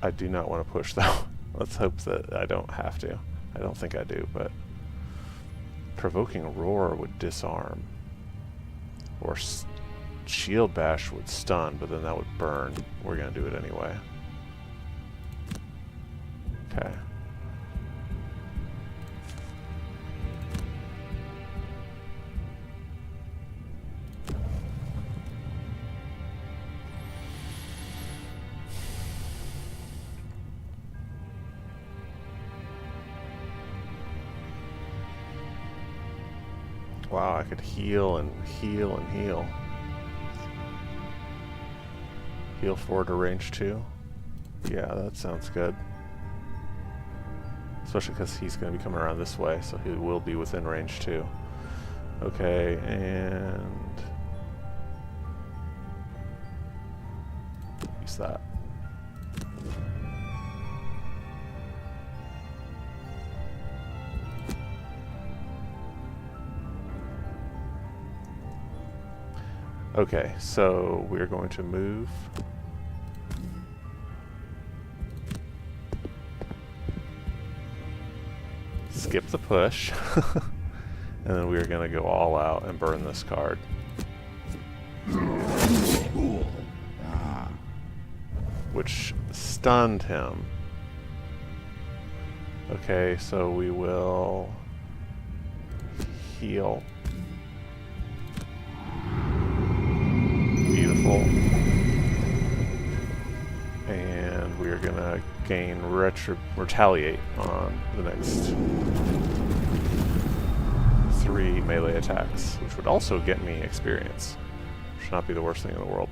I do not want to push though. Let's hope that I don't have to. I don't think I do, but Provoking Roar would disarm. Or Shield Bash would stun, but then that would burn. We're going to do it anyway. Okay. Wow, I could heal and heal and heal. Heal forward to range 2. Yeah, that sounds good. Especially because he's going to be coming around this way, so he will be within range 2. Okay, and use that. Okay, so we're going to move. Skip the push. And then we're going to go all out and burn this card. Which stunned him. Okay, so we will heal. Beautiful. And we are going to gain retaliate on the next 3 melee attacks, which would also get me experience. Should not be the worst thing in the world.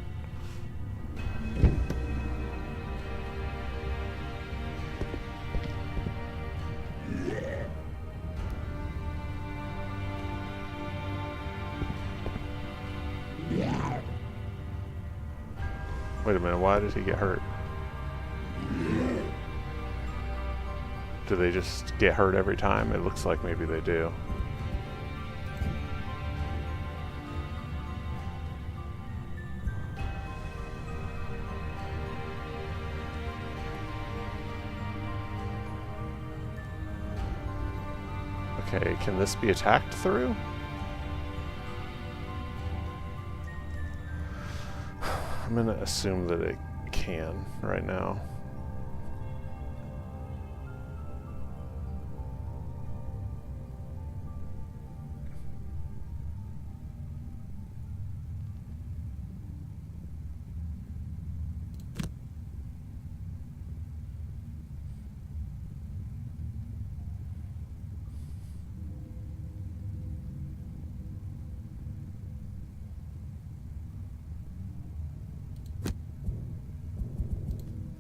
Wait a minute, why did he get hurt? Do they just get hurt every time? It looks like maybe they do. Okay, can this be attacked through? I'm gonna assume that it can right now.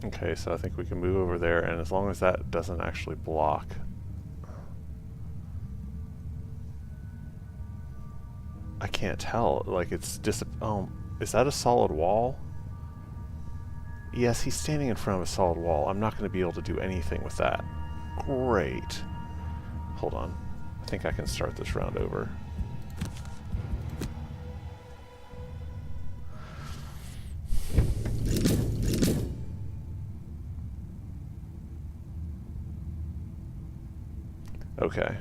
Okay, so I think we can move over there, and as long as that doesn't actually block. I can't tell, like it's is that a solid wall? Yes, he's standing in front of a solid wall. I'm not going to be able to do anything with that. Great. Hold on. I think I can start this round over. Okay.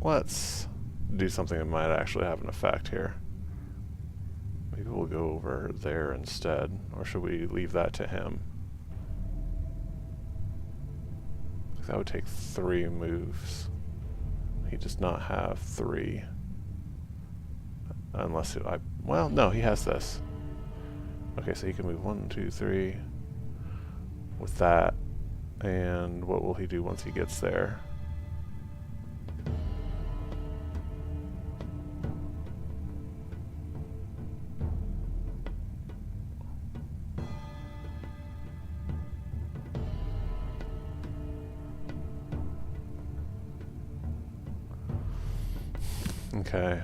Let's do something that might actually have an effect here. Maybe we'll go over there instead, or should we leave that to him? That would take 3 moves. He does not have 3. Unless well, no, he has this. Okay, so he can move 1, 2, 3 with that. And what will he do once he gets there? Okay.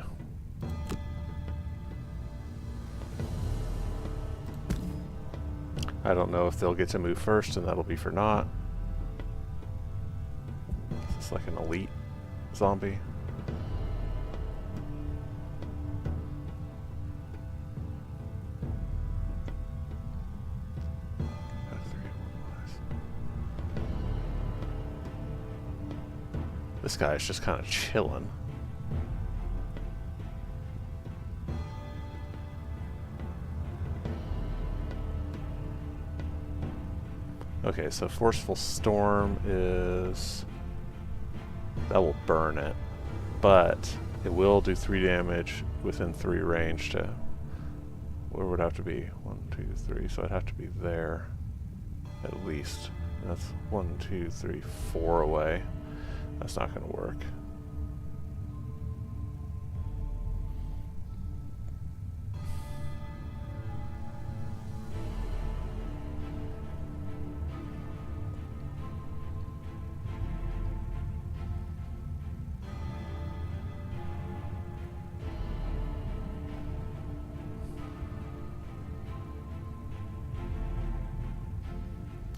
I don't know if they'll get to move first, and that'll be for naught. Is this like an elite zombie? This guy is just kind of chilling. Okay, so Forceful Storm is... that will burn it, but it will do 3 damage within 3 range to... where would it have to be? 1, 2, 3, so I'd have to be there at least. And that's 1, 2, 3, 4 away. That's not going to work.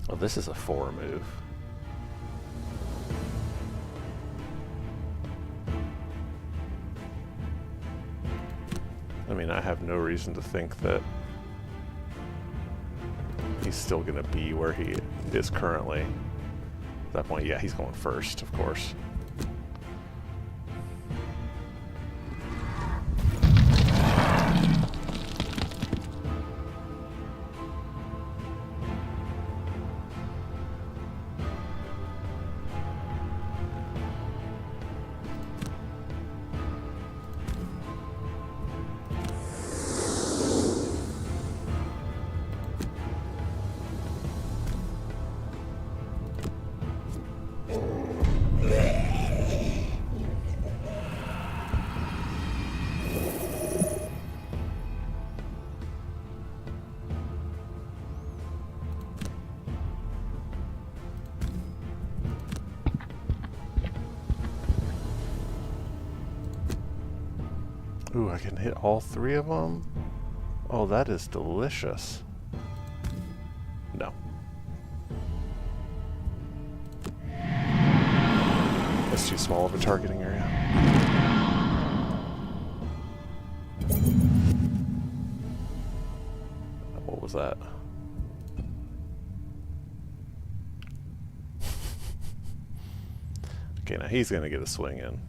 Oh, this is a 4 move. I mean, I have no reason to think that he's still going to be where he is currently. At that point, yeah, he's going first, of course. Ooh, I can hit all 3 of them? Oh, that is delicious. No. That's too small of a targeting area. What was that? Okay, now he's gonna get a swing in.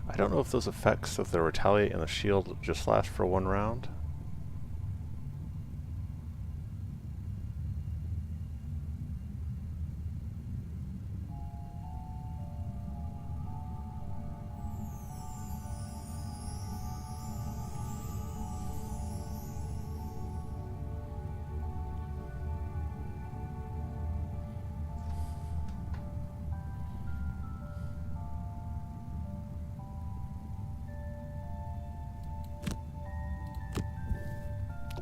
I don't know if those effects of the retaliate and the shield just last for 1 round.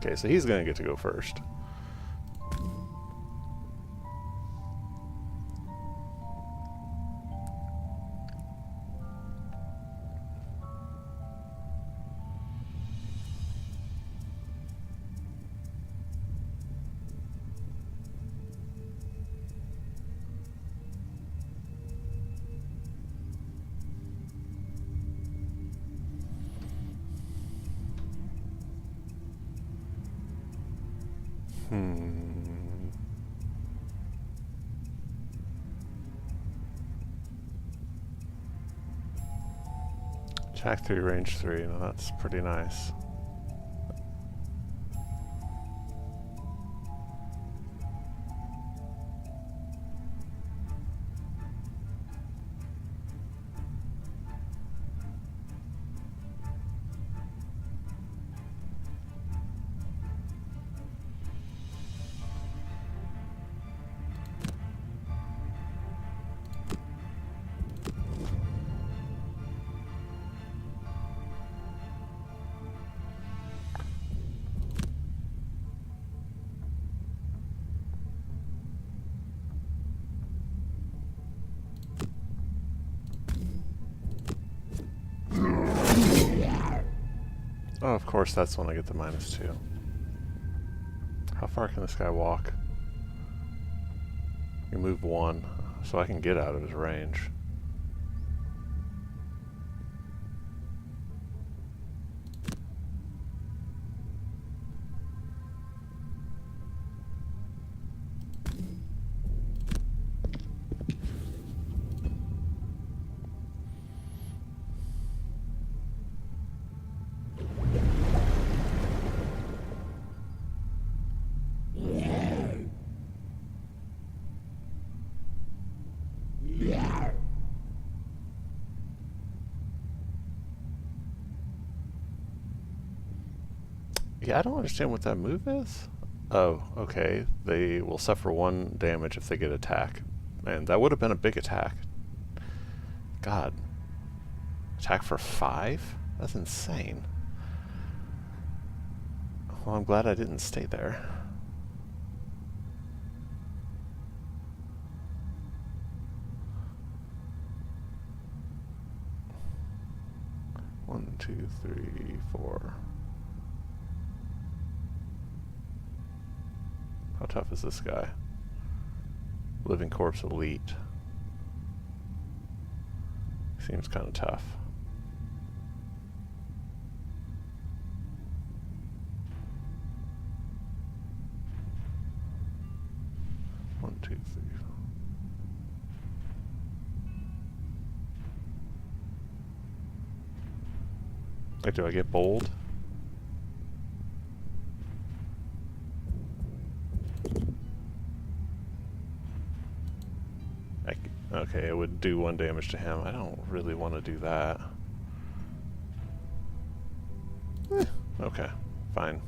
Okay, so he's gonna get to go first. Attack 3, range 3. Now that's pretty nice. Oh, of course, that's when I get the -2. How far can this guy walk? You move 1, so I can get out of his range. Yeah, I don't understand what that move is. Oh, okay. They will suffer 1 damage if they get attack. And that would have been a big attack. God. Attack for 5? That's insane. Well, I'm glad I didn't stay there. One, two, three, four. How tough is this guy? Living Corpse Elite. Seems kind of tough. One, two, three. Like, do I get bold? Okay, it would do 1 damage to him. I don't really want to do that. Okay, fine.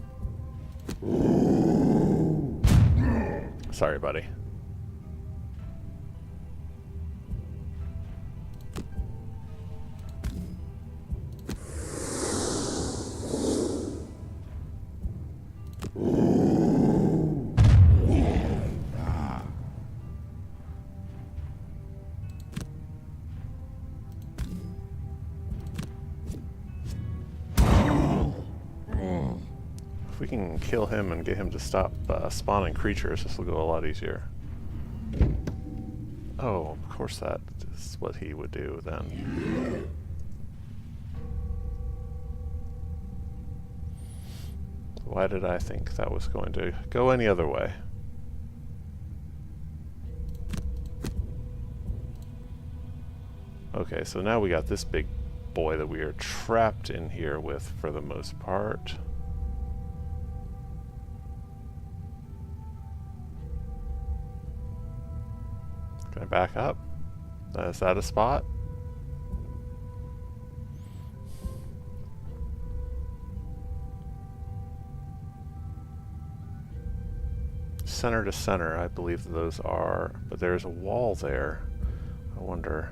Sorry, buddy. If we can kill him and get him to stop spawning creatures, this will go a lot easier. Oh, of course that is what he would do then. Why did I think that was going to go any other way? Okay, so now we got this big boy that we are trapped in here with for the most part. Can I back up? Is that a spot? Center to center, I believe those are, but there's a wall there. I wonder.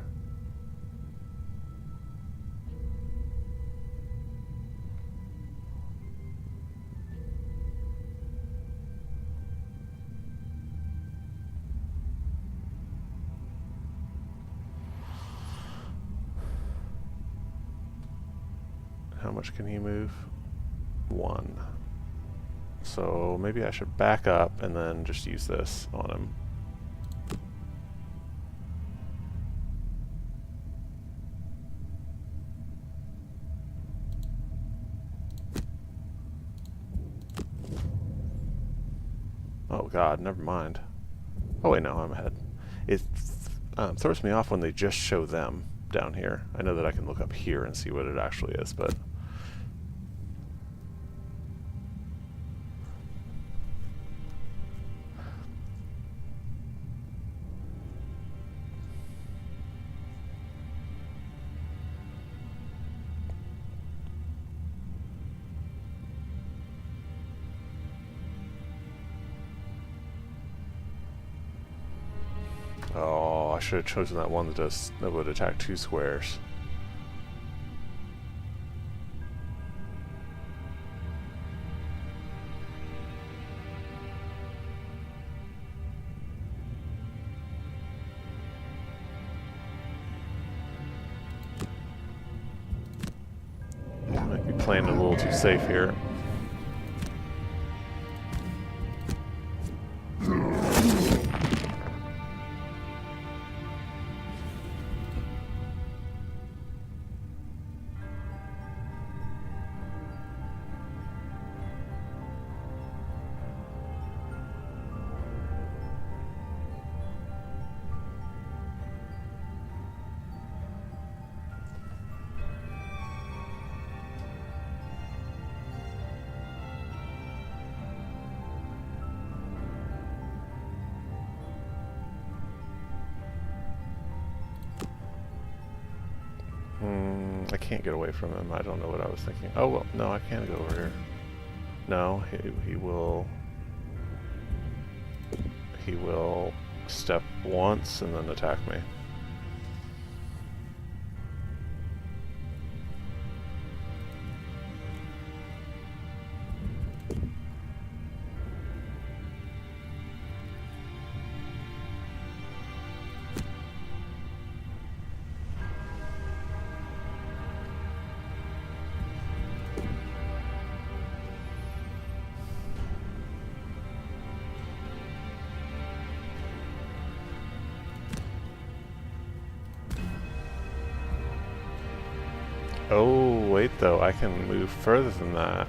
How much can he move? 1. So maybe I should back up and then just use this on him. Oh god, never mind. Oh wait, no, I'm ahead. It throws me off when they just show them down here. I know that I can look up here and see what it actually is, but... Oh, I should have chosen that one that would attack 2 squares. Might be playing a little too safe here. I can't get away from him. I don't know what I was thinking. Oh, well, no, I can go over here. No, he will step once and then attack me. Oh, wait though, I can move further than that.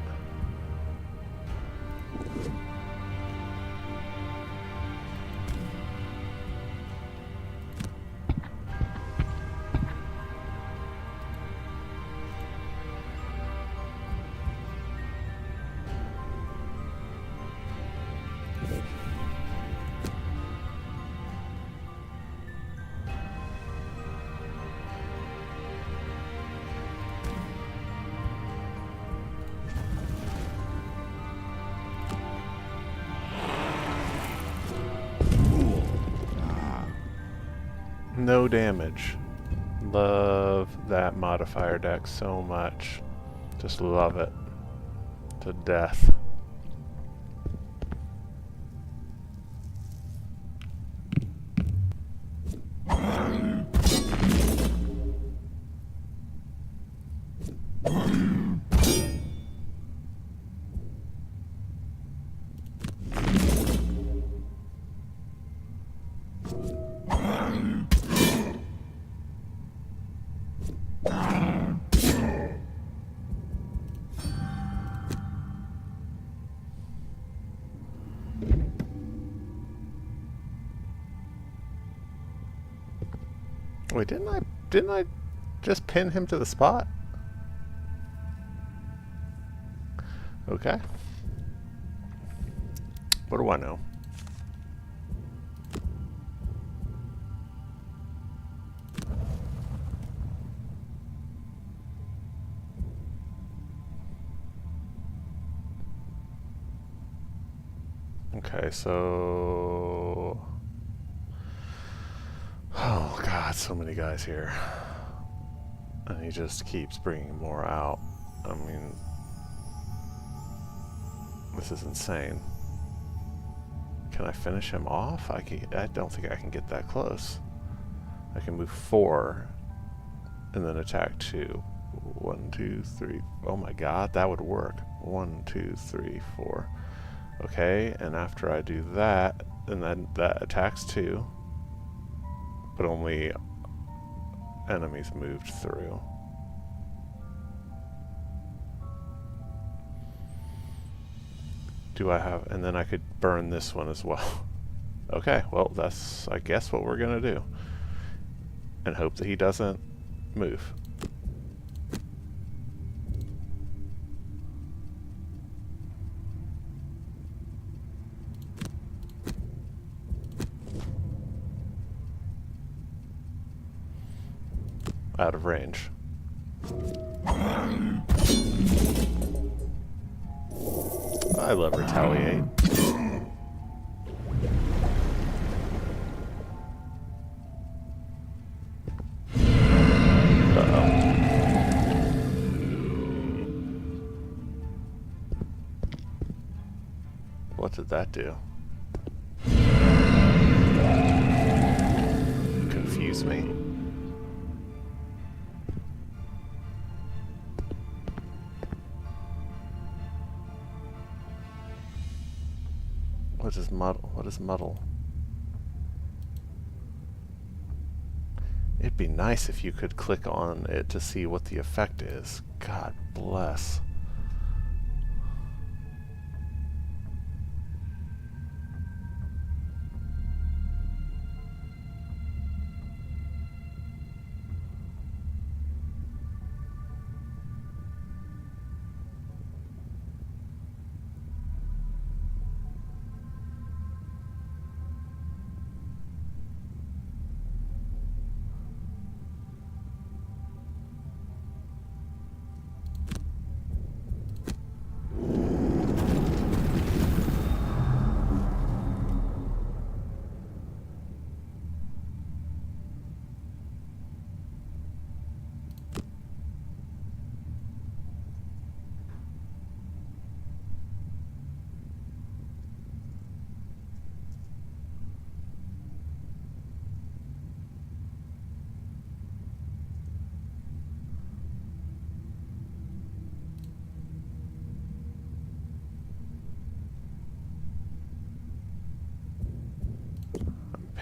No damage. Love that modifier deck so much. Just love it to death. Wait, didn't I just pin him to the spot? Okay. What do I know? Okay, so... Oh god, so many guys here. And he just keeps bringing more out. I mean... This is insane. Can I finish him off? I don't think I can get that close. I can move 4 and then attack 2. 1, 2, 3. Oh my god, that would work. 1, 2, 3, 4. Okay, and after I do that, and then that attacks 2, but only enemies moved through. Do I have, and then I could burn this one as well. Okay, well that's, I guess, what we're gonna do. And hope that he doesn't move. Out of range. I love retaliate. What did that do? Confuse me. What is muddle? What is muddle? It'd be nice if you could click on it to see what the effect is. God bless.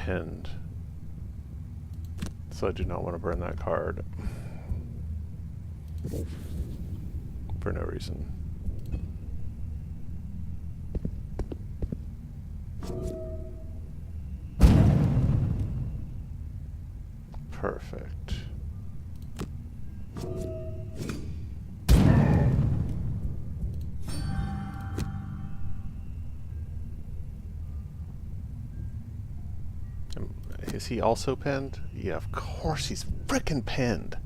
pinned. So I do not want to burn that card. For no reason. Perfect. Is he also pinned? Yeah, of course he's frickin' pinned.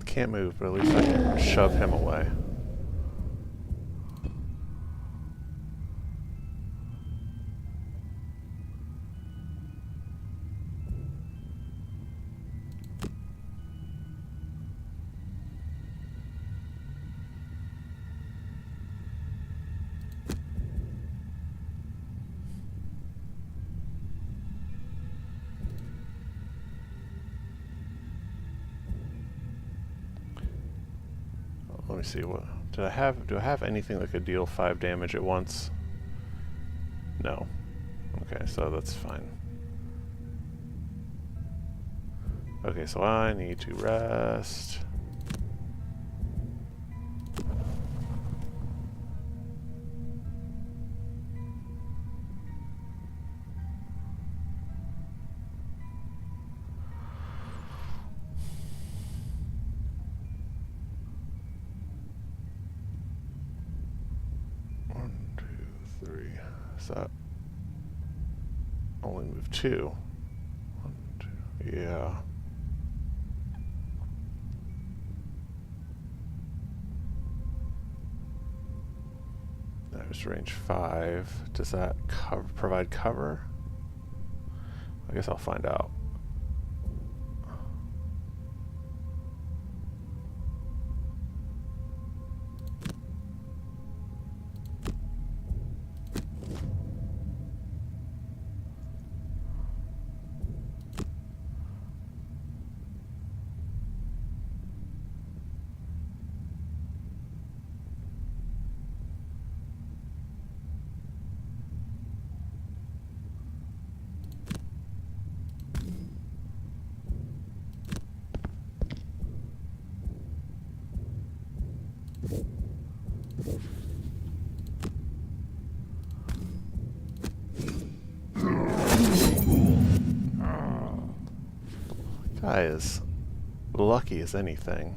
Can't move, but at least I can shove him away. Let me see, what do I have anything that could deal 5 damage at once? No. Okay, so that's fine. Okay, so I need to rest. That only move 2. 1, 2, yeah. There's range 5. Does that provide cover? I guess I'll find out. Guy is lucky as anything.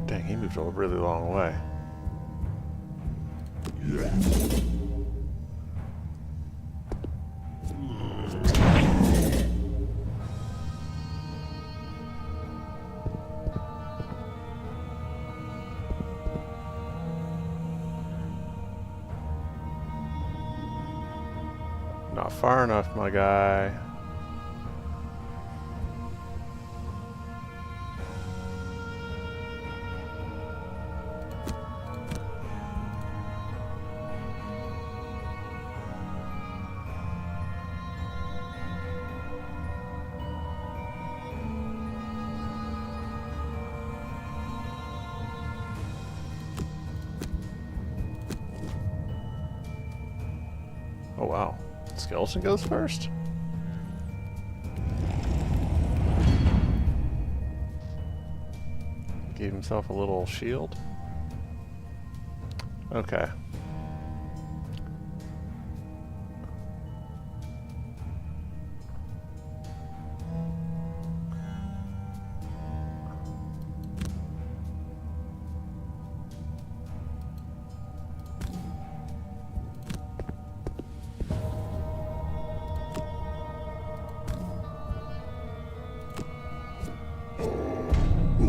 Dang, he moved a really long way. Not far enough, my guy. Oh wow. Skeleton goes first? Gave himself a little shield. Okay.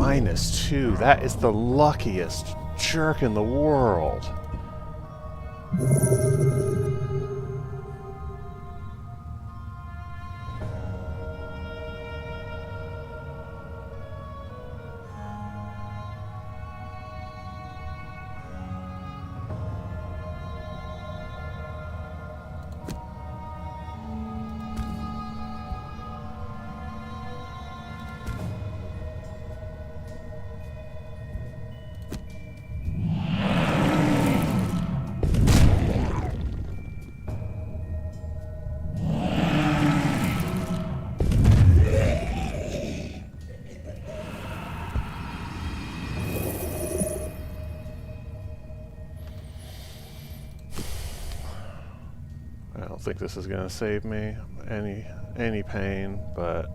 -2. That is the luckiest jerk in the world. I don't think this is gonna save me any pain, but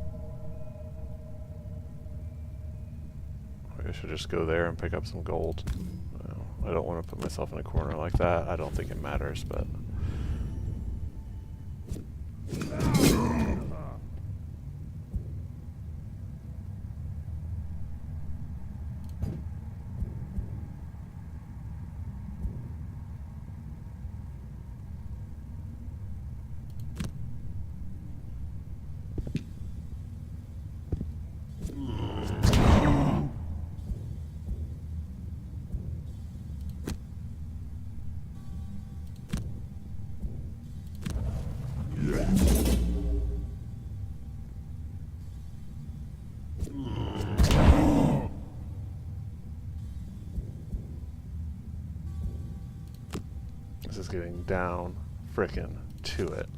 I should just go there and pick up some gold. I don't want to put myself in a corner like that. I don't think it matters, but this is getting down frickin' to it.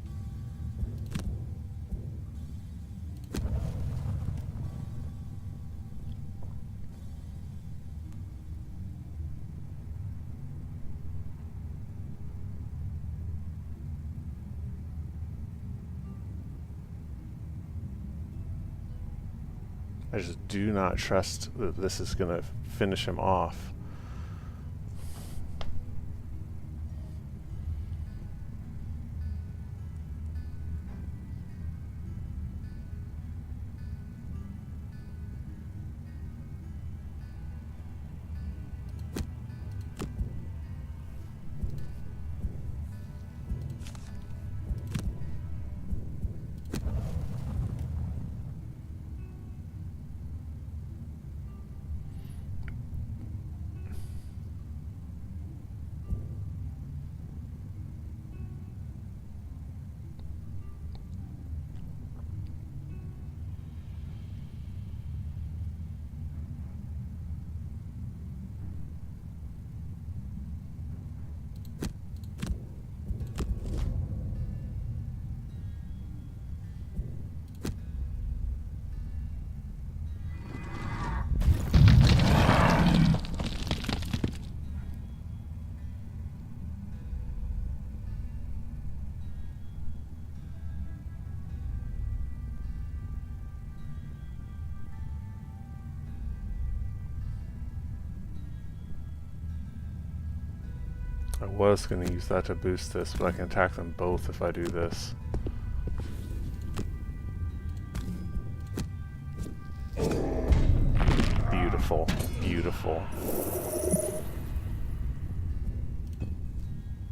I just do not trust that this is gonna finish him off. I was going to use that to boost this, but I can attack them both if I do this. Beautiful. Beautiful.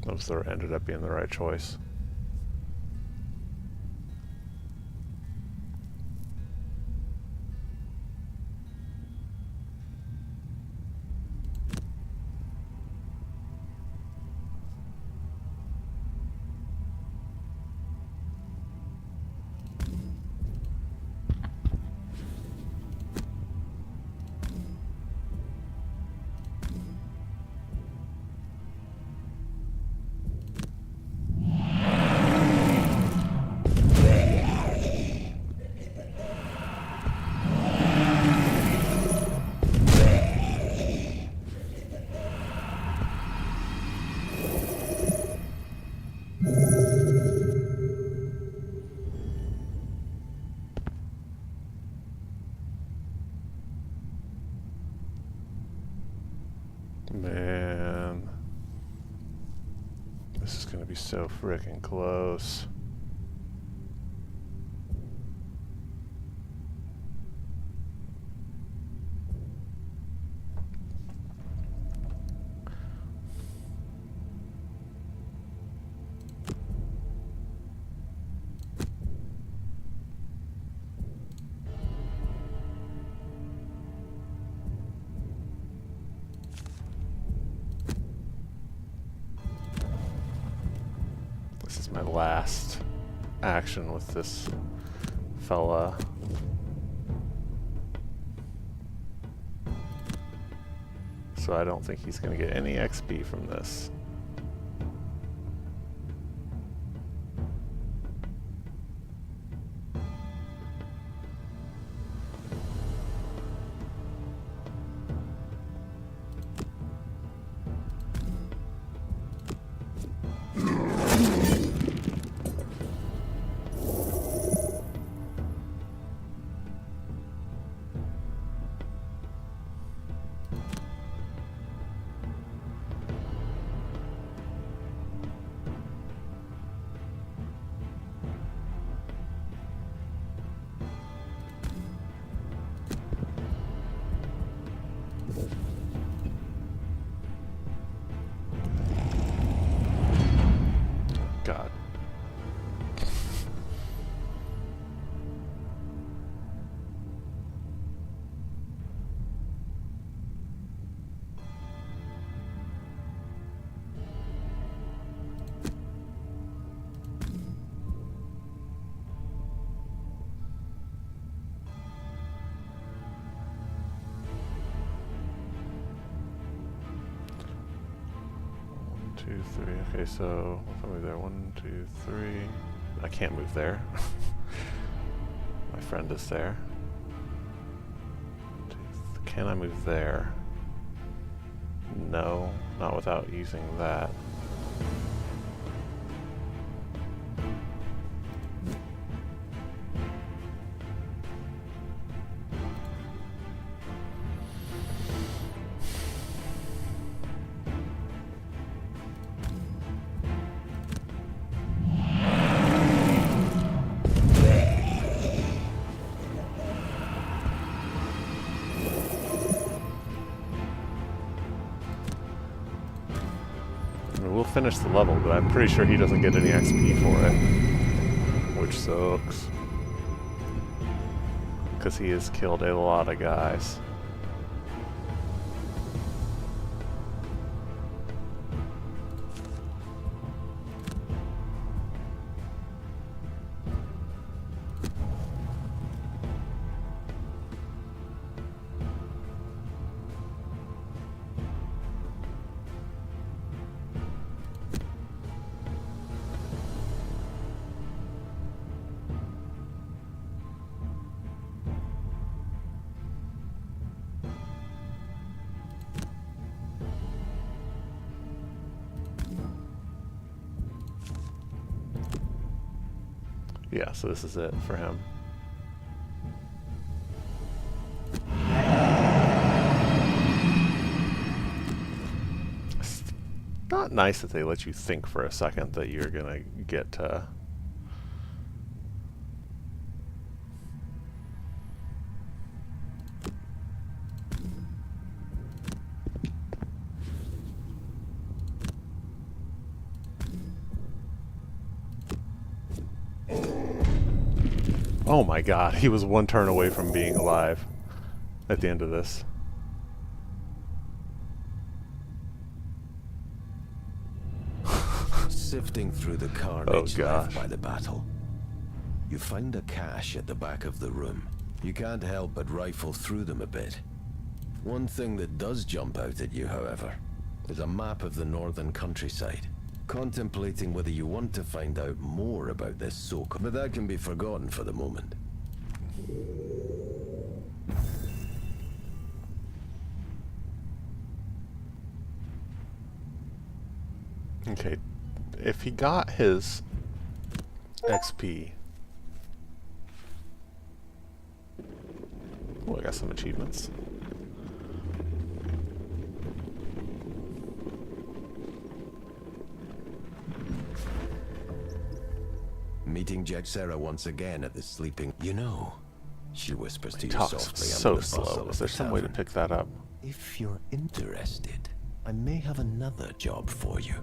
Those ended up being the right choice. Man, this is gonna be so freaking close. This is my last action with this fella. So I don't think he's going to get any XP from this. God. Two, three. Okay, so if I move there, 1, 2, 3. I can't move there. My friend is there. Can I move there? No, not without using that. We'll finish the level, but I'm pretty sure he doesn't get any XP for it. Which sucks. Because he has killed a lot of guys. Yeah, so this is it for him. not nice that they let you think for a second that you're gonna get to. Oh my god, he was one turn away from being alive at the end of this. Sifting through the carnage left by the battle, you find a cache at the back of the room. You can't help but rifle through them a bit. One thing that does jump out at you, however, is a map of the northern countryside. Contemplating whether you want to find out more about this so-called, but that can be forgotten for the moment. Okay, if he got his XP... Oh, I got some achievements. Meeting Jexera once again at the sleeping... You know, she whispers to you Talks softly so under the slow. bustle Is of there the some way to tavern. pick that up? If you're interested, I may have another job for you.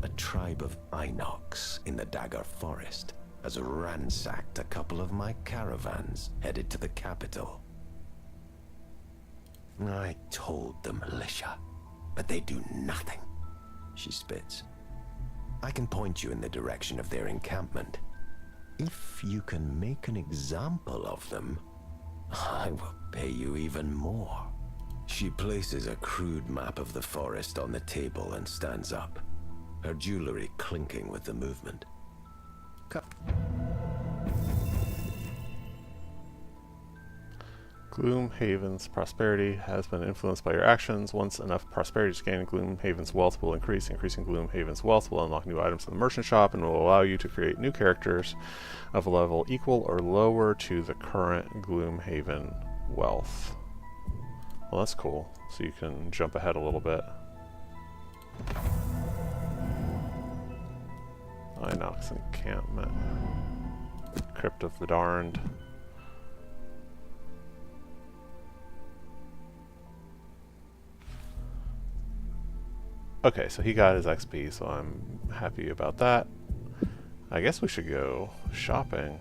A tribe of Inox in the Dagger Forest has ransacked a couple of my caravans headed to the capital. I told the militia, but they do nothing. She spits. I can point you in the direction of their encampment. If you can make an example of them, I will pay you even more. She places a crude map of the forest on the table and stands up, her jewelry clinking with the movement. Gloomhaven's prosperity has been influenced by your actions. Once enough prosperity is gained, Gloomhaven's wealth will increase. Increasing Gloomhaven's wealth will unlock new items in the merchant shop and will allow you to create new characters of a level equal or lower to the current Gloomhaven wealth. Well, that's cool. So you can jump ahead a little bit. Inox encampment. Crypt of the Darned. Okay, so he got his XP, so I'm happy about that. I guess we should go shopping.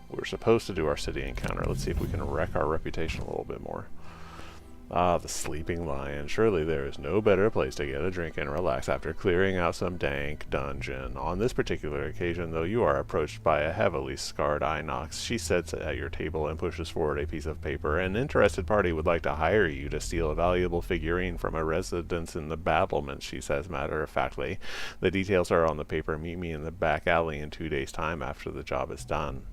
We're supposed to do our city encounter. Let's see if we can wreck our reputation a little bit more. Ah, the Sleeping Lion. Surely there is no better place to get a drink and relax after clearing out some dank dungeon. On this particular occasion, though, you are approached by a heavily scarred Inox. She sits at your table and pushes forward a piece of paper. An interested party would like to hire you to steal a valuable figurine from a residence in the battlements, she says matter-of-factly. The details are on the paper. Meet me in the back alley in 2 days' time after the job is done.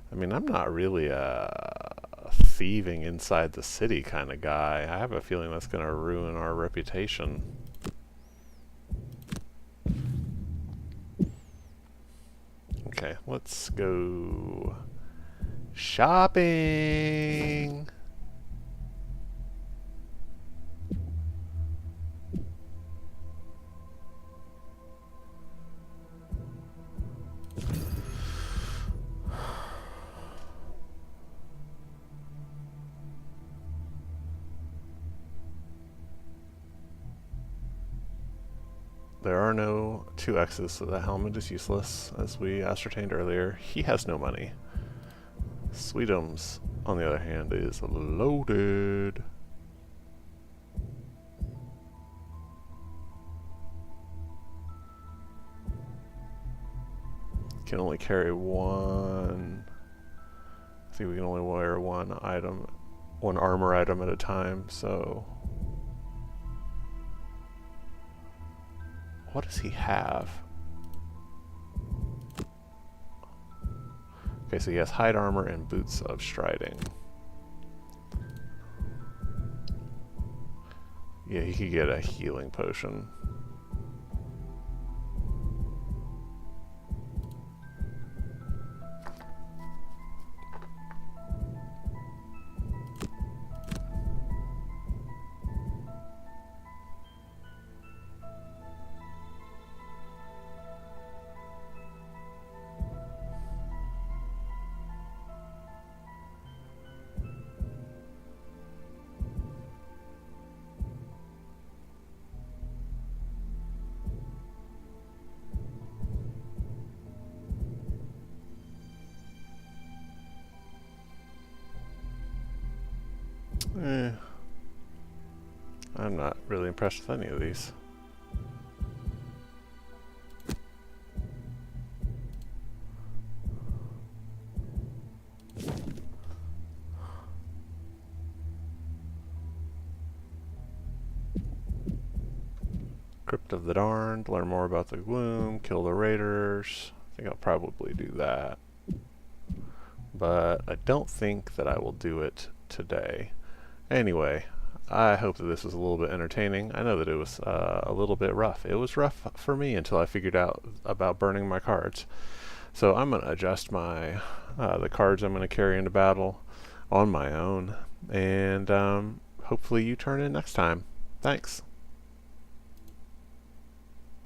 I mean, I'm not really a thieving inside the city kind of guy. I have a feeling that's going to ruin our reputation. Okay, let's go shopping. There are no 2X's, so the helmet is useless, as we ascertained earlier. He has no money. Sweetums, on the other hand, is loaded. Can only carry one. I think we can only wear one item, one armor item at a time, so. What does he have? Okay, so he has hide armor and boots of striding. Yeah, he could get a healing potion. Eh, I'm not really impressed with any of these. Crypt of the Darned, learn more about the Gloom, kill the Raiders. I think I'll probably do that. But I don't think that I will do it today. Anyway, I hope that this was a little bit entertaining. I know that it was a little bit rough. It was rough for me until I figured out about burning my cards. So I'm going to adjust my the cards I'm going to carry into battle on my own. And hopefully you turn in next time. Thanks.